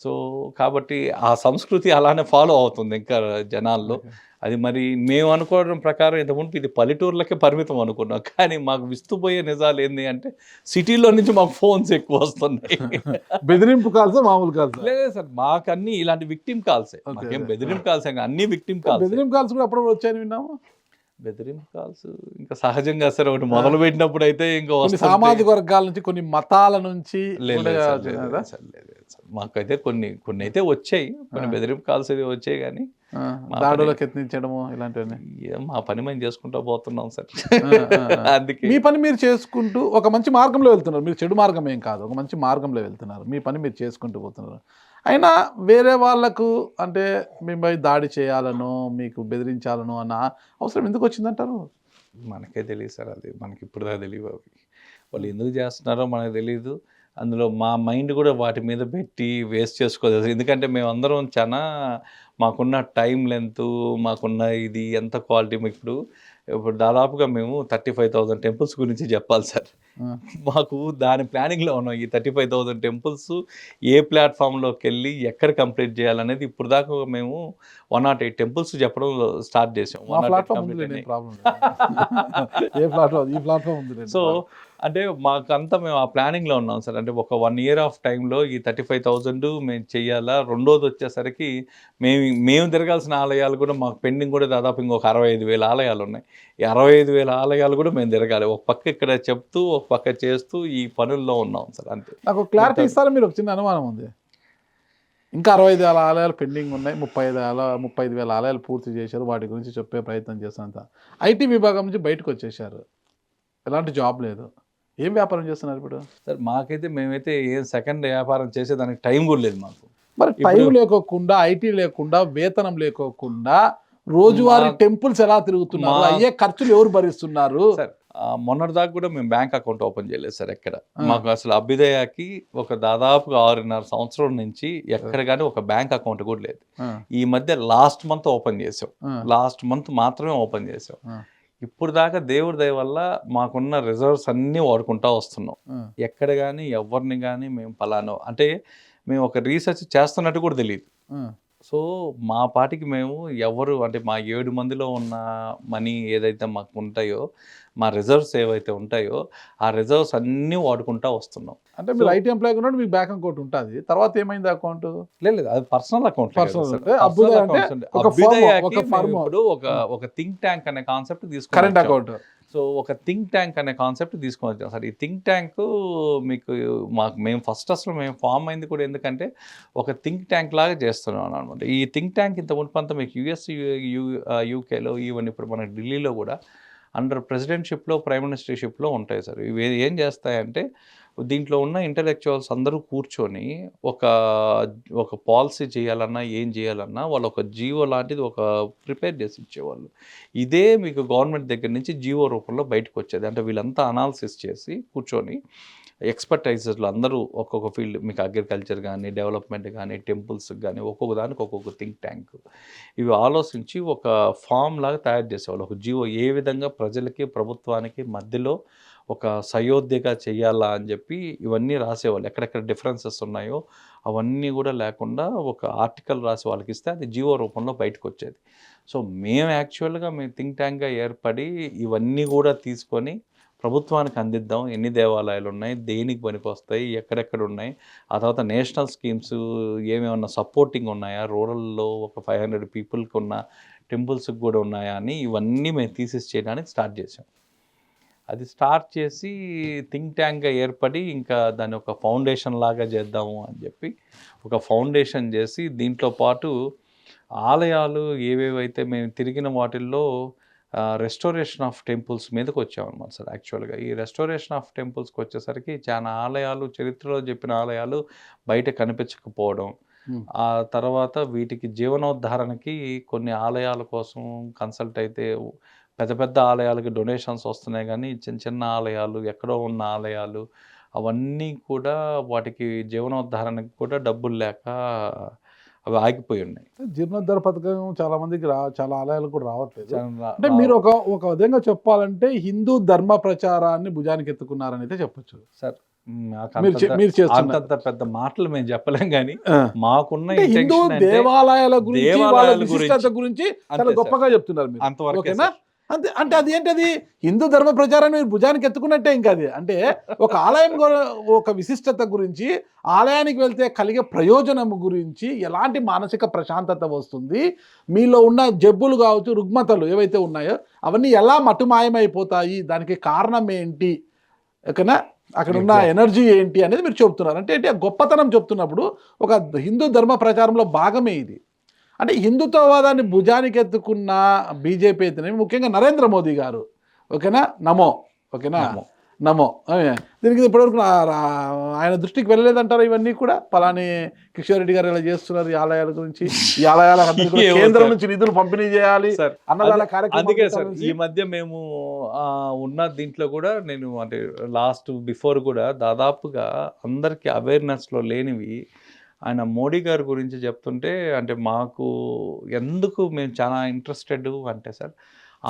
సో కాబట్టి ఆ సంస్కృతి అలానే ఫాలో అవుతుంది ఇంకా జనాల్లో. అది మరి మేము అనుకోవడం ప్రకారం ఇంతకుముందు ఇది పల్లెటూర్లకే పరిమితం అనుకున్నాం, కానీ మాకు విస్తుపోయే నిజాలు ఏంటి అంటే సిటీలో నుంచి మాకు ఫోన్స్ ఎక్కువ వస్తున్నాయి.
బెదిరింపు కాల్స్, మామూలు కాల్స్?
లేదు సార్, మాకు అన్ని ఇలాంటి విక్టిమ్ కాల్సే, మాకేం బెదిరింపు కాల్స్ అన్ని విక్టిమ్ కాల్స్.
బెదిరింపు కాల్స్ కూడా అప్పుడప్పుడు వచ్చాయని విన్నాము.
బెదిరింపు కాల్స్ ఇంకా సహజంగా సార్, ఒకటి మొదలు పెట్టినప్పుడు అయితే ఇంకా
సామాజిక వర్గాల నుంచి, కొన్ని మతాల నుంచి
మాకైతే కొన్ని అయితే వచ్చాయి, కొన్ని బెదిరింపు కాల్స్ వచ్చాయి, కానీ
దాడులకు యత్నించడము ఇలాంటివన్నీ
మా పని మేము చేసుకుంటూ పోతున్నాం సార్. అందుకే
మీ పని మీరు చేసుకుంటూ ఒక మంచి మార్గంలో వెళ్తున్నారు. మీరు చెడు మార్గం ఏం కాదు, ఒక మంచి మార్గంలో వెళ్తున్నారు. మీ పని మీరు చేసుకుంటూ పోతున్నారు. అయినా వేరే వాళ్ళకు అంటే మీపై దాడి చేయాలనో మీకు బెదిరించాలనో అన్న అవసరం ఎందుకు వచ్చిందంటారు?
మనకే తెలియదు సార్, అది మనకి ఇప్పుడు దాకా తెలియదు. అవి వాళ్ళు ఎందుకు చేస్తున్నారో మనకు తెలియదు. అందులో మా మైండ్ కూడా వాటి మీద పెట్టి వేస్ట్ చేసుకోలేదు. ఎందుకంటే మేమందరం చాలా మాకున్న టైం లెంత్, మాకున్న ఇది ఎంత క్వాలిటీ. ఇప్పుడు దాదాపుగా మేము 35,000 టెంపుల్స్ గురించి చెప్పాలి సార్. మాకు దాని ప్లానింగ్లో ఉన్నాం. ఈ 35,000 టెంపుల్స్ ఏ ప్లాట్ఫామ్లోకి వెళ్ళి ఎక్కడ కంప్లీట్ చేయాలనేది ఇప్పుడు దాకా మేము 108 టెంపుల్స్ చెప్పడం స్టార్ట్ చేసాం. సో అంటే మాకంతా మేము ఆ ప్లానింగ్లో ఉన్నాం సార్. అంటే ఒక 1 year ఆఫ్ టైంలో ఈ 35,000 మేము చెయ్యాలా. రెండోది వచ్చేసరికి మేము తిరగాల్సిన ఆలయాలు కూడా మాకు పెండింగ్ కూడా దాదాపు ఇంకొక 65,000 ఆలయాలు ఉన్నాయి. ఈ 65,000 ఆలయాలు కూడా మేము తిరగాలి. ఒక పక్క ఇక్కడ చెప్తూ ఒక పక్క చేస్తూ ఈ పనుల్లో ఉన్నాం సార్. అంతే.
నాకు క్లారిటీ ఇస్తారా? మీరు ఒక చిన్న అనుమానం ఉంది. ఇంకా 65,000 ఆలయాలు పెండింగ్ ఉన్నాయి, 35,000 ఆలయాలు పూర్తి చేశారు. వాటి గురించి చెప్పే ప్రయత్నం చేస్తున్నంత ఐటీ విభాగం నుంచి బయటకు వచ్చేసారు. ఎలాంటి జాబ్ లేదు. ఏం వ్యాపారం చేస్తున్నారు ఇప్పుడు?
సార్ మాకైతే మేమైతే ఏం సెకండ్ వ్యాపారం చేసేదానికి టైం కూడా లేదు మాకు.
మరి టైం లేకోకుండా, ఐటీ లేకుండా, వేతనం లేకోకుండా రోజువారీ టెంపుల్స్ ఎలా తిరుగుతున్నారు? అయ్యే ఖర్చులు ఎవరు భరిస్తున్నారు?
సార్ మొన్నటిదాకా కూడా మేము బ్యాంక్ అకౌంట్ ఓపెన్ చేయలేదు సార్ ఎక్కడ. మాకు అసలు అభ్యుదయకి ఒక దాదాపుగా 6.5 సంవత్సరం నుంచి ఎక్కడ కానీ ఒక బ్యాంక్ అకౌంట్ కూడా లేదు. ఈ మధ్య లాస్ట్ మంత్ ఓపెన్ చేసాం. లాస్ట్ మంత్ మాత్రమే ఓపెన్ చేసాం. ఇప్పుడు దాకా దేవుడి దయ వల్ల మాకున్న రిజర్వ్స్ అన్నీ వాడుకుంటా వస్తున్నాం. ఎక్కడ కానీ ఎవరిని కానీ మేము పలానో అంటే మేము ఒక రీసెర్చ్ చేస్తున్నట్టు కూడా తెలియదు. సో మా పాటికి మేము ఎవరు అంటే మా 7 మందిలో ఉన్న మనీ ఏదైతే మాకు ఉంటాయో, మా రిజర్వ్స్ ఏవైతే ఉంటాయో ఆ రిజర్వ్స్ అన్నీ వాడుకుంటా వస్తున్నాం.
అంటే మీరు ఐటీ ఎంప్లాయ్ ఉన్నట్టు మీకు బ్యాంక్ అకౌంట్ ఉంటుంది. తర్వాత ఏమైంది అకౌంట్?
లేదు, అది పర్సనల్ అకౌంట్. ఇప్పుడు ఒక థింక్ ట్యాంక్ అనే కాన్సెప్ట్ తీసుకుని
కరెంట్ అకౌంట్.
సో ఒక థింక్ ట్యాంక్ అనే కాన్సెప్ట్ తీసుకొని వచ్చాం సార్. ఈ థింక్ ట్యాంక్ మీకు మేము ఫస్ట్ అసలు మేము ఫామ్ అయింది కూడా ఎందుకంటే ఒక థింక్ ట్యాంక్ లాగా చేస్తున్నాం అనమాట. ఈ థింక్ ట్యాంక్ ఇంత మునుపంతా మీకు యూఎస్, యూకేలో, ఈవెన్ ఇప్పుడు మన ఢిల్లీలో కూడా అండర్ ప్రెసిడెంట్షిప్లో, ప్రైమ్ మినిస్టర్షిప్లో ఉంటాయి సార్. ఇవి ఏం చేస్తాయంటే దీంట్లో ఉన్న ఇంటలెక్చువల్స్ అందరూ కూర్చొని ఒక ఒక పాలసీ చేయాలన్నా, ఏం చేయాలన్నా వాళ్ళు ఒక జీవో లాంటిది ఒక ప్రిపేర్ చేసి ఇచ్చేవాళ్ళు. ఇదే మీకు గవర్నమెంట్ దగ్గర నుంచి జీవో రూపంలో బయటకొచ్చేది. అంటే వీళ్ళంతా అనాలిసిస్ చేసి కూర్చొని ఎక్స్‌పర్టైజర్లు అందరూ ఒక్కొక్క ఫీల్డ్, మీకు అగ్రికల్చర్ గానీ, డెవలప్‌మెంట్ గానీ, టెంపుల్స్‌కి గానీ, ఒక్కొక్క దానికి ఒక్కొక్క థింక్ ట్యాంక్. ఇవి ఆలోచించి ఒక ఫార్మ్ లాగా తయారు చేసేవాళ్ళు. ఒక జీవో ఏ విధంగా ప్రజలకి, ప్రభుత్వానికి మధ్యలో ఒక సయోధ్యగా చేయాలా అని చెప్పి ఇవన్నీ రాసేవాళ్ళు. ఎక్కడెక్కడ డిఫరెన్సెస్ ఉన్నాయో అవన్నీ కూడా లేకుండా ఒక ఆర్టికల్ రాసి వాళ్ళకిస్తే అది జీవో రూపంలో బయటకొచ్చేది. సో మేము యాక్చువల్‌గా థింక్ ట్యాంక్‌గా ఏర్పడి ఇవన్నీ కూడా తీసుకొని ప్రభుత్వానికి అందిద్దాం. ఎన్ని దేవాలయాలున్నాయి, దేనికి పనికొస్తాయి, ఎక్కడెక్కడున్నాయి, ఆ తర్వాత నేషనల్ స్కీమ్స్ ఏమేమన్నా సపోర్టింగ్ ఉన్నాయా, రూరల్‌లో ఒక 500 పీపుల్‌కి ఉన్న టెంపుల్స్‌కి కూడా ఉన్నాయా అని ఇవన్నీ మేము థీసిస్ చేయడానికి స్టార్ట్ చేసాం. అది స్టార్ట్ చేసి థింక్ ట్యాంక్‌గా ఏర్పడి ఇంకా దాన్ని ఒక ఫౌండేషన్ లాగా చేద్దాము అని చెప్పి ఒక ఫౌండేషన్ చేసి దీంట్లో పాటు ఆలయాలు ఏవేవైతే మేము తిరిగిన వాటిల్లో రెస్టోరేషన్ ఆఫ్ టెంపుల్స్ మీదకి వచ్చామన్నమాట సార్. యాక్చువల్గా ఈ రెస్టోరేషన్ ఆఫ్ టెంపుల్స్కి వచ్చేసరికి చాలా ఆలయాలు, చరిత్రలో చెప్పిన ఆలయాలు బయట కనిపించకపోవడం, ఆ తర్వాత వీటికి జీవనోద్ధరణకి కొన్ని ఆలయాల కోసం కన్సల్ట్ అయితే పెద్ద పెద్ద ఆలయాలకి డొనేషన్స్ వస్తున్నాయి, కానీ చిన్న చిన్న ఆలయాలు, ఎక్కడో ఉన్న ఆలయాలు అవన్నీ కూడా వాటికి జీవనోద్ధరణకి కూడా డబ్బులు లేక అవి ఆగిపోయి ఉన్నాయి.
జీర్ణోద్ధరణ పథకం చాలా మందికి చాలా ఆలయాలకు కూడా రావట్లేదు.
చాలా
అంటే మీరు ఒక విధంగా చెప్పాలంటే హిందూ ధర్మ ప్రచారాన్ని భుజానికి ఎత్తుకున్నారని అయితే చెప్పొచ్చు
సార్.
మీరు చేస్తున్నారు.
అంతంత పెద్ద మాటలు మేము చెప్పలేం, కానీ
ఆ.
మాకున్న
అంటే హిందూ
intention అంటే
దేవాలయాల గురించి, వాళ్ళ
దేవాలయాల
విశిష్టత గురించి చాలా
అంతే
గొప్పగా చెప్తున్నారు మీరు.
అంతవరకే
ఓకేనా?
సార్.
అంతే. అంటే అది ఏంటది హిందూ ధర్మ ప్రచారాన్ని మీరు భుజానికి ఎత్తుకున్నట్టే ఇంకా అది. అంటే ఒక ఆలయం ఒక విశిష్టత గురించి, ఆలయానికి వెళ్తే కలిగే ప్రయోజనం గురించి, ఎలాంటి మానసిక ప్రశాంతత వస్తుంది, మీలో ఉన్న జబ్బులు కావచ్చు, రుగ్మతలు ఏవైతే ఉన్నాయో అవన్నీ ఎలా మటుమాయమైపోతాయి, దానికి కారణం ఏంటి, ఓకేనా, అక్కడ ఉన్న ఎనర్జీ ఏంటి అనేది మీరు చెప్తున్నారు. అంటే ఏంటి, గొప్పతనం చెప్తున్నప్పుడు ఒక హిందూ ధర్మ ప్రచారంలో భాగమే ఇది. అంటే హిందుత్వవాదాన్ని భుజానికి ఎత్తుకున్న బీజేపీ అయితేనే, ముఖ్యంగా నరేంద్ర మోదీ గారు, ఓకేనా, నమో, ఓకేనా, నమో, దీనికి ఇప్పటివరకు ఆయన దృష్టికి వెళ్ళలేదంటారు ఇవన్నీ కూడా. పలాని కిషోర్ రెడ్డి గారు ఇలా చేస్తున్నారు ఈ ఆలయాల గురించి, ఈ ఆలయాల కేంద్రం నుంచి నిధులు పంపిణీ చేయాలి అన్నదాన కార్యక్రమం.
అందుకే సార్ ఈ మధ్య మేము ఉన్న దీంట్లో కూడా నేను అంటే బిఫోర్ కూడా దాదాపుగా అందరికీ అవేర్నెస్లో లేనివి ఆయన మోడీ గారి గురించి చెప్తుంటే, అంటే మాకు ఎందుకు మేము చాలా ఇంట్రెస్టెడ్ అంటే సార్,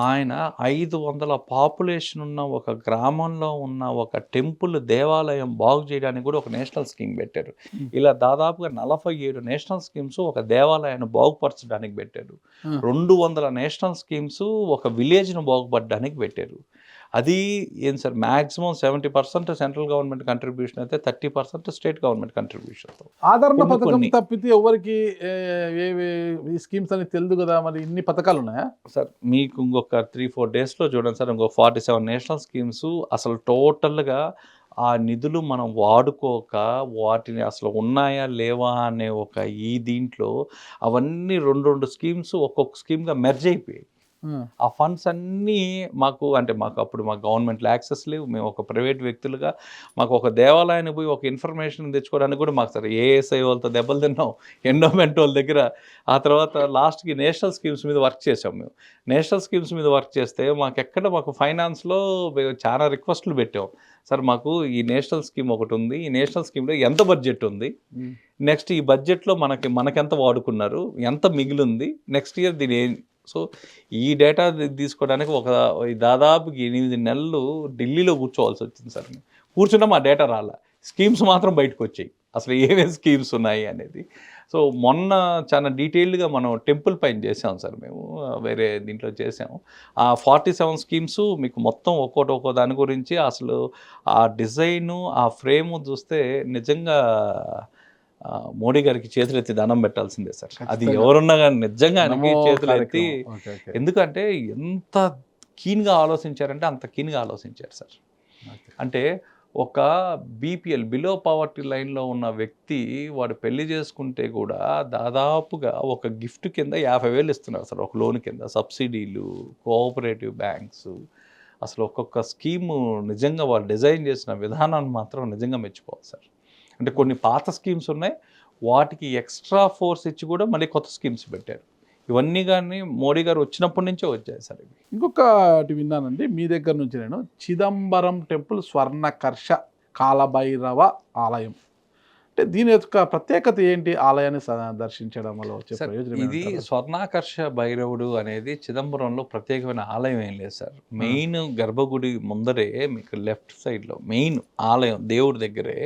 ఆయన 500 పాపులేషన్ ఉన్న ఒక గ్రామంలో ఉన్న ఒక టెంపుల్, దేవాలయం బాగు చేయడానికి కూడా ఒక నేషనల్ స్కీమ్ పెట్టారు. ఇలా దాదాపుగా 47 నేషనల్ స్కీమ్స్ ఒక దేవాలయాన్ని బాగుపరచడానికి పెట్టారు. 200 నేషనల్ స్కీమ్స్ ఒక విలేజ్ను బాగుపడడానికి పెట్టారు. అది ఏం sir, maximum 70% central government contribution అయితే 30% స్టేట్ గవర్నమెంట్ కంట్రిబ్యూషన్.
ఆదరణ పథకం తప్పితే ఎవరికి ఈ స్కీమ్స్ అని తెలియదు కదా, మరి ఇన్ని పథకాలు ఉన్నాయా
సార్? మీకు ఇంకొక 3-4 డేస్లో చూడండి సార్, ఇంకో 47 నేషనల్ స్కీమ్స్ అసలు టోటల్గా ఆ నిధులు మనం వాడుకోక వాటిని అసలు ఉన్నాయా లేవా అనే ఒక ఈ దీంట్లో అవన్నీ 2 స్కీమ్స్ ఒక్కొక్క స్కీమ్గా మెర్జ్ అయిపోయాయి. ఆ ఫండ్స్ అన్నీ మాకు అప్పుడు మాకు గవర్నమెంట్లో యాక్సెస్ లేవు. మేము ఒక ప్రైవేట్ వ్యక్తులుగా మాకు ఒక దేవాలయానికి పోయి ఒక ఇన్ఫర్మేషన్ తెచ్చుకోవడానికి కూడా మాకు సరే ఏఎస్ఐ వాళ్ళతో దెబ్బలు తిన్నాం, ఎండోమెంట్ వాళ్ళ దగ్గర. ఆ తర్వాత లాస్ట్కి నేషనల్ స్కీమ్స్ మీద వర్క్ చేసాం. మేము నేషనల్ స్కీమ్స్ మీద వర్క్ చేస్తే మాకు ఫైనాన్స్లో చాలా రిక్వెస్ట్లు పెట్టాం. సార్ మాకు ఈ నేషనల్ స్కీమ్ ఒకటి ఉంది, ఈ నేషనల్ స్కీమ్లో ఎంత బడ్జెట్ ఉంది, నెక్స్ట్ ఈ బడ్జెట్లో మనకెంత వాడుకున్నారు, ఎంత మిగిలింది, నెక్స్ట్ ఇయర్ దీని సో ఈ డేటా తీసుకోవడానికి దాదాపు 8 నెలలు ఢిల్లీలో కూర్చోవాల్సి వచ్చింది సార్. కూర్చున్నా మా డేటా రాలా, స్కీమ్స్ మాత్రం బయటకు వచ్చాయి, అసలు ఏమేమి స్కీమ్స్ ఉన్నాయి అనేది. సో మొన్న చాలా డీటెయిల్డ్గా మనం టెంపుల్ పైన చేసాం సార్, మేము వేరే దీంట్లో చేసాము. ఆ 47 స్కీమ్స్ మీకు మొత్తం ఒక్కో దాని గురించి అసలు ఆ డిజైను, ఆ ఫ్రేము చూస్తే నిజంగా మోడీ గారికి చేతులు ఎత్తి దండం పెట్టాల్సిందే సార్. అది ఎవరున్నా కానీ నిజంగా ఆయనకి చేతులు ఎత్తి, ఎందుకంటే ఎంత కీన్గా ఆలోచించారంటే అంత కీన్గా ఆలోచించారు సార్. అంటే ఒక బీపీఎల్ బిలో పవర్టీ లైన్లో ఉన్న వ్యక్తి వాడు పెళ్లి చేసుకుంటే కూడా దాదాపుగా ఒక గిఫ్ట్ కింద 50,000 ఇస్తున్నారు సార్, ఒక లోన్ కింద. సబ్సిడీలు, కోఆపరేటివ్ బ్యాంక్స్, అసలు ఒక్కొక్క స్కీము నిజంగా వాళ్ళు డిజైన్ చేసిన విధానాన్ని మాత్రం నిజంగా మెచ్చుకోవాలి సార్. అంటే కొన్ని పాత స్కీమ్స్ ఉన్నాయి, వాటికి ఎక్స్ట్రా ఫోర్స్ ఇచ్చి కూడా మళ్ళీ కొత్త స్కీమ్స్ పెట్టారు. ఇవన్నీ కానీ మోడీ గారు వచ్చినప్పటి నుంచే వచ్చాయి సార్ ఇవి.
ఇంకొకటి విన్నానండి మీ దగ్గర నుంచి నేను, చిదంబరం టెంపుల్ స్వర్ణకర్ష కాలభైరవ ఆలయం, అంటే దీని యొక్క ప్రత్యేకత ఏంటి? ఆలయాన్ని దర్శించడం వల్ల వచ్చే
సార్
ప్రయోజనం
ఇది
ఏమంటారు?
స్వర్ణాకర్ష భైరవుడు అనేది చిదంబరంలో ప్రత్యేకమైన ఆలయం ఏం లేదు సార్. మెయిన్ గర్భగుడి ముందరే మీకు లెఫ్ట్ సైడ్లో మెయిన్ ఆలయం దేవుడి దగ్గరే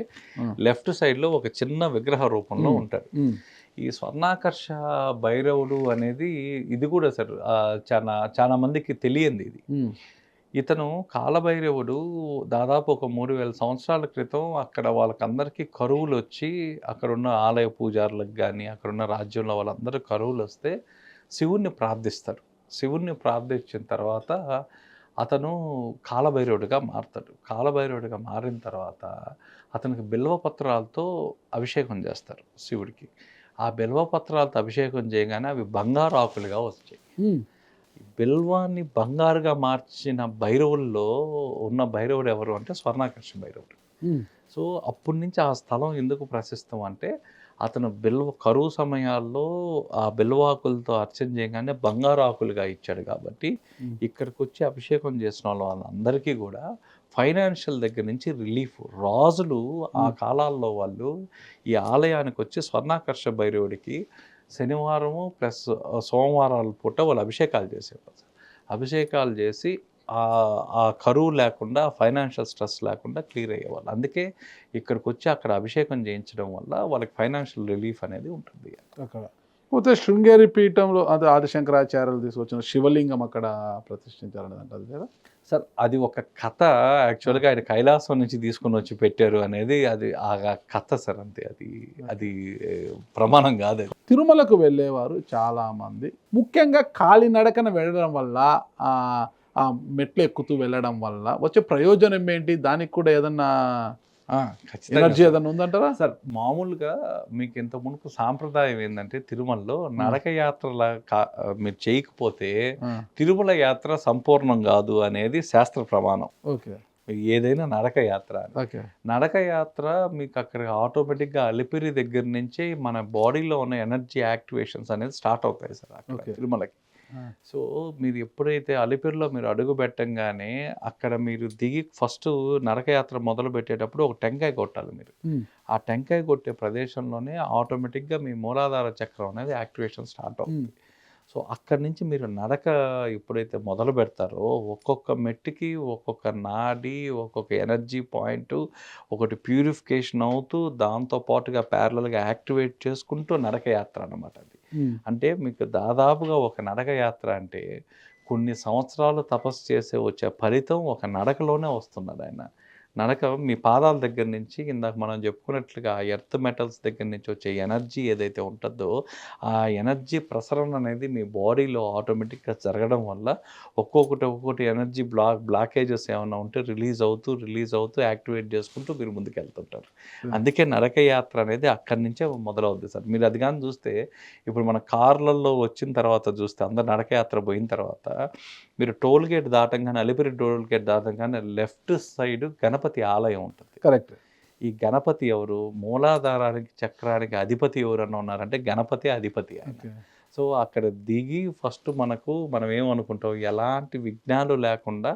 లెఫ్ట్ సైడ్లో ఒక చిన్న విగ్రహ రూపంలో ఉంటాడు. ఈ స్వర్ణాకర్ష భైరవుడు అనేది ఇది కూడా సార్ చాలా చాలా మందికి తెలియంది ఇది. ఇతను కాలభైరవుడు దాదాపు ఒక 3000 సంవత్సరాల క్రితం అక్కడ వాళ్ళకందరికీ కరువులు వచ్చి, అక్కడున్న ఆలయ పూజారులకు కానీ అక్కడున్న రాజ్యంలో వాళ్ళందరూ కరువులు వస్తే శివుణ్ణి ప్రార్థిస్తారు. శివుణ్ణి ప్రార్థించిన తర్వాత అతను కాలభైరవుడిగా మారుతాడు. కాలభైరవుడిగా మారిన తర్వాత అతనికి బిల్వపత్రాలతో అభిషేకం చేస్తారు శివుడికి. ఆ బిల్వపత్రాలతో అభిషేకం చేయగానే అవి బంగారు ఆకులుగా వచ్చాయి. బిల్వాన్ని బంగారుగా మార్చిన భైరవుల్లో ఉన్న భైరవుడు ఎవరు అంటే స్వర్ణాకర్ష భైరవుడు. సో అప్పటి నుంచి ఆ స్థలం ఎందుకు ప్రసిద్ధం అంటే అతను కరువు సమయాల్లో ఆ బిల్వాకులతో అర్చన చేయగానే బంగారు ఆకులుగా ఇచ్చాడు కాబట్టి ఇక్కడికి వచ్చి అభిషేకం చేసిన వాళ్ళందరికీ కూడా ఫైనాన్షియల్ దగ్గర నుంచి రిలీఫ్. రాజులు ఆ కాలాల్లో వాళ్ళు ఈ ఆలయానికి వచ్చి స్వర్ణాకర్ష భైరవుడికి శనివారము ప్లస్ సోమవారాల పూట వాళ్ళు అభిషేకాలు చేసేవాళ్ళు. అభిషేకాలు చేసి ఆ కరువు లేకుండా, ఫైనాన్షియల్ స్ట్రెస్ లేకుండా క్లియర్ అయ్యేవాళ్ళు. అందుకే ఇక్కడికి వచ్చి అక్కడ అభిషేకం చేయించడం వల్ల వాళ్ళకి ఫైనాన్షియల్ రిలీఫ్ అనేది ఉంటుంది
అక్కడ. పోతే శృంగేరి పీఠంలో అది ఆదిశంకరాచార్యులు తీసుకొచ్చిన శివలింగం అక్కడ ప్రతిష్ఠించారనేది అంటారు కదా
సార్. అది ఒక కథ. యాక్చువల్గా ఆయన కైలాసం నుంచి తీసుకుని వచ్చి పెట్టారు అనేది అది ఆ కథ సార్, అంతే. అది ప్రమాణం కాదు.
తిరుమలకు వెళ్ళేవారు చాలామంది ముఖ్యంగా కాలినడకన వెళ్ళడం వల్ల, ఆ మెట్లు ఎక్కుతూ వెళ్ళడం వల్ల వచ్చే ప్రయోజనం ఏంటి? దానికి కూడా ఏదన్నా ఎనర్జీ ఏదన్నా ఉందంటారా
సార్? మామూలుగా మీకు ఇంత మునుపు సాంప్రదాయం ఏంటంటే తిరుమలలో నడకయాత్రల మీరు చేయకపోతే తిరుమల యాత్ర సంపూర్ణం కాదు అనేది శాస్త్ర ప్రమాణం.
ఓకే.
ఏదైనా నడకయాత్ర, నడకయాత్ర మీకు అక్కడ ఆటోమేటిక్గా అలిపిరి దగ్గర నుంచి మన బాడీలో ఉన్న ఎనర్జీ యాక్టివేషన్స్ అనేది స్టార్ట్ అవుతాయి సార్ అక్కడ తిరుమలకి. సో మీరు ఎప్పుడైతే అలిపిరిలో మీరు అడుగు పెట్టంగానే అక్కడ మీరు దిగి ఫస్ట్ నరకయాత్ర మొదలు పెట్టేటప్పుడు ఒక టెంకాయ కొట్టాలి మీరు. ఆ టెంకాయ కొట్టే ప్రదేశంలోనే ఆటోమేటిక్గా మీ మూలాధార చక్రం అనేది యాక్టివేషన్ స్టార్ట్ అవుతుంది. సో అక్కడి నుంచి మీరు నడక ఎప్పుడైతే మొదలు పెడతారో ఒక్కొక్క మెట్టుకి ఒక్కొక్క నాడి, ఒక్కొక్క ఎనర్జీ పాయింట్ ఒకటి ప్యూరిఫికేషన్ అవుతూ దాంతోపాటుగా ప్యారలల్గా యాక్టివేట్ చేసుకుంటూ నడకయాత్ర అన్నమాట అది. అంటే మీకు దాదాపుగా ఒక నడకయాత్ర అంటే కొన్ని సంవత్సరాలు తపస్సు చేసే వచ్చే ఫలితం ఒక నడకలోనే వస్తున్నది. ఆయన నడక మీ పాదాల దగ్గర నుంచి ఇందాక మనం చెప్పుకున్నట్లుగా ఎర్త్ మెటల్స్ దగ్గర నుంచి వచ్చే ఎనర్జీ ఏదైతే ఉంటుందో ఆ ఎనర్జీ ప్రసరణ అనేది మీ బాడీలో ఆటోమేటిక్గా జరగడం వల్ల ఒక్కొక్కటి ఎనర్జీ బ్లాకేజెస్ ఏమైనా ఉంటే రిలీజ్ అవుతూ యాక్టివేట్ చేసుకుంటూ మీరు ముందుకు వెళ్తుంటారు. అందుకే నడక యాత్ర అనేది అక్కడి నుంచే మొదలవుద్ది సార్. మీరు అది కానీ చూస్తే ఇప్పుడు మన కార్లలో వచ్చిన తర్వాత చూస్తే అందరు నడక యాత్ర పోయిన తర్వాత మీరు టోల్ గేట్ దాటంగానే, అలిపిరి టోల్ గేట్ దాటంగానే లెఫ్ట్ సైడ్ గణపతి ఆలయం ఉంటుంది.
కరెక్ట్.
ఈ గణపతి ఎవరు? మూలాధారానికి చక్రానికి అధిపతి ఎవరన్నా ఉన్నారంటే గణపతి అధిపతి ఆయన. సో అక్కడ దిగి ఫస్ట్ మనం ఏమనుకుంటాం, ఎలాంటి విఘ్నాలు లేకుండా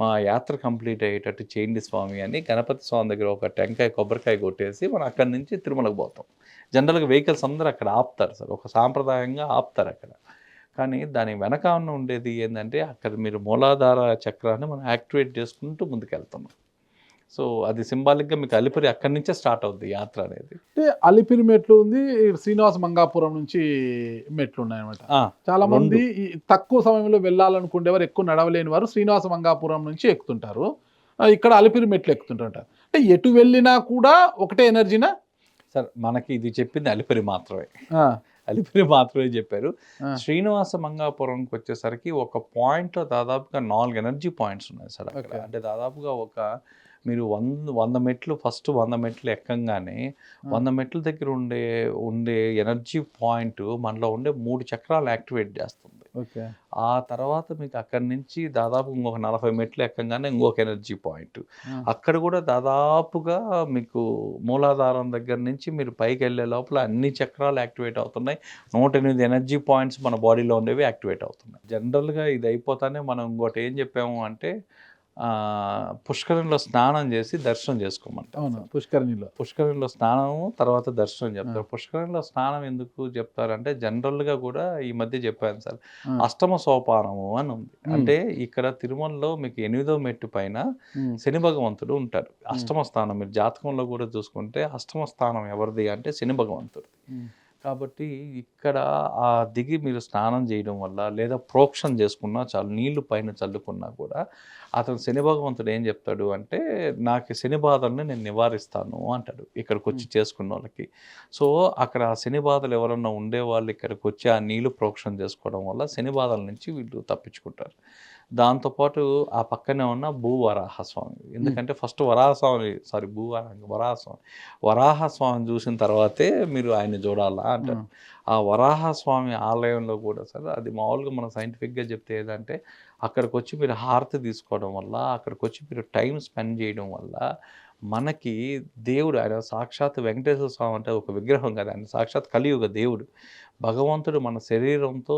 మా యాత్ర కంప్లీట్ అయ్యేటట్టు చేయండి స్వామి అని గణపతి స్వామి దగ్గర ఒక టెంకాయ కొబ్బరికాయ కొట్టేసి మనం అక్కడి నుంచి తిరుమలకు పోతాం. జనరల్గా వెహికల్స్ అందరూ అక్కడ ఆపుతారు సార్, ఒక సాంప్రదాయంగా ఆపుతారు అక్కడ. కానీ దాని వెనకాల ఉండేది ఏంటంటే అక్కడ మీరు మూలాధార చక్రాన్ని మనం యాక్టివేట్ చేసుకుంటూ ముందుకెళ్తున్నాం. సో అది సింబాలిక్గా మీకు అలిపిరి అక్కడి నుంచే స్టార్ట్ అవుద్ది యాత్ర అనేది.
అంటే అలిపిరి మెట్లు ఉంది, శ్రీనివాస మంగాపురం నుంచి మెట్లు ఉన్నాయన్నమాట. చాలా మంది తక్కువ సమయంలో వెళ్ళాలనుకునేవారు, ఎక్కువ నడవలేని వారు శ్రీనివాస మంగాపురం నుంచి ఎక్కుతుంటారు, ఇక్కడ అలిపిరి మెట్లు ఎక్కుతుంటారు. అంటే ఎటు వెళ్ళినా కూడా ఒకటే ఎనర్జీనా
సార్? మనకి ఇది చెప్పింది అలిపిరి మాత్రమే, అలిపిరి మాత్రమే చెప్పారు. శ్రీనివాస మంగాపురంకి వచ్చేసరికి ఒక పాయింట్లో దాదాపుగా 4 ఎనర్జీ పాయింట్స్ ఉన్నాయి సార్ అక్కడ. అంటే దాదాపుగా మీరు 100 మెట్లు ఫస్ట్ 100 మెట్లు ఎక్కంగానే 100 మెట్ల దగ్గర ఉండే ఎనర్జీ పాయింట్ మనలో ఉండే 3 చక్రాలు యాక్టివేట్ చేస్తుంది.
ఓకే.
ఆ తర్వాత మీకు అక్కడి నుంచి దాదాపు ఇంకొక 40 మెట్లు ఎక్కంగానే ఇంకొక ఎనర్జీ పాయింట్. అక్కడ కూడా దాదాపుగా మీకు మూలాధారం దగ్గర నుంచి మీరు పైకెళ్ళే లోపల అన్ని చక్రాలు యాక్టివేట్ అవుతున్నాయి. 108 ఎనర్జీ పాయింట్స్ మన బాడీలో ఉండేవి యాక్టివేట్ అవుతున్నాయి. జనరల్‌గా ఇది అయిపోతానే మనం ఇంకోటి ఏం చెప్పాము అంటే పుష్కరంలో స్నానం చేసి దర్శనం చేసుకోమంటాం.
అవును. పుష్కరిణిలో.
పుష్కరంలో స్నానము తర్వాత దర్శనం చెప్తారు. పుష్కరంలో స్నానం ఎందుకు చెప్తారంటే జనరల్‌గా కూడా ఈ మధ్య చెప్పాను సార్. అష్టమ సోపానము అని ఉంది. అంటే ఇక్కడ తిరుమలలో మీకు 8వ మెట్టు పైన శని భగవంతుడు ఉంటారు. అష్టమ స్థానం మీరు జాతకంలో కూడా చూసుకుంటే అష్టమ స్థానం ఎవరిది అంటే శని భగవంతుడు. కాబట్టి ఇక్కడ దిగి మీరు స్నానం చేయడం వల్ల లేదా ప్రోక్షణ చేసుకున్నా చాలు, నీళ్లు పైన చల్లుకున్నా కూడా అతను శని భగవంతుడు ఏం చెప్తాడు అంటే నాకు శని బాధల్ని నేను నివారిస్తాను అంటాడు ఇక్కడికి వచ్చి చేసుకున్న వాళ్ళకి. సో అక్కడ ఆ శని బాధలు ఎవరన్నా ఉండే వాళ్ళు ఇక్కడికి వచ్చి ఆ నీళ్లు ప్రోక్షణ చేసుకోవడం వల్ల శని బాధల నుంచి వీళ్ళు తప్పించుకుంటారు. దాంతోపాటు ఆ పక్కనే ఉన్న భూవరాహస్వామి, ఎందుకంటే ఫస్ట్ వరాహస్వామి చూసిన తర్వాతే మీరు ఆయన చూడాలా అంటారు. ఆ వరాహస్వామి ఆలయంలో కూడా సార్ అది మామూలుగా మనం సైంటిఫిక్గా చెప్తే ఏదంటే అక్కడికి వచ్చి మీరు హారతి తీసుకోవడం వల్ల, అక్కడికి వచ్చి మీరు టైం స్పెండ్ చేయడం వల్ల మనకి దేవుడు, ఆయన సాక్షాత్ వెంకటేశ్వర స్వామి అంటే ఒక విగ్రహం కదా, ఆయన సాక్షాత్ కలియుగ దేవుడు భగవంతుడు మన శరీరంతో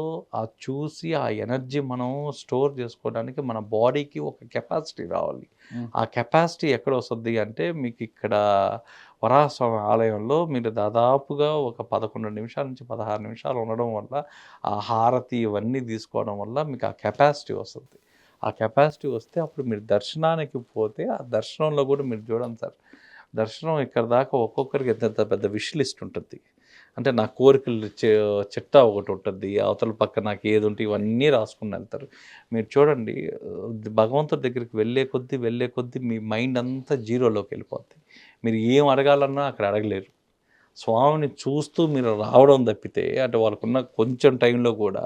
చూసి ఆ ఎనర్జీ మనం స్టోర్ చేసుకోవడానికి మన బాడీకి ఒక కెపాసిటీ రావాలి. ఆ కెపాసిటీ ఎక్కడ వస్తుంది అంటే మీకు ఇక్కడ వరాహస్వామి ఆలయంలో మీరు దాదాపుగా ఒక 11 నిమిషాల నుంచి 16 నిమిషాలు ఉండడం వల్ల ఆ హారతి ఇవన్నీ తీసుకోవడం వల్ల మీకు ఆ కెపాసిటీ వస్తుంది. ఆ కెపాసిటీ వస్తే అప్పుడు మీరు దర్శనానికి పోతే ఆ దర్శనంలో కూడా మీరు చూడండి సార్, దర్శనం ఇక్కడ దాకా ఒక్కొక్కరికి ఎంత పెద్ద విష్ లిస్ట్ ఉంటుంది. అంటే నా కోరికలు చిట్టా ఒకటి ఉంటుంది, అవతల పక్క నాకు ఏది ఉంటే ఇవన్నీ రాసుకుని వెళ్తారు. మీరు చూడండి భగవంతుడి దగ్గరికి వెళ్ళే కొద్దీ మీ మైండ్ అంతా జీరోలోకి వెళ్ళిపోద్ది. మీరు ఏం అడగాలన్నా అక్కడ అడగలేరు. స్వామిని చూస్తూ మీరు రావడం తప్పితే అంటే వాళ్ళకున్న కొంచెం టైంలో కూడా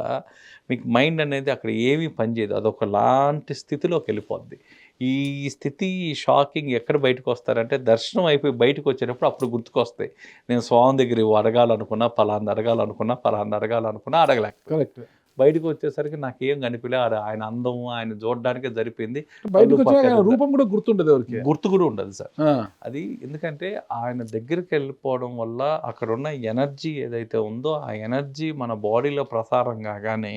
మీకు మైండ్ అనేది అక్కడ ఏమీ పనిచేయదు, అదొకలాంటి స్థితిలోకి వెళ్ళిపోద్ది. ఈ స్థితి షాకింగ్ ఎక్కడ బయటకు వస్తారంటే దర్శనం అయిపోయి బయటకు వచ్చేటప్పుడు అప్పుడు గుర్తుకొస్తాయి. నేను స్వామి దగ్గర అడగాలనుకున్నా పలానా అడగాలనుకున్నా అడగలేక
కరెక్ట్.
బయటకు వచ్చేసరికి నాకేం కనిపించలే, ఆయన అందం ఆయన చూడడానికే సరిపోయింది.
బయటకు వచ్చాక రూపం కూడా గుర్తుండదు, ఎవరికి
గుర్తు కూడా ఉండదు సార్. అది ఎందుకంటే ఆయన దగ్గరికి వెళ్ళిపోవడం వల్ల అక్కడ ఉన్న ఎనర్జీ ఏదైతే ఉందో ఆ ఎనర్జీ మన బాడీలో ప్రసారం కాగానే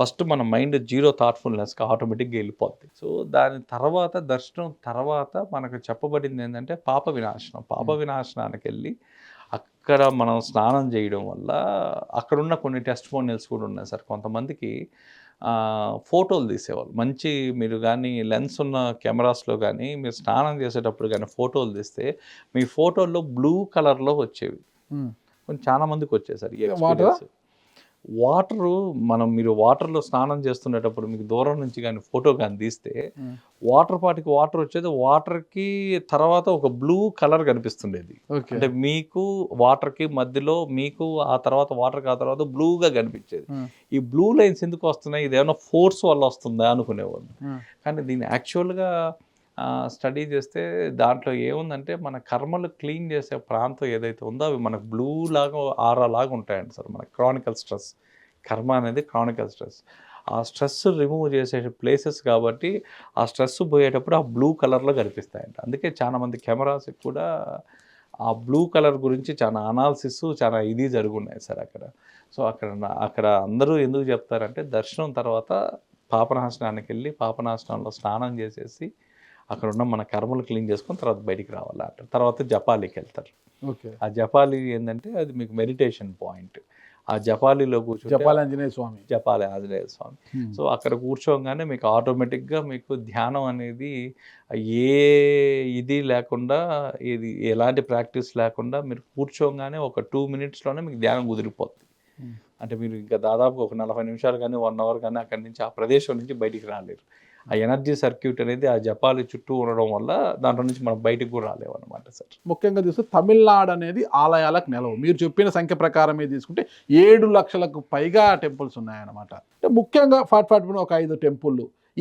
ఫస్ట్ మన మైండ్ జీరో థాట్ఫుల్నెస్కి ఆటోమేటిక్గా వెళ్ళిపోద్ది. సో దాని తర్వాత దర్శనం తర్వాత మనకు చెప్పబడింది ఏంటంటే పాప వినాశనానికి వెళ్ళి అక్కడ మనం స్నానం చేయడం వల్ల అక్కడున్న కొన్ని టెస్టిమోనియల్స్ కూడా ఉన్నాయి సార్. కొంతమందికి ఫోటోలు తీసేవాళ్ళు మంచి, మీరు కానీ లెన్స్ ఉన్న కెమెరాస్లో కానీ మీరు స్నానం చేసేటప్పుడు కానీ ఫోటోలు తీస్తే మీ ఫోటోల్లో బ్లూ కలర్లో వచ్చేవి. కొంచెం చాలా మందికి వచ్చాయి సార్ ఈ ఎక్స్పీరియన్స్. మీరు వాటర్లో స్నానం చేస్తున్నప్పుడు మీకు దూరం నుంచి కానీ ఫోటో కానీ తీస్తే వాటర్ వచ్చేది, వాటర్కి తర్వాత ఒక బ్లూ కలర్ కనిపిస్తుండేది. అంటే మీకు వాటర్కి మధ్యలో మీకు ఆ తర్వాత బ్లూగా కనిపించేది. ఈ బ్లూ లైన్స్ ఎందుకు వస్తున్నాయి, ఇది ఏమైనా ఫోర్స్ వల్ల వస్తుందా అనుకునేవాళ్ళు. కానీ దీన్ని యాక్చువల్గా స్టడీ చేస్తే దాంట్లో ఏముందంటే మన కర్మలు క్లీన్ చేసే ప్రాంతం ఏదైతే ఉందో అవి మనకు బ్లూ లాగా ఆరా లాగా ఉంటాయండి సార్. మన క్రానికల్ స్ట్రెస్, కర్మ అనేది క్రానికల్ స్ట్రెస్, ఆ స్ట్రెస్ రిమూవ్ చేసే ప్లేసెస్ కాబట్టి ఆ స్ట్రెస్ పోయేటప్పుడు ఆ బ్లూ కలర్లో కనిపిస్తాయంట. అందుకే చాలామంది కెమెరాస్కి కూడా ఆ బ్లూ కలర్ గురించి చాలా అనాలిసిస్ చాలా ఇది జరుగున్నాయి సార్ అక్కడ. సో అక్కడ అందరూ ఎందుకు చెప్తారంటే దర్శనం తర్వాత పాపనాశనానికి వెళ్ళి పాపనాశనంలో స్నానం చేసేసి అక్కడ ఉన్న మన కర్మలు క్లీన్ చేసుకొని తర్వాత బయటికి రావాలి అంటారు. తర్వాత జపాలికి వెళ్తారు. ఆ జపాలి ఏంటంటే అది మీకు మెడిటేషన్ పాయింట్. ఆ జపాలిలో కూర్చొని
జపాలి ఆంజనేయ స్వామి. సో అక్కడ కూర్చోగానే మీకు ఆటోమేటిక్గా మీకు ధ్యానం అనేది ఏ ఇది లేకుండా, ఇది ఎలాంటి ప్రాక్టీస్ లేకుండా మీరు కూర్చోగానే ఒక 2 minutesలోనే మీకు ధ్యానం కుదిరిపోతుంది. అంటే మీరు ఇంకా దాదాపు ఒక 40 నిమిషాలు కానీ 1 hour కానీ అక్కడి నుంచి ఆ ప్రదేశం నుంచి బయటికి రాలేరు. ఆ ఎనర్జీ సర్క్యూట్ అనేది ఆ జపాలి చుట్టూ ఉండడం వల్ల దాంట్లో నుంచి మనం బయటకు కూడా రాలేము అనమాట సార్. ముఖ్యంగా చూస్తే తమిళనాడు అనేది ఆలయాలకు నెలవు. మీరు చెప్పిన సంఖ్య ప్రకారమే తీసుకుంటే 7 లక్షలకు పైగా టెంపుల్స్ ఉన్నాయన్నమాట. అంటే ముఖ్యంగా 40 ఒక 5 టెంపుల్,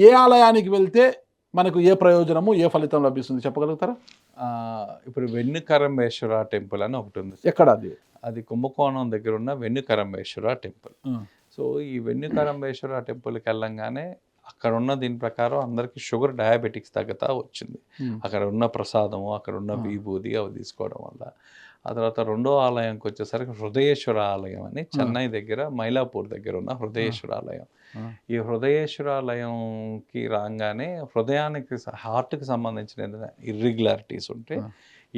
ఏ ఆలయానికి వెళ్తే మనకు ఏ ప్రయోజనము ఏ ఫలితం లభిస్తుంది చెప్పగలుగుతారా?
ఇప్పుడు వెన్నుకరంబేశ్వర టెంపుల్ అని ఒకటి ఉంది.
ఎక్కడ అది?
అది కుంభకోణం దగ్గర ఉన్న వెన్నుకరంబేశ్వర టెంపుల్. సో సో ఈ వెన్నుకరంబేశ్వర టెంపుల్కి వెళ్ళంగానే అక్కడ ఉన్న దీని ప్రకారం అందరికీ షుగర్ డయాబెటిక్స్ తగ్గుతా వచ్చింది. అక్కడ ఉన్న ప్రసాదము, అక్కడ ఉన్న విభూది అవి తీసుకోవడం వల్ల. ఆ తర్వాత రెండో ఆలయంకి వచ్చేసరికి హృదయేశ్వర ఆలయం అని చెన్నై దగ్గర మైలాపూర్ దగ్గర ఉన్న హృదయేశ్వర ఆలయం. ఈ హృదయేశ్వర ఆలయంకి రాగానే హృదయానికి హార్ట్కి సంబంధించిన ఏదైనా ఇర్రెగ్యులారిటీస్ ఉంటే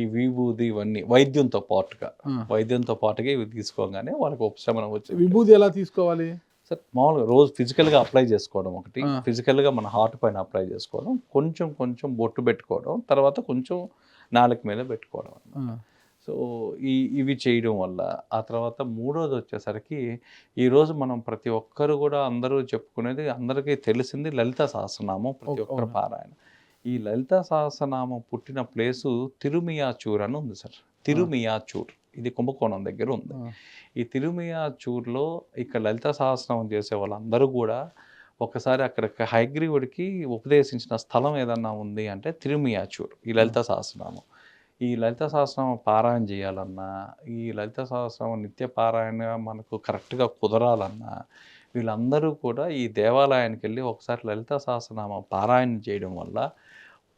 ఈ విభూది ఇవన్నీ వైద్యంతో పాటుగా ఇవి తీసుకోగానే వాళ్ళకి ఉపశమనం వచ్చింది.
విభూది ఎలా తీసుకోవాలి
సార్? మామూలుగా రోజు ఫిజికల్గా అప్లై చేసుకోవడం ఒకటి, ఫిజికల్గా మన హార్ట్ పైన అప్లై చేసుకోవడం, కొంచెం బొట్టు పెట్టుకోవడం, తర్వాత కొంచెం నాలుక మీద పెట్టుకోవడం. సో ఇవి చేయడం వల్ల ఆ తర్వాత మూడోది వచ్చేసరికి ఈరోజు మనం ప్రతి ఒక్కరు కూడా అందరూ చెప్పుకునేది, అందరికీ తెలిసింది లలిత సహస్రనామం ప్రతి ఒక్కరు పారాయణ. ఈ లలిత సహస్రనామం పుట్టిన ప్లేసు తిరుమియాచూర్ అని ఉంది సార్. తిరుమియాచూర్ ఇది కుంభకోణం దగ్గర ఉంది. ఈ తిరుమియాచూర్లో ఇక్కడ లలిత సహస్రనామం చేసే వాళ్ళందరూ కూడా ఒకసారి అక్కడ హయగ్రీవుడికి ఉపదేశించిన స్థలం ఏదన్నా ఉంది అంటే తిరుమియాచూర్, ఈ లలిత సహస్రనామం. ఈ లలిత సహస్రనామం పారాయణ చేయాలన్నా, ఈ లలిత సహస్రనామం నిత్య పారాయణ మనకు కరెక్ట్గా కుదరాలన్నా వీళ్ళందరూ కూడా ఈ దేవాలయానికి వెళ్ళి ఒకసారి లలిత సహస్రనామం పారాయణ చేయడం వల్ల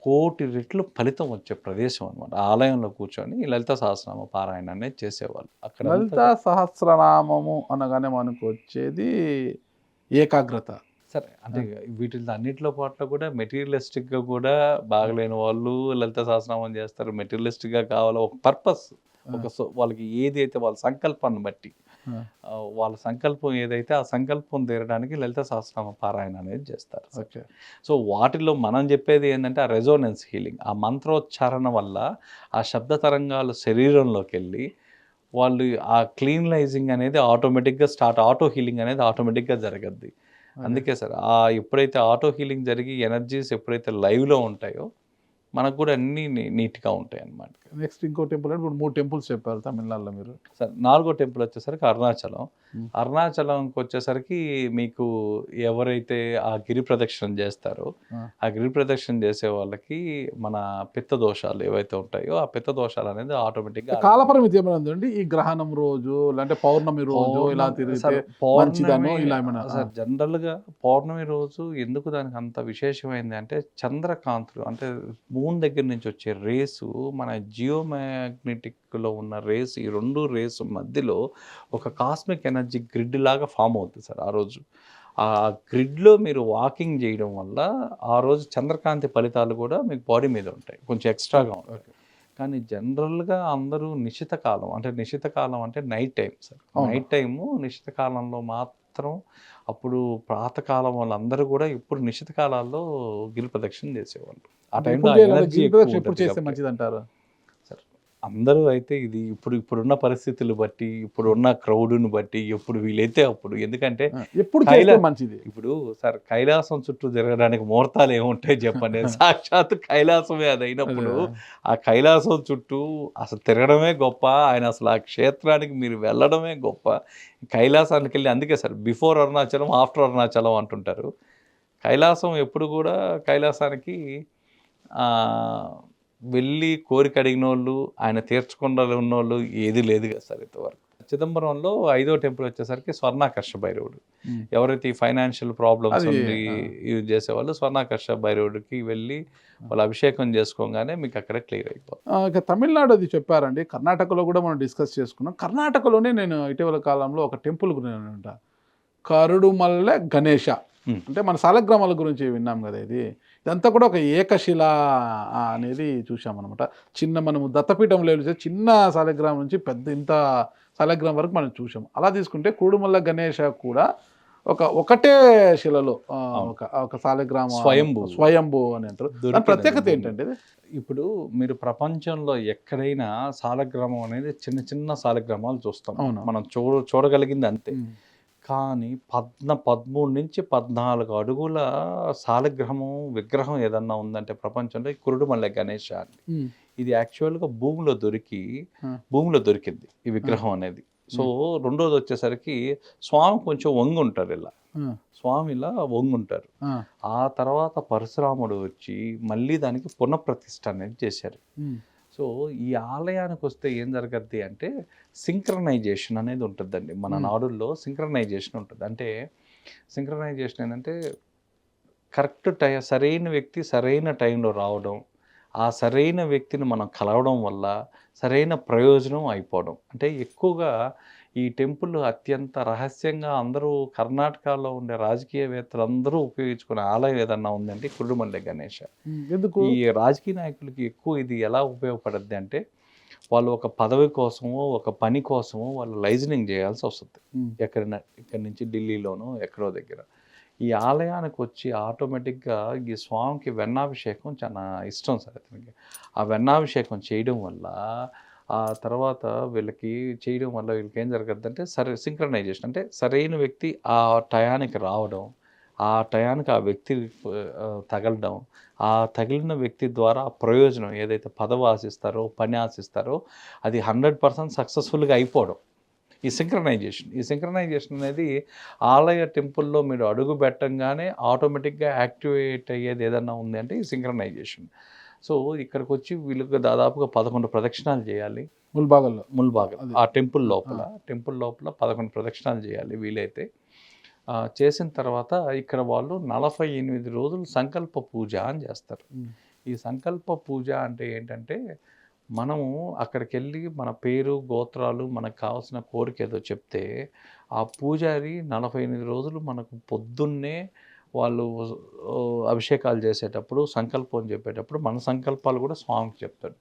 1,000,000 రెట్లు ఫలితం వచ్చే ప్రదేశం అనమాట. ఆలయంలో కూర్చొని ఈ లలిత సహస్రనామ పారాయణ అనేది చేసేవాళ్ళు. అక్కడ
లలిత సహస్రనామము అనగానే మనకు వచ్చేది ఏకాగ్రత.
సరే, అంటే వీటితో అన్నింటిలో పాటు కూడా మెటీరియలిస్టిక్గా కూడా బాగలేని వాళ్ళు లలిత సహస్రనామం చేస్తారు. మెటీరియలిస్టిక్గా కావాలో ఒక పర్పస్, వాళ్ళకి ఏదైతే వాళ్ళ సంకల్పాన్ని బట్టి, వాళ్ళ సంకల్పం ఏదైతే ఆ సంకల్పం తీరడానికి లలిత సహస్రనామ పారాయణ అనేది చేస్తారు. సో వాటిలో మనం చెప్పేది ఏంటంటే ఆ రెజోనెన్స్ హీలింగ్, ఆ మంత్రోచ్చారణ వల్ల ఆ శబ్ద తరంగాలు శరీరంలోకి వెళ్ళి వాళ్ళు ఆ క్లీన్లైజింగ్ అనేది ఆటోమేటిక్గా ఆటో హీలింగ్ అనేది ఆటోమేటిక్గా జరగద్ది. అందుకే సార్ ఎప్పుడైతే ఆటో హీలింగ్ జరిగి ఎనర్జీస్ ఎప్పుడైతే లైవ్లో ఉంటాయో మనకు కూడా అన్నీ నీట్గా ఉంటాయి అన్నమాట.
నెక్స్ట్ ఇంకో టెంపుల్ అంటే ఇప్పుడు 3 టెంపుల్స్ చెప్పారు తమిళనాడులో మీరు.
సార్ 4వ టెంపుల్ వచ్చేసరికి అరుణాచలం. అరుణాచలంకి వచ్చేసరికి మీకు ఎవరైతే ఆ గిరి ప్రదక్షిణ చేస్తారో ఆ గిరి ప్రదక్షిణ చేసే వాళ్ళకి మన పిత్త దోషాలు ఏవైతే ఉంటాయో ఆ పిత్త దోషాలు అనేది ఆటోమేటిక్గా
కాలపరిమితి ఏమైనా ఉందండి? ఈ గ్రహణం రోజు అంటే పౌర్ణమి రోజు ఇలా తిరిగితే మంచిదనో ఇలా ఏమైనా?
సార్ జనరల్గా పౌర్ణమి రోజు ఎందుకు దానికి అంత విశేషమైంది అంటే చంద్రకాంతులు అంటే మూన్ దగ్గర నుంచి వచ్చే రేసు మన జియోమాగ్నెటిక్లో ఉన్న రేస్, ఈ 2 రేస్ మధ్యలో ఒక కాస్మిక్ ఎనర్జీ గ్రిడ్ లాగా ఫామ్ అవుతుంది సార్. ఆ రోజు ఆ గ్రిడ్లో మీరు వాకింగ్ చేయడం వల్ల ఆ రోజు చంద్రకాంతి ఫలితాలు కూడా మీకు బాడీ మీద ఉంటాయి, కొంచెం ఎక్స్ట్రాగా ఉంటాయి. కానీ జనరల్గా అందరూ నిశిత కాలం అంటే night time sir. Night time నిశిత కాలంలో మాత్రం అప్పుడు ప్రాతకాలం వాళ్ళందరూ కూడా ఇప్పుడు నిశిత కాలాల్లో గిరి ప్రదక్షిణ చేసేవాళ్ళు. ఆ టైంలో
ఎప్పుడు చేస్తే మంచిది అంటారు
సార్? అందరూ అయితే ఇది ఇప్పుడున్న పరిస్థితులు బట్టి, ఇప్పుడున్న క్రౌడ్ని బట్టి ఎప్పుడు వీలైతే అప్పుడు. ఎందుకంటే
ఎప్పుడు మంచిది.
ఇప్పుడు సార్ కైలాసం చుట్టూ తిరగడానికి ముహూర్తాలు ఏముంటాయి చెప్పండి? సాక్షాత్ కైలాసమే అది అయినప్పుడు ఆ కైలాసం చుట్టూ అసలు తిరగడమే గొప్ప. ఆయన అసలు ఆ క్షేత్రానికి మీరు వెళ్ళడమే గొప్ప. కైలాసానికి వెళ్ళి అందుకే sir before Arunachalam after Arunachalam అంటుంటారు. కైలాసం ఎప్పుడు కూడా కైలాసానికి వెళ్ళి కోరిక అడిగిన వాళ్ళు, ఆయన తీర్చకుండా ఉన్నోళ్ళు ఏది లేదు కదా సార్ ఇంతవరకు. చిదంబరంలో 5వ టెంపుల్ వచ్చేసరికి స్వర్ణాకర్ష భైరవుడు. ఎవరైతే ఈ ఫైనాన్షియల్ ప్రాబ్లమ్స్ యూజ్ చేసేవాళ్ళు స్వర్ణాకర్ష భైరవుడికి వెళ్ళి వాళ్ళు అభిషేకం చేసుకోగానే మీకు అక్కడ క్లియర్ అయిపోతుంది.
ఇక తమిళనాడు అది చెప్పారండి. కర్ణాటకలో కూడా మనం డిస్కస్ చేసుకున్నాం. కర్ణాటకలోనే నేను ఇటీవల కాలంలో ఒక టెంపుల్ గురించి కరుడుమల్ల గణేష అంటే మన సాలగ్రామాల గురించి విన్నాం కదా. ఇదంతా కూడా ఒక ఏకశిల అనేది చూసామన్నమాట. మనము దత్తపీఠంలో వెళ్తే చిన్న సాలగ్రామం నుంచి పెద్ద ఇంత సాలగ్రామం వరకు మనం చూసాం. అలా తీసుకుంటే కురుడుమల్ల గణేష కూడా ఒకటే శిలలో ఒక సాలగ్రామం స్వయంభూ అని అంటారు. ప్రత్యేకత ఏంటంటే
ఇప్పుడు మీరు ప్రపంచంలో ఎక్కడైనా సాలగ్రామం అనేది చిన్న సాలగ్రామాలు చూస్తాం మనం, చూడగలిగింది అంతే. కానీ 13 నుంచి 14 అడుగుల సాలగ్రామం విగ్రహం ఏదన్నా ఉందంటే ప్రపంచంలో కురుడుమల్ల గణేష అని. ఇది యాక్చువల్గా భూమిలో దొరికింది ఈ విగ్రహం అనేది. సో రెండోది వచ్చేసరికి స్వామి కొంచెం వంగుంటారు, స్వామి ఇలా వంగుంటారు. ఆ తర్వాత పరశురాముడు వచ్చి మళ్ళీ దానికి పునఃప్రతిష్ఠ అనేది చేశారు. సో ఈ ఆలయానికి వస్తే ఏం జరగద్ది అంటే సింక్రనైజేషన్ అనేది ఉంటుందండి. మన నాడుల్లో సింక్రనైజేషన్ ఉంటుంది. అంటే సింక్రనైజేషన్ ఏంటంటే కరెక్ట్ సరైన వ్యక్తి సరైన టైంలో రావడం, ఆ సరైన వ్యక్తిని మనం కలవడం వల్ల సరైన ప్రయోజనం అయిపోవడం. అంటే ఎక్కువగా ఈ టెంపుల్ అత్యంత రహస్యంగా అందరూ కర్ణాటకలో ఉండే రాజకీయవేత్తలు అందరూ ఉపయోగించుకునే ఆలయం ఏదన్నా ఉందంటే కుర్రమల్లె గణేష.
ఎందుకు?
ఈ రాజకీయ నాయకులకి ఎక్కువ ఇది ఎలా ఉపయోగపడద్ది అంటే వాళ్ళు ఒక పదవి కోసమో, ఒక పని కోసమో వాళ్ళు లైజనింగ్ చేయాల్సి వస్తుంది. ఎక్కడైనా ఇక్కడి నుంచి ఢిల్లీలోనో ఎక్కడో దగ్గర. ఈ ఆలయానికి వచ్చి ఆటోమేటిక్గా ఈ స్వామికి వెన్నాభిషేకం చాలా ఇష్టం సార్ అతనికి. ఆ వెన్నాభిషేకం చేయడం వల్ల ఆ తర్వాత వీళ్ళకి చేయడం వల్ల వీళ్ళకి ఏం జరగద్దంటే సింక్రనైజేషన్ అంటే సరైన వ్యక్తి ఆ టయానికి రావడం, ఆ టయానికి ఆ వ్యక్తి తగలడం, ఆ తగిలిన వ్యక్తి ద్వారా ఆ ప్రయోజనం ఏదైతే పదవి ఆశిస్తారో, పని ఆశిస్తారో అది 100% సక్సెస్ఫుల్గా అయిపోవడం. ఈ సింక్రనైజేషన్ అనేది ఆలయ టెంపుల్లో మీరు అడుగు పెట్టంగానే ఆటోమేటిక్గా యాక్టివేట్ అయ్యేది ఏదన్నా ఉంది అంటే ఈ సింక్రనైజేషన్. సో ఇక్కడికి వచ్చి వీళ్ళకి దాదాపుగా 11 ప్రదక్షిణాలు చేయాలి. ముల్బాగల్ ఆ టెంపుల్ లోపల 11 ప్రదక్షిణాలు చేయాలి వీలైతే. చేసిన తర్వాత ఇక్కడ వాళ్ళు 48 రోజులు సంకల్ప పూజ అని చేస్తారు. ఈ సంకల్ప పూజ అంటే ఏంటంటే మనము అక్కడికెళ్ళి మన పేరు, గోత్రాలు, మనకు కావాల్సిన కోరిక ఏదో చెప్తే ఆ పూజారి 48 రోజులు మనకు పొద్దున్నే వాళ్ళు అభిషేకాలు చేసేటప్పుడు, సంకల్పం చెప్పేటప్పుడు మన సంకల్పాలు కూడా స్వామికి చెప్తాడు.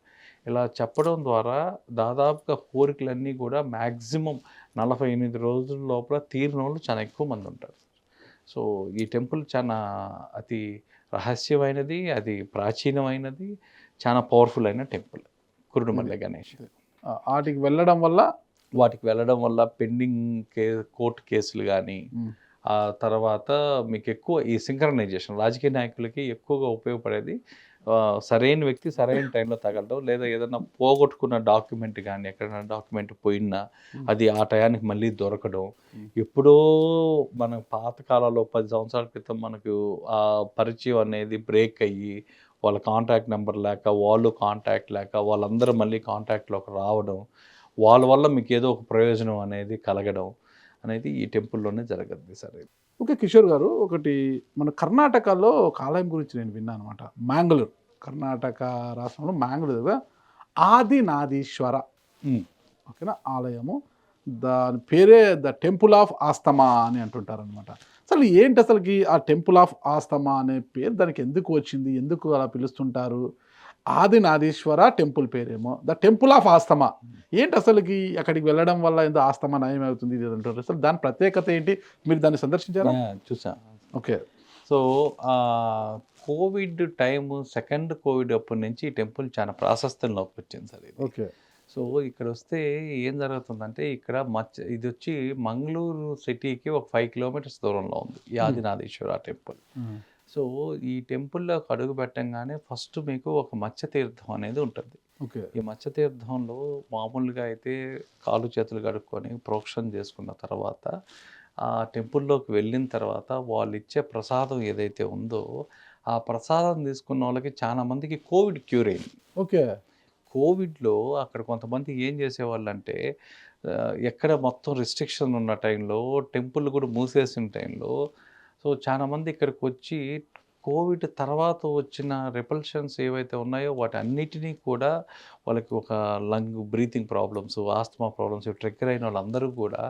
ఇలా చెప్పడం ద్వారా దాదాపుగా కోరికలన్నీ కూడా మ్యాక్సిమం 48 రోజుల లోపల తీరినోళ్ళు చాలా ఎక్కువ మంది ఉంటారు. సో ఈ టెంపుల్ చాలా అతి రహస్యమైనది, అది ప్రాచీనమైనది, చాలా పవర్ఫుల్ అయిన టెంపుల్ కురుడుమల్లె గణేష్.
వాటికి వెళ్ళడం వల్ల
పెండింగ్ కోర్టు కేసులు కానీ ఆ తర్వాత మీకు ఎక్కువ ఈ సింక్రనైజేషన్ రాజకీయ నాయకులకి ఎక్కువగా ఉపయోగపడేది సరైన వ్యక్తి సరైన టైంలో తగలడం, లేదా ఏదైనా పోగొట్టుకున్న డాక్యుమెంట్ కానీ ఎక్కడైనా డాక్యుమెంట్ పోయినా అది ఆ టయానికి మళ్ళీ దొరకడం. ఎప్పుడో మన పాతకాలంలో 10 సంవత్సరాల క్రితం మనకు ఆ పరిచయం అనేది బ్రేక్ అయ్యి వాళ్ళ కాంటాక్ట్ నెంబర్ లేక, వాళ్ళు కాంటాక్ట్ లేక, వాళ్ళందరూ మళ్ళీ కాంటాక్ట్లోకి రావడం, వాళ్ళ వల్ల మీకు ఏదో ఒక ప్రయోజనం అనేది కలగడం అనేది ఈ టెంపుల్లోనే జరగద్ది సార్.
ఓకే కిషోర్ గారు, ఒకటి మన కర్ణాటకలో ఒక ఆలయం గురించి నేను విన్నాను అనమాట. మ్యాంగ్లూర్, కర్ణాటక రాష్ట్రంలో మ్యాంగ్లూర్ దగ్గర ఆదినాదీశ్వర ఓకేనా ఆలయము. దాని పేరే ద టెంపుల్ ఆఫ్ ఆస్తమా అని అంటుంటారు అనమాట. అసలు ఏంటి అసలుకి ఆ టెంపుల్ ఆఫ్ ఆస్తమా అనే పేరు దానికి ఎందుకు వచ్చింది, ఎందుకు అలా పిలుస్తుంటారు? ఆదినాదీశ్వర టెంపుల్ పేరేమో ద టెంపుల్ ఆఫ్ ఆస్తమా. ఏంటి అసలుకి అక్కడికి వెళ్ళడం వల్ల ఏందో ఆస్తమా నయం అవుతుంది ఇది అంటారు. అసలు దాని ప్రత్యేకత ఏంటి? మీరు దాన్ని సందర్శించారా?
చూసా.
Okay.
So Covid time, second Covid అప్పటి నుంచి ఈ టెంపుల్ చాలా ప్రాశస్త్యంలోకి వచ్చింది సార్ ఇది.
ఓకే.
సో ఇక్కడ వస్తే ఏం జరుగుతుందంటే ఇక్కడ ఇది వచ్చి మంగళూరు సిటీకి ఒక 5 కిలోమీటర్స్ దూరంలో ఉంది ఈ ఆదినాథేశ్వర టెంపుల్. సో ఈ టెంపుల్లోకి అడుగు పెట్టంగానే ఫస్ట్ మీకు ఒక మత్స్యతీర్థం అనేది ఉంటుంది. ఈ మత్స్యతీర్థంలో మామూలుగా అయితే కాళ్ళు చేతులు కడుక్కొని ప్రోక్షణ చేసుకున్న తర్వాత ఆ టెంపుల్లోకి వెళ్ళిన తర్వాత వాళ్ళు ఇచ్చే ప్రసాదం ఏదైతే ఉందో ఆ ప్రసాదం తీసుకున్న వాళ్ళకి చాలా మందికి కోవిడ్ క్యూర్ అయింది.
ఓకే.
కోవిడ్లో అక్కడ కొంతమంది ఏం చేసేవాళ్ళు అంటే ఎక్కడ మొత్తం రిస్ట్రిక్షన్ ఉన్న టైంలో, టెంపుల్ కూడా మూసేసిన టైంలో, సో చాలామంది ఇక్కడికి వచ్చి కోవిడ్ తర్వాత వచ్చిన రిపల్షన్స్ ఏవైతే ఉన్నాయో వాటి అన్నిటినీ కూడా వాళ్ళకి ఒక breathing problems, asthma problems trigger అయిన వాళ్ళందరూ కూడా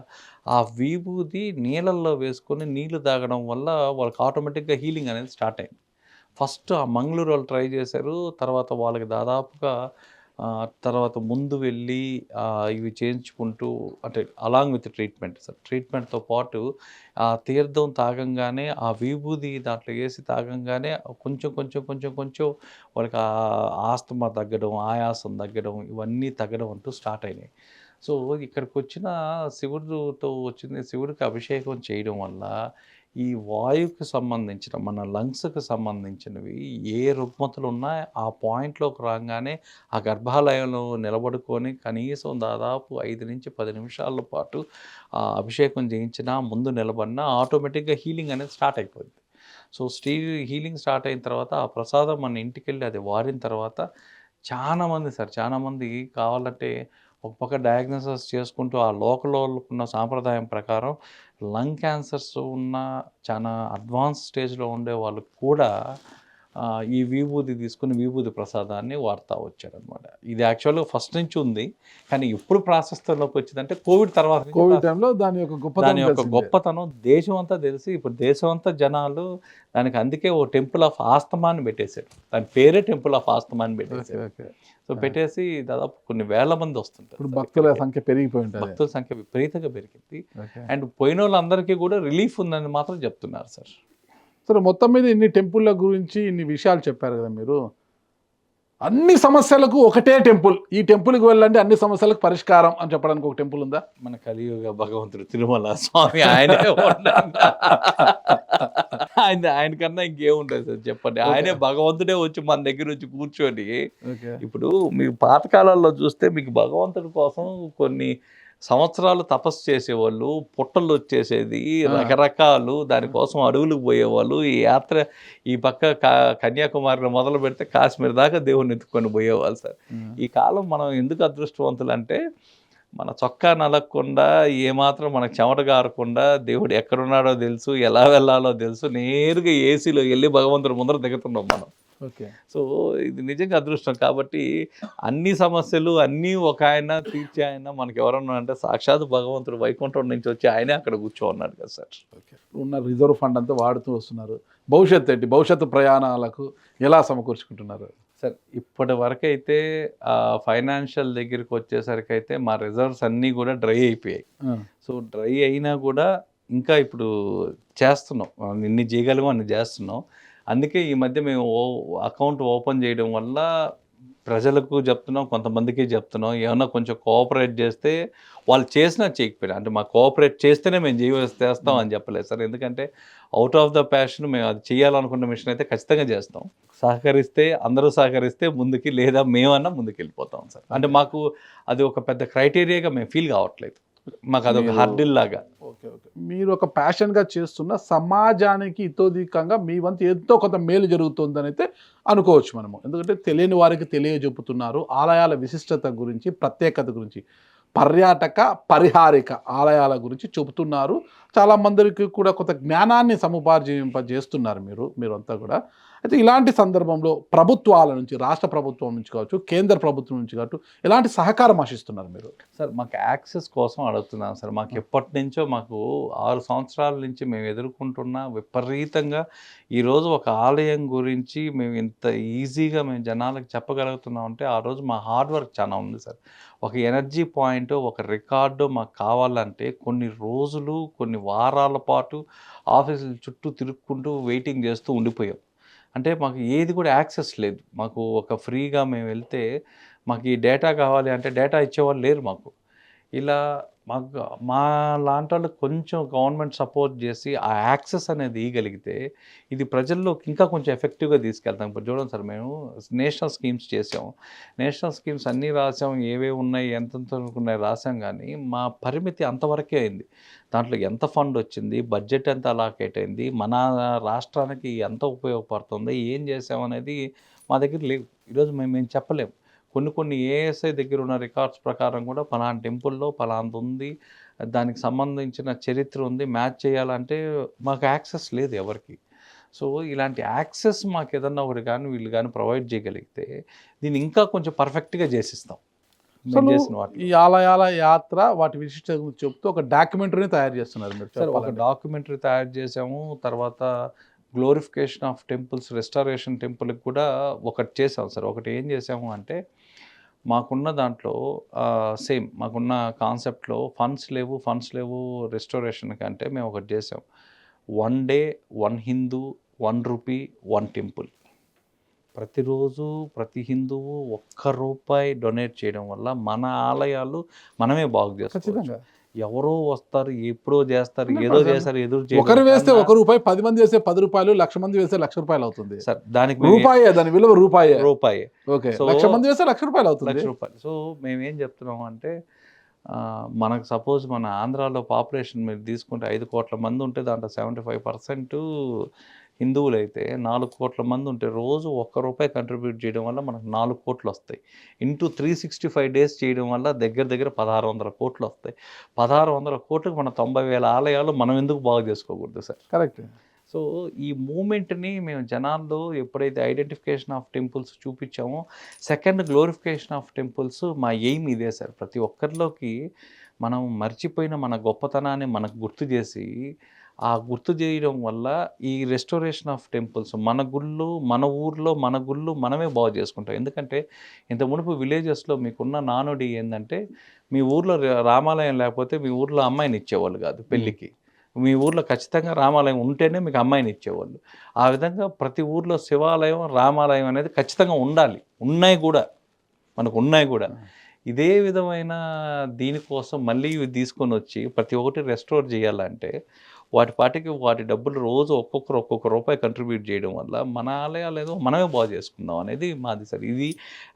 ఆ విభూది నీళ్ళల్లో వేసుకొని నీళ్లు తాగడం వల్ల వాళ్ళకి ఆటోమేటిక్గా హీలింగ్ అనేది స్టార్ట్ అయింది. ఫస్ట్ ఆ మంగళూరు వాళ్ళు ట్రై చేశారు. తర్వాత వాళ్ళకి దాదాపుగా తర్వాత ముందు వెళ్ళి ఇవి చేయించుకుంటూ అంటే అలాంగ్ విత్ ట్రీట్మెంట్ సార్. ట్రీట్మెంట్తో పాటు ఆ తీర్థం తాగంగానే ఆ విభూది దాంట్లో వేసి తాగంగానే కొంచెం వాళ్ళకి ఆస్తమా తగ్గడం, ఆయాసం తగ్గడం, ఇవన్నీ తగ్గడం అంటూ స్టార్ట్ అయినాయి. సో ఇక్కడికి వచ్చిన శివుడికి అభిషేకం చేయడం వల్ల ఈ వాయువుకి సంబంధించిన మన లంగ్స్కి సంబంధించినవి ఏ రుగ్మతలు ఉన్నా ఆ పాయింట్లోకి రాగానే ఆ గర్భాలయంలో నిలబడుకొని కనీసం దాదాపు 5 నుంచి 10 నిమిషాల పాటు ఆ అభిషేకం చేయించినా, ముందు నిలబడినా ఆటోమేటిక్గా హీలింగ్ అనేది స్టార్ట్ అయిపోయింది. సో హీలింగ్ స్టార్ట్ అయిన తర్వాత ఆ ప్రసాదం మన ఇంటికి వెళ్ళి అది వారిన తర్వాత చాలామంది సార్, చాలామంది కావాలంటే ఒక పక్క డయాగ్నోసిస్ చేసుకుంటూ ఆ లోకల్ వాళ్ళకున్న సాంప్రదాయం ప్రకారం లంగ్ క్యాన్సర్స్ ఉన్న చాలా అడ్వాన్స్ స్టేజ్లో ఉండే వాళ్ళు కూడా ఈ విభూది తీసుకుని విభూది ప్రసాదాన్ని వాడుతూ వచ్చారనమాట. ఇది యాక్చువల్గా ఫస్ట్ నుంచి ఉంది, కానీ ఎప్పుడు ప్రాశస్త్యంలోకి వచ్చిందంటే కోవిడ్ తర్వాత నుంచి
కోవిడ్ టైంలో దాని యొక్క
దాని
గొప్పతనం
యొక్క
తెలిసిందే.
గొప్పతనం దేశం అంతా తెలిసి ఇప్పుడు దేశం అంతా జనాలు దానికి అందుకే ఓ టెంపుల్ ఆఫ్ ఆస్తమా అని పెట్టేశారు. దాని పేరే టెంపుల్ ఆఫ్ ఆస్తమా అని
ఓకే,
పెట్టేశారు.
ఓకే.
సో పెట్టేసి దాదాపు కొన్ని వేల మంది వస్తుంటారు.
ఇప్పుడు భక్తుల సంఖ్య పెరిగిపోయి ఉంటుంది.
భక్తుల సంఖ్య విపరీతంగా పెరిగింది.
ఓకే.
అండ్ పోయిన వాళ్ళందరికీ కూడా రిలీఫ్ ఉందని మాత్రం చెప్తున్నారు సార్.
సరే, మొత్తం మీద ఇన్ని టెంపుల్ల గురించి ఇన్ని విషయాలు చెప్పారు కదా మీరు. అన్ని సమస్యలకు ఒకటే టెంపుల్, ఈ టెంపుల్కి వెళ్ళండి అన్ని సమస్యలకు పరిష్కారం అని చెప్పడానికి ఒక టెంపుల్ ఉందా?
మన కలియుగ భగవంతుడు తిరుమల స్వామి ఆయనే ఉన్నాడు. ఆయనకన్నా ఇంకేముంటుంది సార్ చెప్పండి. ఆయనే భగవంతుడే వచ్చి మన దగ్గర వచ్చి కూర్చొని
ఓకే.
ఇప్పుడు మీరు పాతకాలాల్లో చూస్తే మీకు భగవంతుడి కోసం కొన్ని సంవత్సరాలు తపస్సు చేసేవాళ్ళు, పుట్టలు వచ్చేసేది రకరకాలు, దానికోసం అడవులకు పోయేవాళ్ళు. ఈ యాత్ర ఈ పక్క కన్యాకుమారిలో మొదలు పెడితే కాశ్మీర్ దాకా దేవుడిని ఎత్తుకొని పోయేవాళ్ళు సార్. ఈ కాలం మనం ఎందుకు అదృష్టవంతులు అంటే మన చొక్కా నలగకుండా, ఏమాత్రం మనకు చెమట గారకుండా, దేవుడు ఎక్కడున్నాడో తెలుసు, ఎలా వెళ్ళాలో తెలుసు, నేరుగా ఏసీలో వెళ్ళి భగవంతుడి ముందర దిగుతున్నాం మనం.
ఓకే.
సో ఇది నిజంగా అదృష్టం. కాబట్టి అన్ని సమస్యలు అన్నీ ఒక ఆయన తీర్చే ఆయన మనకి ఎవరన్నా అంటే సాక్షాత్ భగవంతుడు వైకుంఠం నుంచి వచ్చి ఆయనే అక్కడ కూర్చోన్నాడు కదా సార్.
ఓకే. ఉన్న రిజర్వ్ ఫండ్ అంతా వాడుతూ వస్తున్నారు. భవిష్యత్తు ఏంటి? భవిష్యత్తు ప్రయాణాలకు ఎలా సమకూర్చుకుంటున్నారు?
సార్ ఇప్పటి వరకు అయితే ఫైనాన్షియల్ దగ్గరికి వచ్చేసరికి అయితే మా రిజర్వ్స్ అన్నీ కూడా డ్రై అయిపోయాయి. సో డ్రై అయినా కూడా ఇంకా ఇప్పుడు చేస్తున్నాం, ఎన్ని చేయగలమో అన్ని చేస్తున్నాం. అందుకే ఈ మధ్య మేము అకౌంట్ ఓపెన్ చేయడం వల్ల ప్రజలకు చెప్తున్నాం, కొంతమందికి చెప్తున్నాం. ఏమన్నా కొంచెం కోఆపరేట్ చేస్తే వాళ్ళు చేసినా చేయకపోయినా, అంటే మా కోఆపరేట్ చేస్తేనే మేము చేస్తాం అని చెప్పలేదు సార్. ఎందుకంటే అవుట్ ఆఫ్ ద ప్యాషన్ మేము అది చేయాలనుకున్న మిషన్ అయితే ఖచ్చితంగా చేస్తాం. సహకరిస్తే అందరూ సహకరిస్తే ముందుకి, లేదా మేమన్నా ముందుకు వెళ్ళిపోతాం సార్. అంటే మాకు అది ఒక పెద్ద క్రైటీరియాగా మేము ఫీల్ కావట్లేదు, మాకు అదొక హర్డిల్ లాగా.
Okay, okay. మీరు ఒక ప్యాషన్గా చేస్తున్న సమాజానికి ఇతోధికంగా మీ వంతు ఎంతో కొంత మేలు జరుగుతుందని అయితే అనుకోవచ్చు మనము. ఎందుకంటే తెలియని వారికి తెలియజెప్పుతున్నారు ఆలయాల విశిష్టత గురించి, ప్రత్యేకత గురించి, పర్యాటక పరిహారిక ఆలయాల గురించి చెబుతున్నారు. చాలామందికి కూడా కొంత జ్ఞానాన్ని సముపార్జింపజేస్తున్నారు మీరంతా కూడా. అయితే ఇలాంటి సందర్భంలో ప్రభుత్వాల నుంచి, రాష్ట్ర ప్రభుత్వం నుంచి కావచ్చు, కేంద్ర ప్రభుత్వం నుంచి కావచ్చు, ఎలాంటి సహకారం ఆశిస్తున్నారు మీరు?
సార్ మాకు యాక్సెస్ కోసం అడుగుతున్నాం సార్. మాకు ఎప్పటి నుంచో, మాకు 6 సంవత్సరాల నుంచి మేము ఎదుర్కొంటున్న విపరీతంగా ఈరోజు ఒక ఆలయం గురించి మేము ఇంత ఈజీగా మేము జనాలకు చెప్పగలుగుతున్నాం అంటే ఆ రోజు మా హార్డ్ వర్క్ చాలా ఉంది సార్. ఒక ఎనర్జీ పాయింట్, ఒక రికార్డు మాకు కావాలంటే కొన్ని రోజులు, కొన్ని వారాల పాటు ఆఫీసుల చుట్టూ తిరుక్కుంటూ వెయిటింగ్ చేస్తూ ఉండిపోయాం. అంటే మాకు ఏది కూడా యాక్సెస్ లేదు. మాకు ఒక ఫ్రీగా మేము వెళ్తే మాకు ఈ డేటా కావాలి అంటే డేటా ఇచ్చేవాళ్ళు లేరు మాకు. ఇలా మాకు మా లాంటి వాళ్ళకి కొంచెం గవర్నమెంట్ సపోర్ట్ చేసి ఆ యాక్సెస్ అనేది ఇవ్వగలిగితే ఇది ప్రజల్లోకి ఇంకా కొంచెం ఎఫెక్టివ్గా తీసుకెళ్తాం. ఇప్పుడు చూడండి సార్, మేము నేషనల్ స్కీమ్స్ చేసాం, నేషనల్ స్కీమ్స్ అన్నీ రాసాం, ఏవేవి ఉన్నాయి, ఎంతెంత ఉన్నాయి రాసాం, కానీ మా పరిమితి అంతవరకే అయింది. దాంట్లో ఎంత ఫండ్ వచ్చింది, బడ్జెట్ ఎంత అలాకేట్ అయింది, మన రాష్ట్రానికి ఎంత ఉపయోగపడుతుంది, ఏం చేసామనేది మా దగ్గర లేవు. ఈరోజు మేము చెప్పలేము. కొన్ని ఏఎస్ఐ దగ్గర ఉన్న రికార్డ్స్ ప్రకారం కూడా పలానా టెంపుల్లో పలాంది ఉంది, దానికి సంబంధించిన చరిత్ర ఉంది, మ్యాచ్ చేయాలంటే మాకు యాక్సెస్ లేదు ఎవరికి. సో ఇలాంటి యాక్సెస్ మాకు ఏదన్నా ఒకటి కానీ వీళ్ళు కానీ ప్రొవైడ్ చేయగలిగితే దీన్ని ఇంకా కొంచెం పర్ఫెక్ట్గా చేసిస్తాం.
ఈ ఆలయాల యాత్ర వాటి విశిష్టత గురించి చెప్తూ ఒక డాక్యుమెంటరీని తయారు చేస్తున్నారు మీరు.
సార్ ఒక డాక్యుమెంటరీ తయారు చేసాము. తర్వాత గ్లోరిఫికేషన్ ఆఫ్ టెంపుల్స్, రెస్టారేషన్ టెంపుల్కి కూడా ఒకటి చేసాం సార్. ఒకటి ఏం చేసాము అంటే మాకున్న దాంట్లో సేమ్ మాకున్న కాన్సెప్ట్లో ఫండ్స్ లేవు రెస్టారేషన్కి అంటే మేము ఒకటి చేసాం. 1 డే 1 హిందూ 1 రూపీ 1 టెంపుల్. ప్రతిరోజు ప్రతి హిందువు ₹1 డొనేట్ చేయడం వల్ల మన ఆలయాలు మనమే బాగు చేస్తాం. ఎవరో వస్తారు, ఎప్పుడో చేస్తారు, ఏదో చేస్తారు, ఎదురు
ఒకరు వేస్తే ₹1, 10 మంది వేస్తే ₹10, 1,00,000 మంది వేస్తే ₹1,00,000 అవుతుంది
సార్. దానికి
దాని విలువ రూపాయి.
ఓకే,
1,00,000 మంది వేస్తే ₹1,00,000 అవుతుంది.
₹1,00,000. సో మేమేం చెప్తున్నాము అంటే మనకు సపోజ్ మన ఆంధ్రాలో పాపులేషన్ మీరు తీసుకుంటే 5 కోట్ల మంది ఉంటే దాంట్లో 75% హిందువులైతే 4 కోట్ల మంది ఉంటే రోజు ₹1 కంట్రిబ్యూట్ చేయడం వల్ల మనకు 4 కోట్లు వస్తాయి. ఇంటూ 365 డేస్ చేయడం వల్ల దగ్గర దగ్గర 1600 కోట్లు వస్తాయి. 1600 కోట్లకు మన 90,000 ఆలయాలు మనం ఎందుకు బాగు చేసుకోకూడదు సార్?
కరెక్ట్.
సో ఈ మూమెంట్ని మేము జనాల్లో ఎప్పుడైతే ఐడెంటిఫికేషన్ ఆఫ్ టెంపుల్స్ చూపించామో, సెకండ్ గ్లోరిఫికేషన్ ఆఫ్ టెంపుల్స్ మా ఎయిమ్ ఇదే సార్. ప్రతి ఒక్కరిలోకి మనం మర్చిపోయిన మన గొప్పతనాన్ని మనకు గుర్తు చేసి, ఆ గుర్తు చేయడం వల్ల ఈ రెస్టోరేషన్ ఆఫ్ టెంపుల్స్ మన గుళ్ళు, మన ఊర్లో మన గుళ్ళు మనమే బాగు చేసుకుంటాం. ఎందుకంటే ఇంత మునుపు విలేజెస్లో మీకున్న నానుడి ఏంటంటే, మీ ఊర్లో రామాలయం లేకపోతే మీ ఊర్లో అమ్మాయిని ఇచ్చేవాళ్ళు కాదు పెళ్ళికి. మీ ఊర్లో ఖచ్చితంగా రామాలయం ఉంటేనే మీకు అమ్మాయిని ఇచ్చేవాళ్ళు. ఆ విధంగా ప్రతి ఊర్లో శివాలయం, రామాలయం అనేది ఖచ్చితంగా ఉండాలి. ఉన్నాయి కూడా, మనకు ఉన్నాయి కూడా. ఇదే విధమైన దీనికోసం మళ్ళీ ఇవి తీసుకొని వచ్చి ప్రతి ఒక్కటి రెస్టోర్ చేయాలంటే వాటి పాటికి వాటి డబ్బులు రోజు ఒక్కొక్క రూపాయి కంట్రిబ్యూట్ చేయడం వల్ల మన ఆలయాలు ఏదో మనమే బాగు చేసుకుందాం అనేది మాది సార్. ఇది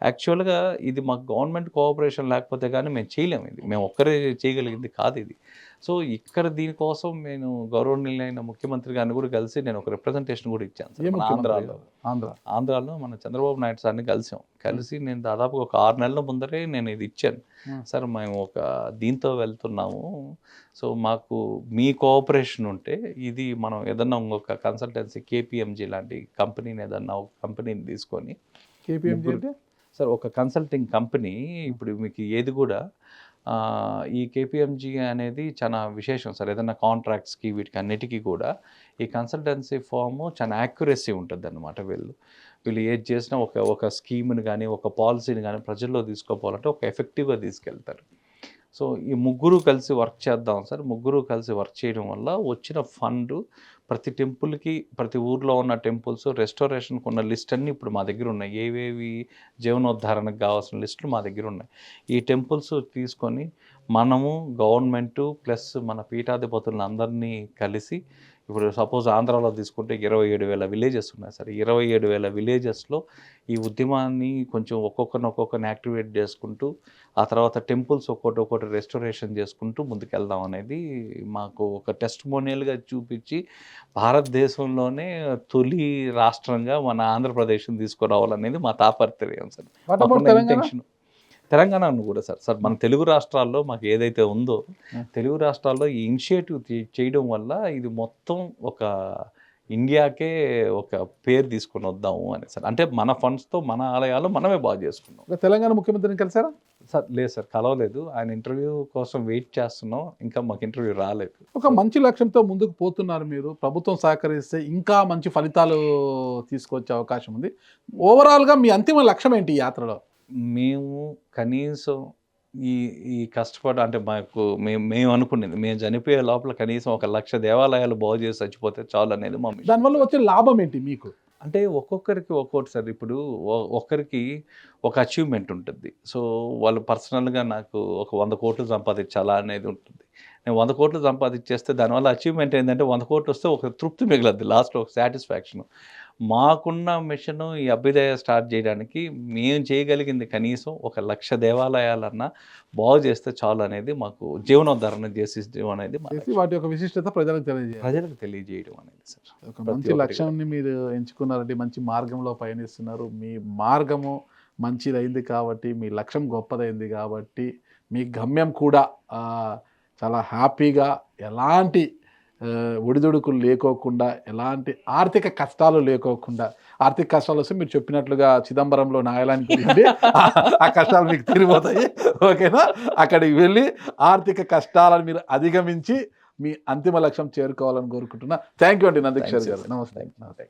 యాక్చువల్గా ఇది మాకు గవర్నమెంట్ కోఆపరేషన్ లేకపోతే కానీ మేము చేయలేము. ఇది మేము ఒక్కరే చేయగలిగింది కాదు ఇది. సో ఇక్కడ దీనికోసం నేను గౌరవనీయులైన ముఖ్యమంత్రి గారిని కూడా కలిసి నేను ఒక రిప్రజెంటేషన్ కూడా ఇచ్చాను సార్. మన ఆంధ్రాలో మన చంద్రబాబు నాయుడు సార్ని కలిసి నేను దాదాపు ఒక 6 నెలల ముందరే నేను ఇది ఇచ్చాను. సార్ మేము ఒక దీంతో వెళ్తున్నాము, సో మాకు మీ కోఆపరేషన్ ఉంటే ఇది మనం ఏదన్నా ఇంకొక కన్సల్టెన్సీ కేపీఎంజీ లాంటి కంపెనీని ఏదన్నా ఒక కంపెనీని తీసుకొని,
కేపీఎంజీ అంటే
సార్ ఒక కన్సల్టింగ్ కంపెనీ, ఇప్పుడు మీకు ఏది కూడా ఈ కేపీఎంజీ అనేది చాలా విశేషం సార్. ఏదైనా కాంట్రాక్ట్స్కి వీటికి అన్నిటికీ కూడా ఈ కన్సల్టెన్సీ ఫాము చాలా యాక్యురసీ ఉంటుంది అన్నమాట. వీళ్ళు ఏది చేసినా ఒక స్కీమ్ని కానీ ఒక పాలసీని కానీ ప్రజల్లో తీసుకోపోవాలంటే ఒక ఎఫెక్టివ్గా తీసుకెళ్తారు. సో ఈ ముగ్గురు కలిసి వర్క్ చేద్దాం సార్. ముగ్గురు కలిసి వర్క్ చేయడం వల్ల వచ్చిన ఫండ్ ప్రతి టెంపుల్కి, ప్రతి ఊర్లో ఉన్న టెంపుల్స్ రెస్టోరేషన్కి ఉన్న లిస్ట్ అన్నీ ఇప్పుడు మా దగ్గర ఉన్నాయి. ఏవేవి జీవనోద్ధారణకు కావాల్సిన లిస్టులు మా దగ్గర ఉన్నాయి. ఈ టెంపుల్స్ తీసుకొని మనము గవర్నమెంటు ప్లస్ మన పీఠాధిపతులను అందరినీ కలిసి, ఇప్పుడు సపోజ్ ఆంధ్రాలో తీసుకుంటే 27,000 విలేజెస్ ఉన్నాయి సార్. 27,000 విలేజెస్లో ఈ ఉద్యమాన్ని కొంచెం ఒక్కొక్కరిని యాక్టివేట్ చేసుకుంటూ, ఆ తర్వాత టెంపుల్స్ ఒక్కొక్కటి రెస్టోరేషన్ చేసుకుంటూ ముందుకెళ్దాం అనేది మాకు ఒక టెస్టిమోనియల్గా చూపించి, భారతదేశంలోనే తొలి రాష్ట్రంగా మన ఆంధ్రప్రదేశ్ని తీసుకురావాలనేది మా తాపత్రయం సార్. ఇంటెన్షన్ తెలంగాణను కూడా సార్ మన తెలుగు రాష్ట్రాల్లో మాకు ఏదైతే ఉందో, తెలుగు రాష్ట్రాల్లో ఈ ఇనిషియేటివ్ చేయడం వల్ల ఇది మొత్తం ఒక ఇండియాకే ఒక పేరు తీసుకొని వద్దాము అని సార్. అంటే మన ఫండ్స్తో మన ఆలయాలు మనమే బాగు చేసుకున్నాం.
తెలంగాణ ముఖ్యమంత్రిని కలిసారా
సార్? లేదు సార్, కలవలేదు. ఆయన ఇంటర్వ్యూ కోసం వెయిట్ చేస్తున్నాం, ఇంకా మాకు ఇంటర్వ్యూ రాలేదు.
ఒక మంచి లక్ష్యంతో ముందుకు పోతున్నారు మీరు. ప్రభుత్వం సహకరిస్తే ఇంకా మంచి ఫలితాలు తీసుకొచ్చే అవకాశం ఉంది. ఓవరాల్గా మీ అంతిమ లక్ష్యం ఏంటి ఈ యాత్రలో?
మేము కనీసం ఈ కష్టపడ అంటే మేము అనుకునేది, మేము చనిపోయే లోపల కనీసం 1,00,000 దేవాలయాలు బాగు చేసి చచ్చిపోతే చాలు అనేది మా మిషన్.
దానివల్ల వచ్చే లాభం ఏంటి మీకు?
అంటే ఒక్కొక్కరికి ఒక్కొక్కటి సార్. ఇప్పుడు ఒక్కరికి ఒక అచీవ్మెంట్ ఉంటుంది. సో వాళ్ళు పర్సనల్గా నాకు ఒక 100 కోట్లు సంపాదించాలా అనేది ఉంటుంది. నేను 100 కోట్లు సంపాదించేస్తే దానివల్ల అచీవ్మెంట్ ఏంటంటే 100 కోట్లు వస్తే ఒక తృప్తి మిగలద్ది, లాస్ట్లో ఒక సాటిస్ఫాక్షన్. మాకున్న మిషన్ ఈ అభ్యుదయ స్టార్ట్ చేయడానికి మేము చేయగలిగింది కనీసం 1,00,000 దేవాలయాలన్నా బాగు చేస్తే చాలు అనేది మాకు జీవనోద్ధరణ చేసేయడం అనేది
వాటి యొక్క విశిష్టత ప్రజలకు
తెలియజేయడం అనేది సార్.
ఒక మంచి లక్ష్యాన్ని మీరు ఎంచుకున్నారండి. మంచి మార్గంలో పయనిస్తున్నారు. మీ మార్గము మంచిదైంది కాబట్టి, మీ లక్ష్యం గొప్పదైంది కాబట్టి, మీ గమ్యం కూడా చాలా హ్యాపీగా, ఎలాంటి ఒడిదుడుకులు లేకోకుండా, ఎలాంటి ఆర్థిక కష్టాలు లేకోకుండా, ఆర్థిక కష్టాలు వస్తే మీరు చెప్పినట్లుగా చిదంబరంలో న్యాయాలయానికి వెళ్ళండి, ఆ కష్టాలు మీకు తిరిగిపోతాయి. ఓకేనా? అక్కడికి వెళ్ళి ఆర్థిక కష్టాలను మీరు అధిగమించి మీ అంతిమ లక్ష్యం చేరుకోవాలని కోరుకుంటున్నా. థ్యాంక్ యూ అండి నందకిషోర్ గారు. నమస్తే.